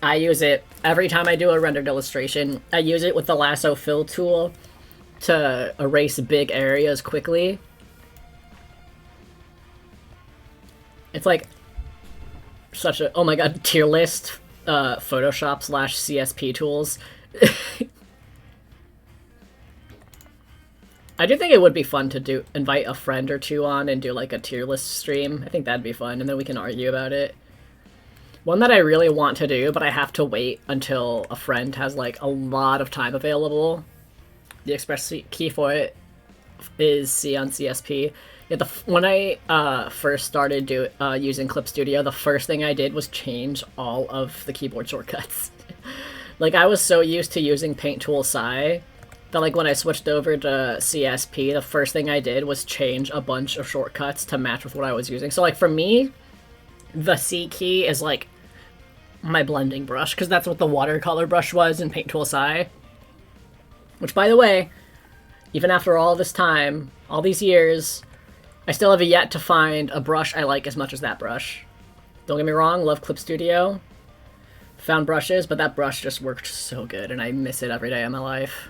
I use it every time I do a rendered illustration. I use it with the lasso fill tool to erase big areas quickly. It's like such a, oh my god, tier list, Photoshop / CSP tools. I do think it would be fun to invite a friend or two on and do like a tier list stream. I think that'd be fun, and then we can argue about it. One that I really want to do, but I have to wait until a friend has like a lot of time available. The express key for it is C on CSP. Yeah, when I first started using Clip Studio, the first thing I did was change all of the keyboard shortcuts. Like, I was so used to using Paint Tool Psi that, like, when I switched over to CSP, the first thing I did was change a bunch of shortcuts to match with what I was using. So, like, for me, the C key is, like, my blending brush, because that's what the watercolor brush was in Paint Tool Psi. Which, by the way, even after all this time, all these years, I still have yet to find a brush I like as much as that brush. Don't get me wrong, love Clip Studio. Found brushes, but that brush just worked so good, and I miss it every day of my life.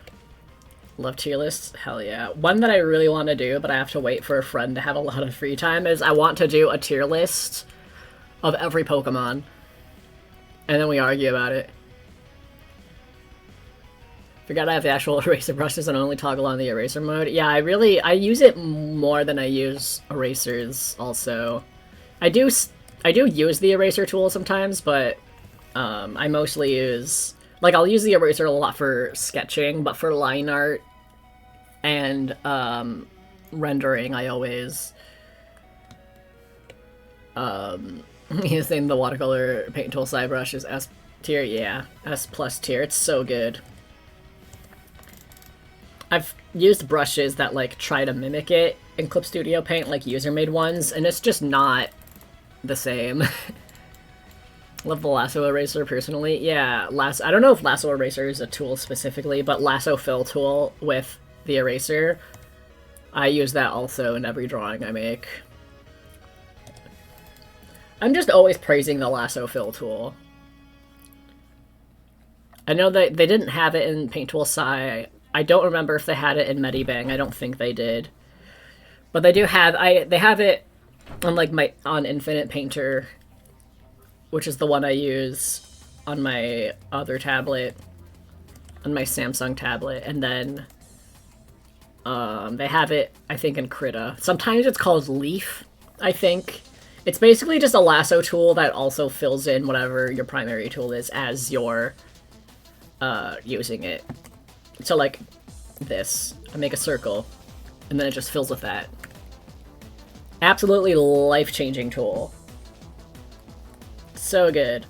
Love tier lists, hell yeah. One that I really want to do, but I have to wait for a friend to have a lot of free time, is I want to do a tier list of every Pokemon. And then we argue about it. Forgot I have the actual eraser brushes and only toggle on the eraser mode. Yeah, I use it more than I use erasers also. I do use the eraser tool sometimes, but I mostly use... Like, I'll use the eraser a lot for sketching, but for line art and rendering, I always using the watercolor paint tool side brush is S tier. Yeah, S+ tier. It's so good. I've used brushes that, like, try to mimic it in Clip Studio Paint, like user-made ones, and it's just not the same. Love the lasso eraser, personally. Yeah, I don't know if lasso eraser is a tool specifically, but lasso fill tool with the eraser, I use that also in every drawing I make. I'm just always praising the lasso fill tool. I know that they didn't have it in Paint Tool Psi. I don't remember if they had it in Medibang. I don't think they did. But they do have... They have it on, like, on Infinite Painter, which is the one I use on my other tablet, on my Samsung tablet, and then they have it, I think, in Krita. Sometimes it's called Leaf, I think. It's basically just a lasso tool that also fills in whatever your primary tool is as you're using it. So, like, this. I make a circle, and then it just fills with that. Absolutely life-changing tool. So good.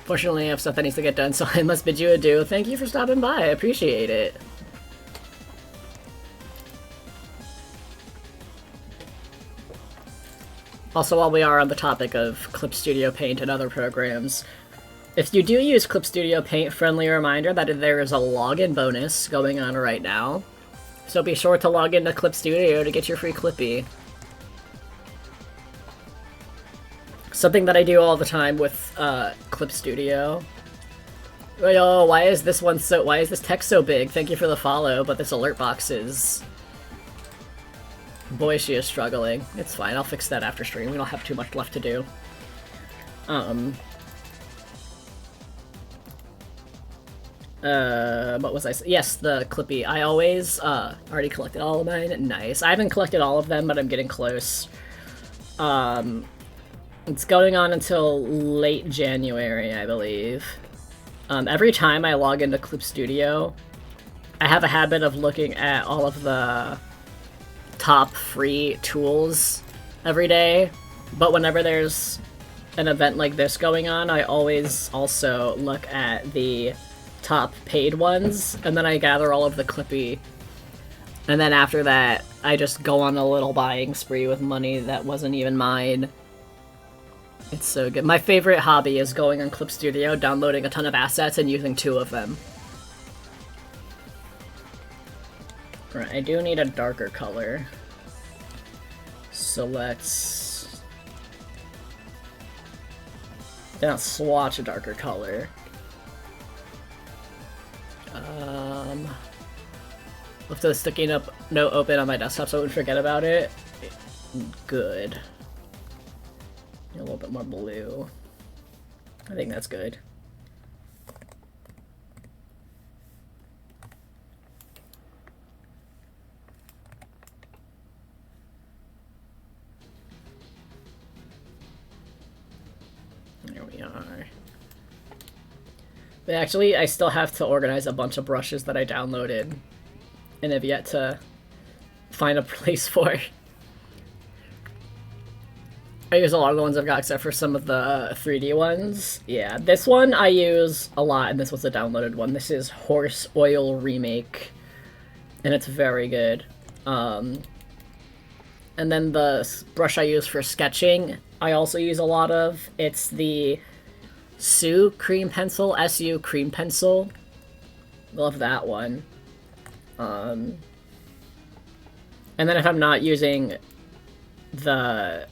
Fortunately, I have stuff that needs to get done, so I must bid you adieu. Thank you for stopping by. I appreciate it. Also, while we are on the topic of Clip Studio Paint and other programs, If you do use Clip Studio Paint, friendly reminder that there is a login bonus going on right now. So be sure to log into Clip Studio to get your free Clippy. Something that I do all the time with Clip Studio. Oh, why is this text so big? Thank you for the follow, but this alert box is... Boy, she is struggling. It's fine, I'll fix that after stream. We don't have too much left to do. What was I saying? Yes, the Clippy. I always, already collected all of mine. Nice. I haven't collected all of them, but I'm getting close. It's going on until late January, I believe. Every time I log into Clip Studio, I have a habit of looking at all of the top free tools every day, but whenever there's an event like this going on, I always also look at the top paid ones, and then I gather all of the Clippy, and then after that, I just go on a little buying spree with money that wasn't even mine. It's so good. My favorite hobby is going on Clip Studio, downloading a ton of assets, and using 2 of them. Right, I do need a darker color. So let's... Then I'll swatch a darker color. Left the sticky note open on my desktop so I wouldn't forget about it. Good. A little bit more blue. I think that's good. There we are. But actually, I still have to organize a bunch of brushes that I downloaded and have yet to find a place for. I use a lot of the ones I've got except for some of the 3D ones. Yeah, this one I use a lot, and this was a downloaded one. This is Horse Oil Remake, and it's very good. And then the brush I use for sketching, I also use a lot of. It's the SU Cream Pencil, SU Cream Pencil. Love that one. And then if I'm not using the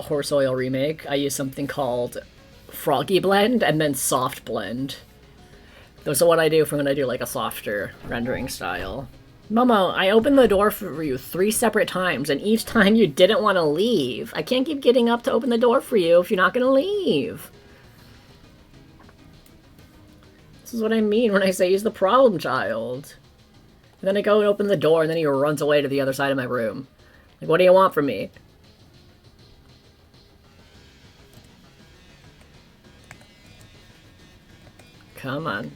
Horse Oil Remake, I use something called Froggy Blend and then Soft Blend. Those are what I do if I'm gonna do like a softer rendering style. Momo, I opened the door for you 3 separate times, and each time you didn't want to leave. I can't keep getting up to open the door for you if you're not gonna leave. This is what I mean when I say he's the problem child. And then I go and open the door, and then he runs away to the other side of my room. Like, what do you want from me? Come on.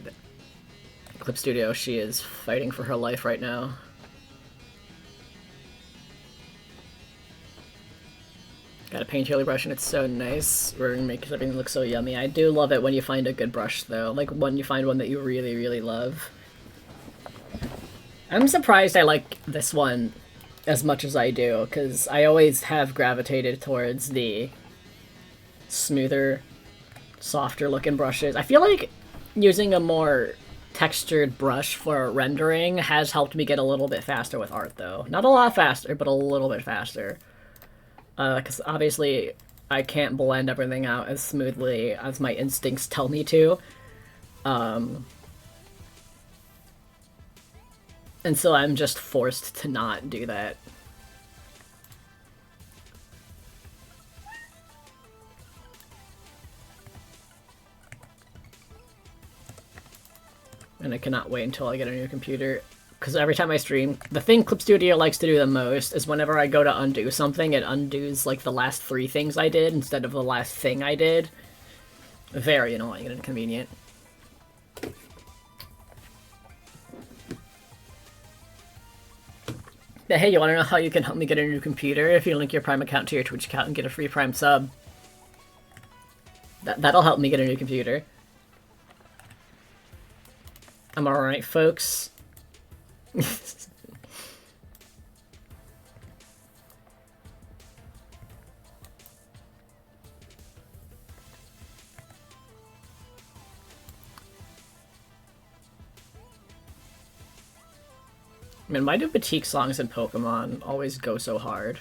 Clip Studio, she is fighting for her life right now. Got a paint brush and it's so nice. We're gonna make everything look so yummy. I do love it when you find a good brush though. Like when you find one that you really, really love. I'm surprised I like this one as much as I do, because I always have gravitated towards the smoother, softer looking brushes. I feel like using a more textured brush for rendering has helped me get a little bit faster with art though. Not a lot faster, but a little bit faster. Because obviously I can't blend everything out as smoothly as my instincts tell me to. And so I'm just forced to not do that. And I cannot wait until I get a new computer. Because every time I stream, the thing Clip Studio likes to do the most is whenever I go to undo something, it undoes like the last 3 things I did instead of the last thing I did. Very annoying and inconvenient. But hey, you want to know how you can help me get a new computer? If you link your Prime account to your Twitch account and get a free Prime sub. That'll help me get a new computer. I'm alright, folks. Man, why do boutique songs in Pokemon always go so hard?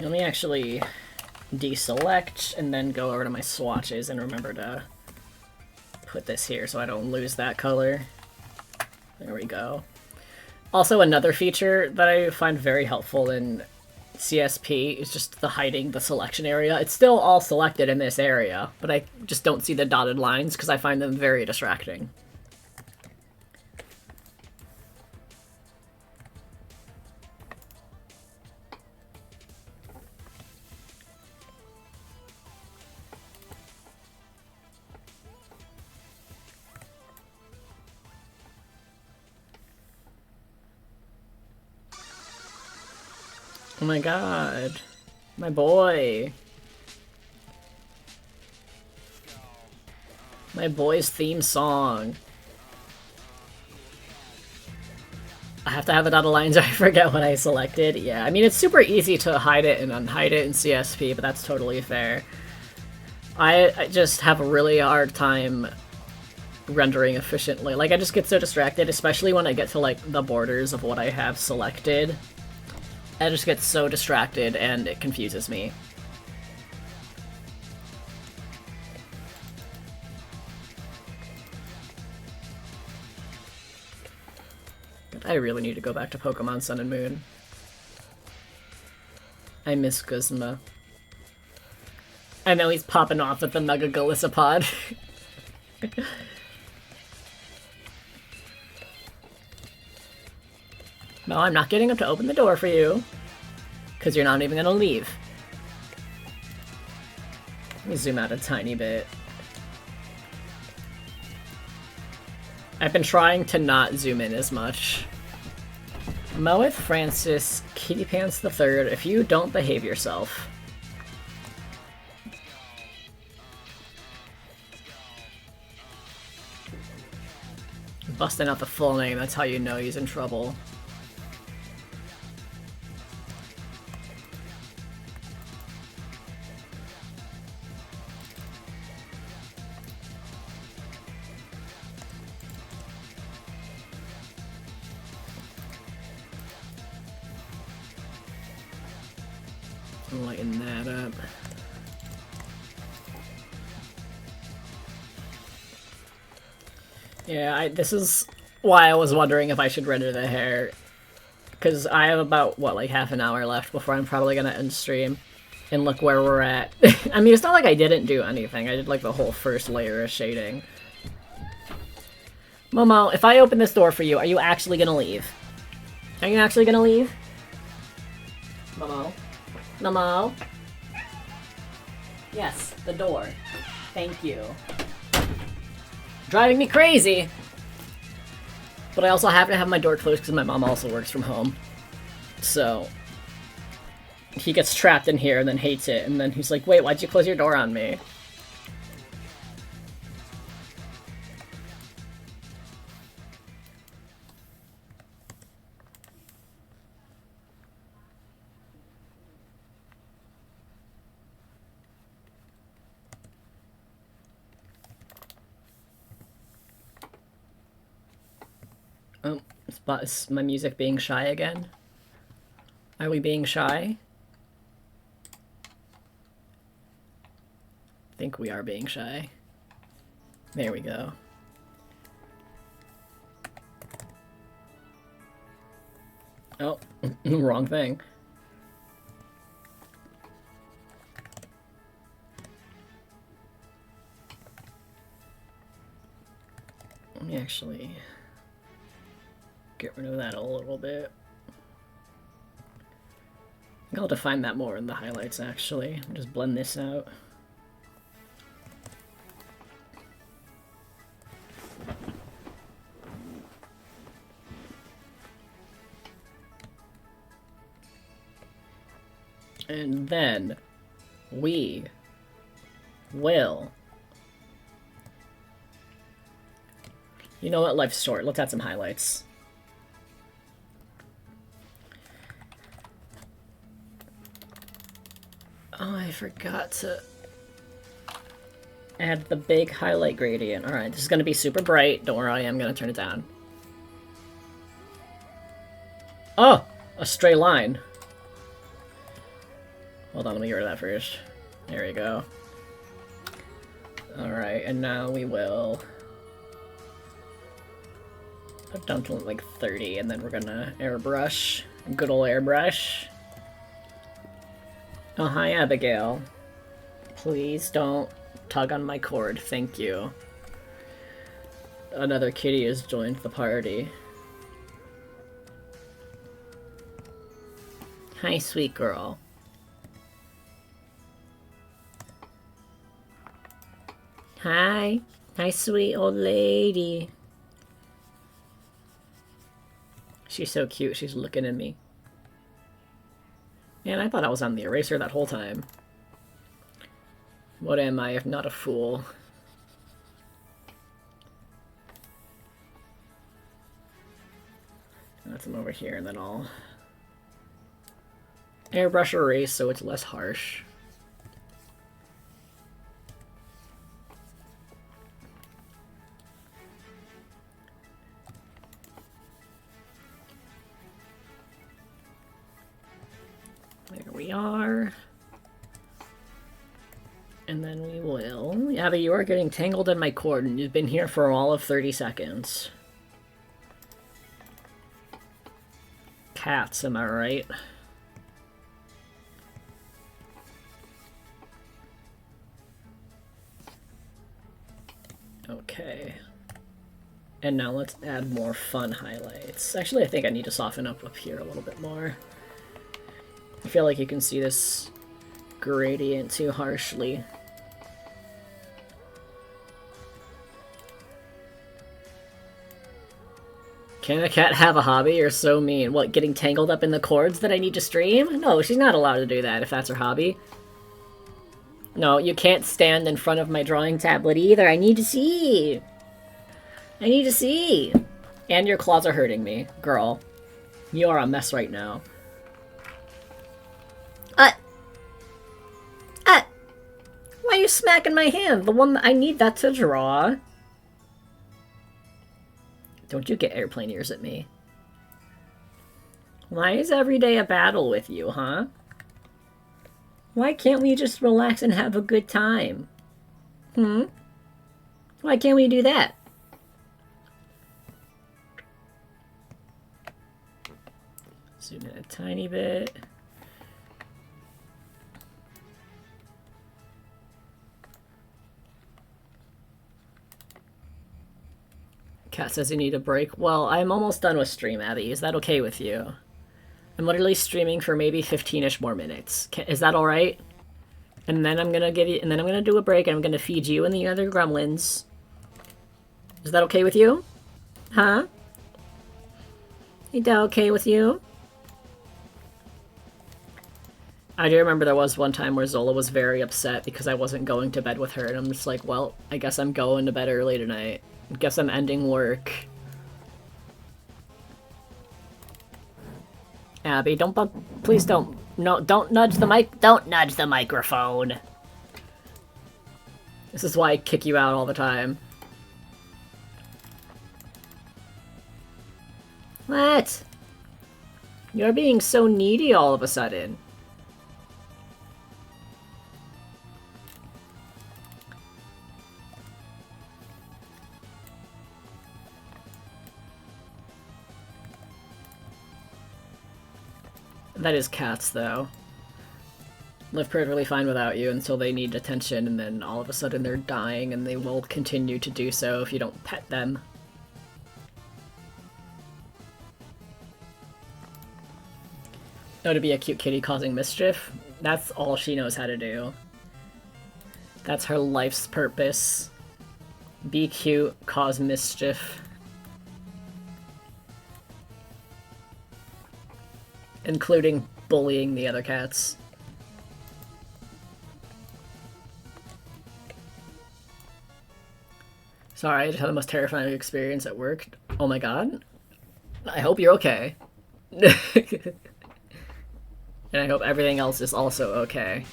Let me actually deselect and then go over to my swatches and remember to put this here so I don't lose that color. There we go. Also, another feature that I find very helpful in CSP is just the hiding the selection area. It's still all selected in this area, but I just don't see the dotted lines because I find them very distracting. Oh my god. My boy. My boy's theme song. I have to have it out of lines or I forget what I selected. Yeah, I mean, it's super easy to hide it and unhide it in CSP, but that's totally fair. I just have a really hard time rendering efficiently. Like, I just get so distracted, especially when I get to, like, the borders of what I have selected. I just get so distracted and it confuses me. I really need to go back to Pokemon Sun and Moon. I miss Guzma. I know he's popping off with the Mega Golisopod. No, I'm not getting him to open the door for you. Because you're not even gonna leave. Let me zoom out a tiny bit. I've been trying to not zoom in as much. Moeth Francis, Kitty Pants the Third, if you don't behave yourself. Busting out the full name, that's how you know he's in trouble. Lighten that up. Yeah, this is why I was wondering if I should render the hair. Because I have about, what, like half an hour left before I'm probably gonna end stream. And look where we're at. I mean, it's not like I didn't do anything. I did like the whole first layer of shading. Momo, if I open this door for you, are you actually gonna leave? Are you actually gonna leave? Momo? Momo? Yes, the door. Thank you. Driving me crazy! But I also have to have my door closed because my mom also works from home. So... he gets trapped in here and then hates it, and then he's like, wait, why'd you close your door on me? Oh, is my music being shy again? Are we being shy? I think we are being shy. There we go. Oh, wrong thing. Let me actually get rid of that a little bit. I think I'll define that more in the highlights, actually. Just blend this out. And then we will... You know what? Life's short. Let's add some highlights. Oh, I forgot to add the big highlight gradient. Alright, this is going to be super bright. Don't worry, I am going to turn it down. Oh! A stray line. Hold on, let me get rid of that first. There we go. Alright, and now we will put down to like 30, and then we're gonna airbrush. Good ol' airbrush. Oh, hi, Abigail. Please don't tug on my cord, thank you. Another kitty has joined the party. Hi, sweet girl. Hi. Hi, sweet old lady. She's so cute, she's looking at me. Man, I thought I was on the eraser that whole time. What am I if not a fool? That's them over here, and then I'll airbrush erase so it's less harsh. There we are. And then we will... Abby, you are getting tangled in my cord, and you've been here for all of 30 seconds. Cats, am I right? Okay. And now let's add more fun highlights. Actually, I think I need to soften up here a little bit more. I feel like you can see this gradient too harshly. Can a cat have a hobby? You're so mean. What, getting tangled up in the cords that I need to stream? No, she's not allowed to do that if that's her hobby. No, you can't stand in front of my drawing tablet either. I need to see. I need to see. And your claws are hurting me, girl. You are a mess right now. Why are you smacking my hand? The one that I need that to draw. Don't you get airplane ears at me. Why is every day a battle with you, huh? Why can't we just relax and have a good time? Why can't we do that? Zoom in a tiny bit. Cat says you need a break. Well, I'm almost done with stream, Abby. Is that okay with you? I'm literally streaming for maybe 15-ish more minutes. Is that alright? And then I'm gonna give you, and then I'm gonna do a break, and I'm gonna feed you and the other gremlins. Is that okay with you? Huh? Is that okay with you? I do remember there was one time where Zola was very upset because I wasn't going to bed with her, and I'm just like, well, I guess I'm going to bed early tonight. Guess I'm ending work. Abby, don't bump. Please don't. No, don't nudge the mic. Don't nudge the microphone. This is why I kick you out all the time. What? You're being so needy all of a sudden. That is cats, though. Live perfectly fine without you until they need attention, and then all of a sudden they're dying, and they will continue to do so if you don't pet them. Oh, to be a cute kitty causing mischief? That's all she knows how to do. That's her life's purpose. Be cute, cause mischief. Including bullying the other cats. Sorry, I just had the most terrifying experience at work. Oh my god. I hope you're okay. And I hope everything else is also okay.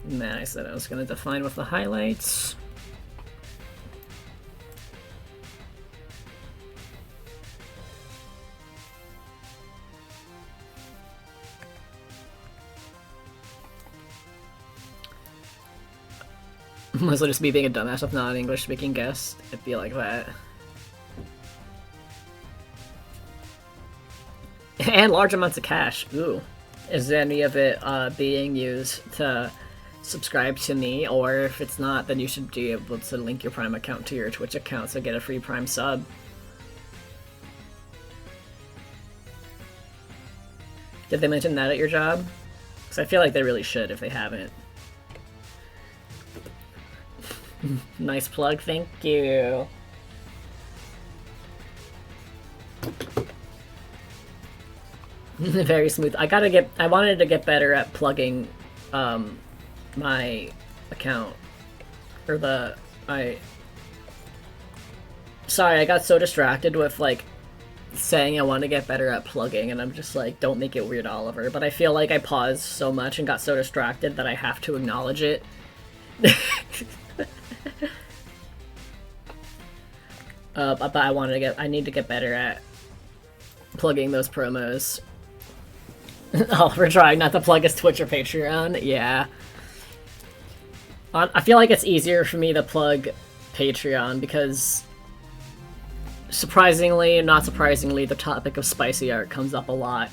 And then I said I was going to define with the highlights. Was it just me being a dumbass with not an English speaking guest? It'd be like that. And large amounts of cash. Ooh. Is any of it being used to subscribe to me? Or if it's not, then you should be able to link your Prime account to your Twitch account to get a free Prime sub. Did they mention that at your job? Because I feel like they really should if they haven't. Nice plug, thank you. Very smooth. I wanted to get better at plugging my account. Or sorry, I got so distracted with like saying I want to get better at plugging, and I'm just like, don't make it weird, Oliver. But I feel like I paused so much and got so distracted that I have to acknowledge it. But I need to get better at plugging those promos. Oliver trying not to plug his Twitch or Patreon, yeah. I feel like it's easier for me to plug Patreon because, surprisingly and not surprisingly, the topic of spicy art comes up a lot.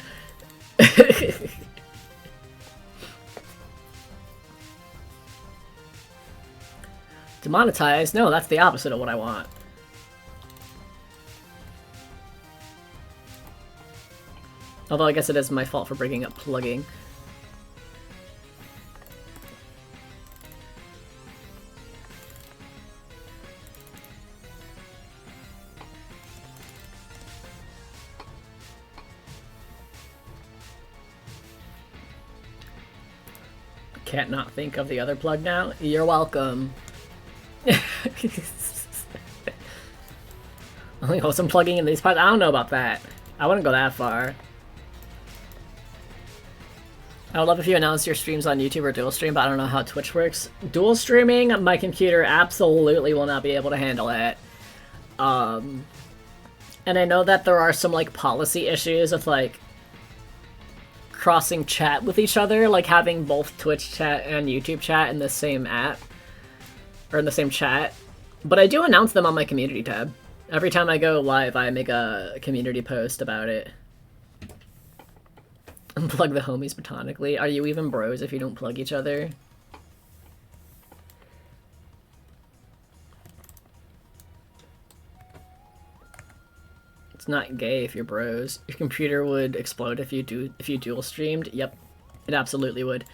Demonetized? No, that's the opposite of what I want. Although I guess it is my fault for bringing up plugging. Can't not think of the other plug now? You're welcome. Only wholesome plugging in these parts? I don't know about that. I wouldn't go that far. I would love if you announce your streams on YouTube or dual stream, but I don't know how Twitch works. Dual streaming, my computer absolutely will not be able to handle it. And I know that there are some, like, policy issues with, like, crossing chat with each other, like having both Twitch chat and YouTube chat in the same app. Or in the same chat. But I do announce them on my community tab. Every time I go live, I make a community post about it. Unplug the homies platonically. Are you even bros if you don't plug each other? It's not gay if you're bros. Your computer would explode if you dual streamed. Yep, it absolutely would.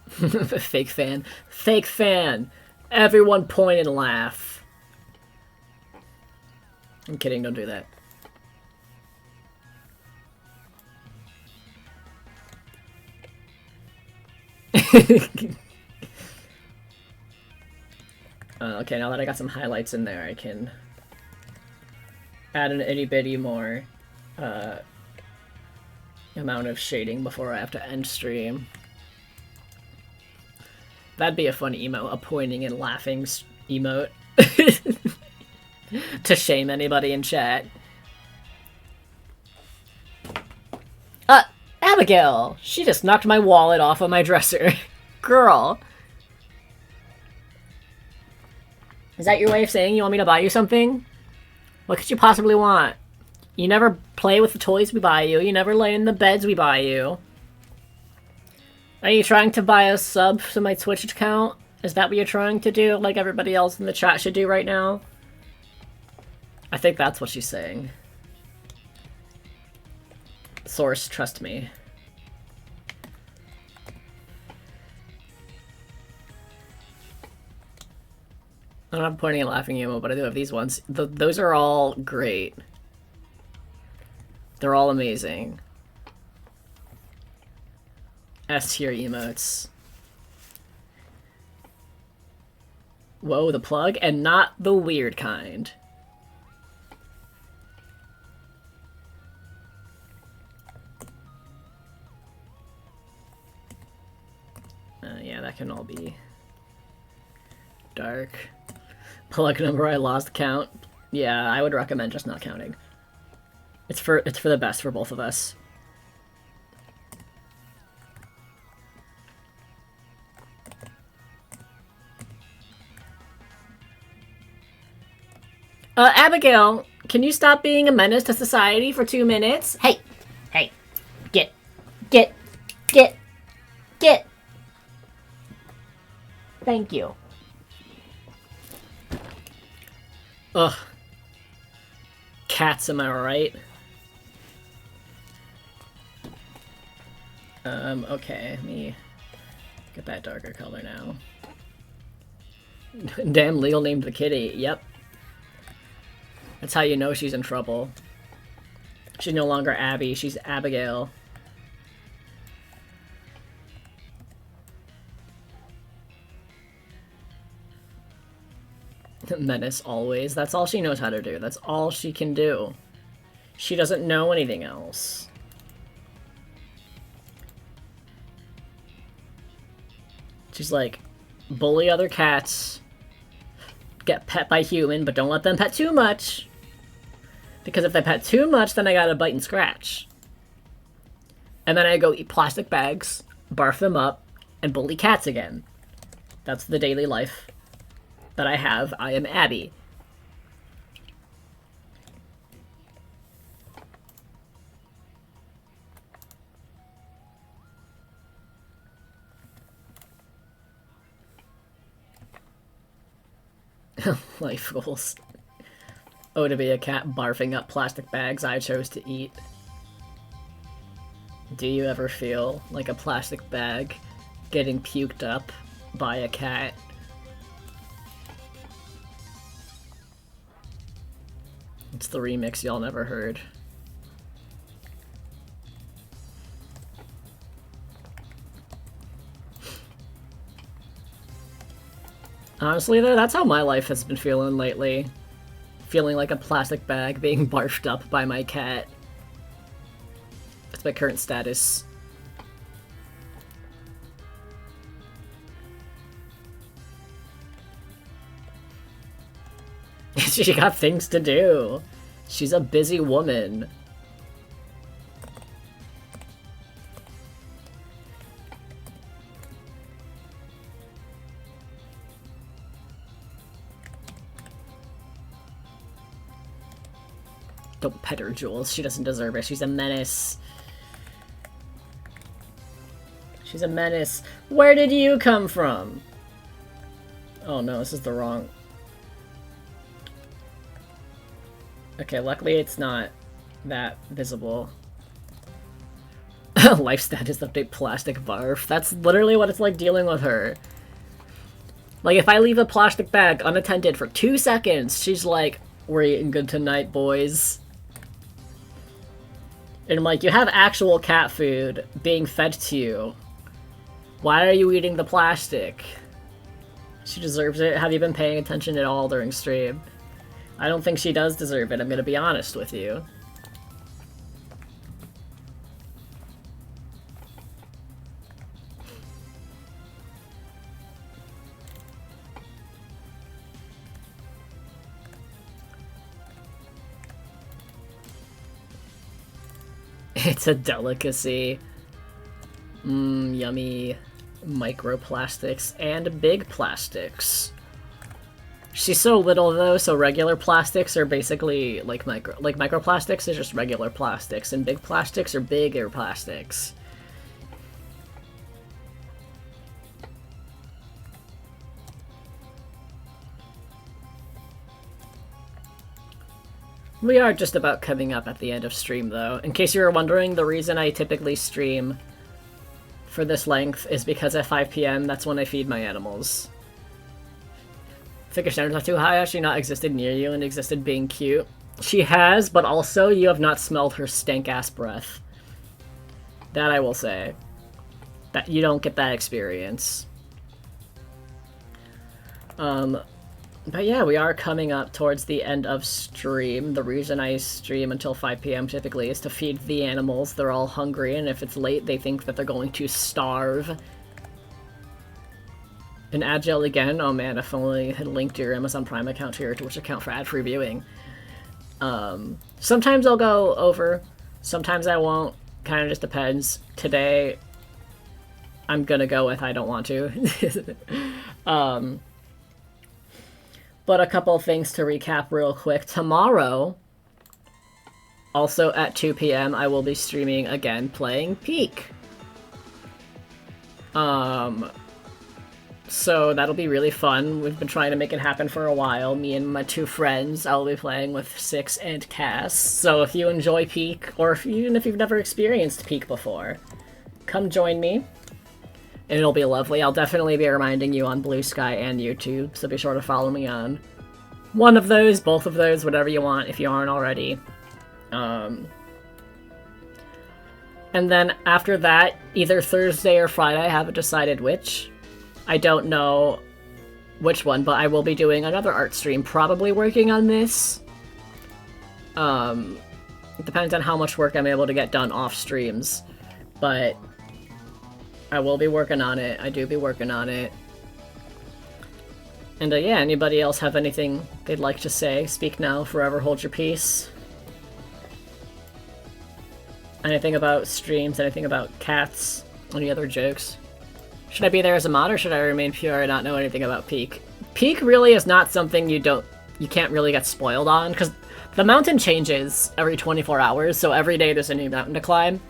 Fake fan. Fake fan! Everyone point and laugh. I'm kidding, don't do that. Okay, now that I got some highlights in there, I can add an itty-bitty more amount of shading before I have to end stream. That'd be a fun emote, a pointing and laughing emote. To shame anybody in chat. Abigail! She just knocked my wallet off of my dresser. Girl. Is that your way of saying you want me to buy you something? What could you possibly want? You never play with the toys we buy you. You never lay in the beds we buy you. Are you trying to buy a sub to my Twitch account? Is that what you're trying to do, like everybody else in the chat should do right now? I think that's what she's saying. Source, trust me. I don't have pointing and laughing emo, but I do have these ones. Those are all great. They're all amazing. S tier emotes. Whoa, the plug, and not the weird kind. Yeah, that can all be dark. Plug number I lost count. Yeah, I would recommend just not counting. It's for the best for both of us. Abigail, can you stop being a menace to society for 2 minutes? Hey, hey, get. Thank you. Ugh. Cats, am I right? Okay, let me get that darker color now. Damn, Leo named the kitty. Yep. That's how you know she's in trouble. She's no longer Abby, she's Abigail. Menace always. That's all she knows how to do. That's all she can do. She doesn't know anything else. She's like, bully other cats, get pet by human, but don't let them pet too much. Because if they pet too much, then I gotta bite and scratch. And then I go eat plastic bags, barf them up, and bully cats again. That's the daily life that I have. I am Abby. Life goals. Oh, to be a cat barfing up plastic bags I chose to eat. Do you ever feel like a plastic bag getting puked up by a cat? It's the remix y'all never heard. Honestly though, that's how my life has been feeling lately. Feeling like a plastic bag being barfed up by my cat. That's my current status. She got things to do. She's a busy woman. Don't pet her, Jules. She doesn't deserve it. She's a menace. She's a menace. Where did you come from? Oh no, this is the wrong... Okay, luckily it's not that visible. Life status update plastic barf. That's literally what it's like dealing with her. Like, if I leave a plastic bag unattended for 2 seconds, she's like, we're eating good tonight, boys. And I'm like, you have actual cat food being fed to you. Why are you eating the plastic? She deserves it. Have you been paying attention at all during stream? I don't think she does deserve it, I'm gonna be honest with you. It's a delicacy. Mmm, yummy. Microplastics and big plastics. She's so little though, so regular plastics are basically like microplastics is just regular plastics, and big plastics are bigger plastics. We are just about coming up at the end of stream though. In case you were wondering, the reason I typically stream for this length is because at 5 PM that's when I feed my animals. think your standards are too high. Has she not existed near you and existed being cute? She has, but also you have not smelled her stank-ass breath. That I will say. That you don't get that experience. But yeah, we are coming up towards the end of stream. The reason I stream until 5 p.m. typically is to feed the animals. They're all hungry, and if it's late, they think that they're going to starve. And Agile again. Oh man, if only I had linked your Amazon Prime account to your Twitch account for ad-free viewing. Sometimes I'll go over, sometimes I won't. Kind of just depends. Today, I'm gonna go with I don't want to. But a couple of things to recap real quick. Tomorrow, also at 2 p.m., I will be streaming again playing Peak. So that'll be really fun. We've been trying to make it happen for a while. Me and my two friends, I'll be playing with Six and Cass. So if you enjoy Peak, or even if you've never experienced Peak before, come join me. And it'll be lovely. I'll definitely be reminding you on Blue Sky and YouTube, so be sure to follow me on one of those, both of those, whatever you want if you aren't already. And then after that, either Thursday or Friday, I haven't decided which. I don't know which one, but I will be doing another art stream, probably working on this. It depends on how much work I'm able to get done off streams, but I will be working on it. I do be working on it. And yeah, anybody else have anything they'd like to say? Speak now, forever hold your peace. Anything about streams, anything about cats, any other jokes? Should I be there as a mod, or should I remain pure and not know anything about Peak? Peak really is not something you can't really get spoiled on, because the mountain changes every 24 hours, so every day there's a new mountain to climb.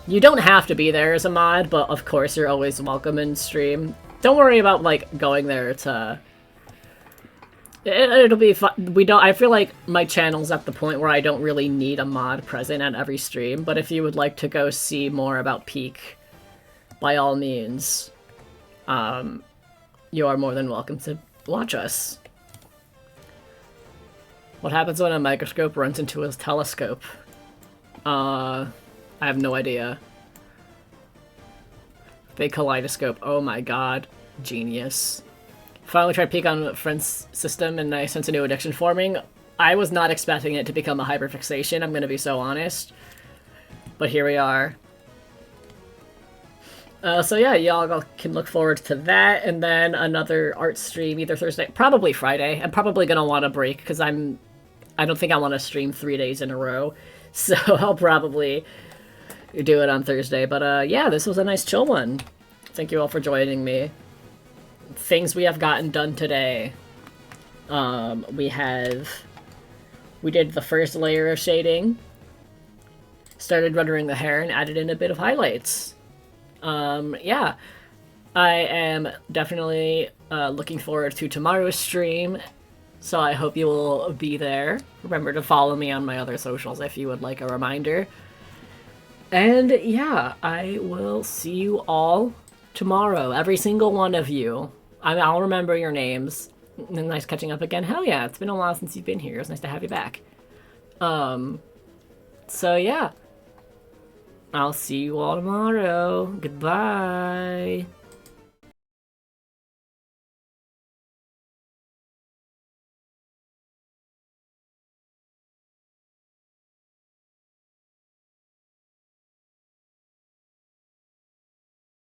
You don't have to be there as a mod, but of course you're always welcome in stream. Don't worry about, like, going there to... It'll be fun. I feel like my channel's at the point where I don't really need a mod present at every stream, but if you would like to go see more about Peak, by all means, you are more than welcome to watch us. What happens when a microscope runs into a telescope? I have no idea. Big kaleidoscope. Oh my god. Genius. Finally tried Peak on friend's system and I sense a new addiction forming. I was not expecting it to become a hyperfixation, I'm gonna be so honest. But here we are. So yeah, y'all can look forward to that, and then another art stream either Thursday, probably Friday. I'm probably gonna want a break, because I don't think I want to stream 3 days in a row. So I'll probably do it on Thursday. But yeah, this was a nice chill one. Thank you all for joining me. Things we have gotten done today. We did the first layer of shading. Started rendering the hair and added in a bit of highlights. Yeah. I am definitely looking forward to tomorrow's stream. So I hope you will be there. Remember to follow me on my other socials if you would like a reminder. And yeah, I will see you all tomorrow. Every single one of you. I'll remember your names. Nice catching up again. Hell yeah, it's been a while since you've been here. It's nice to have you back. So yeah. I'll see you all tomorrow. Goodbye.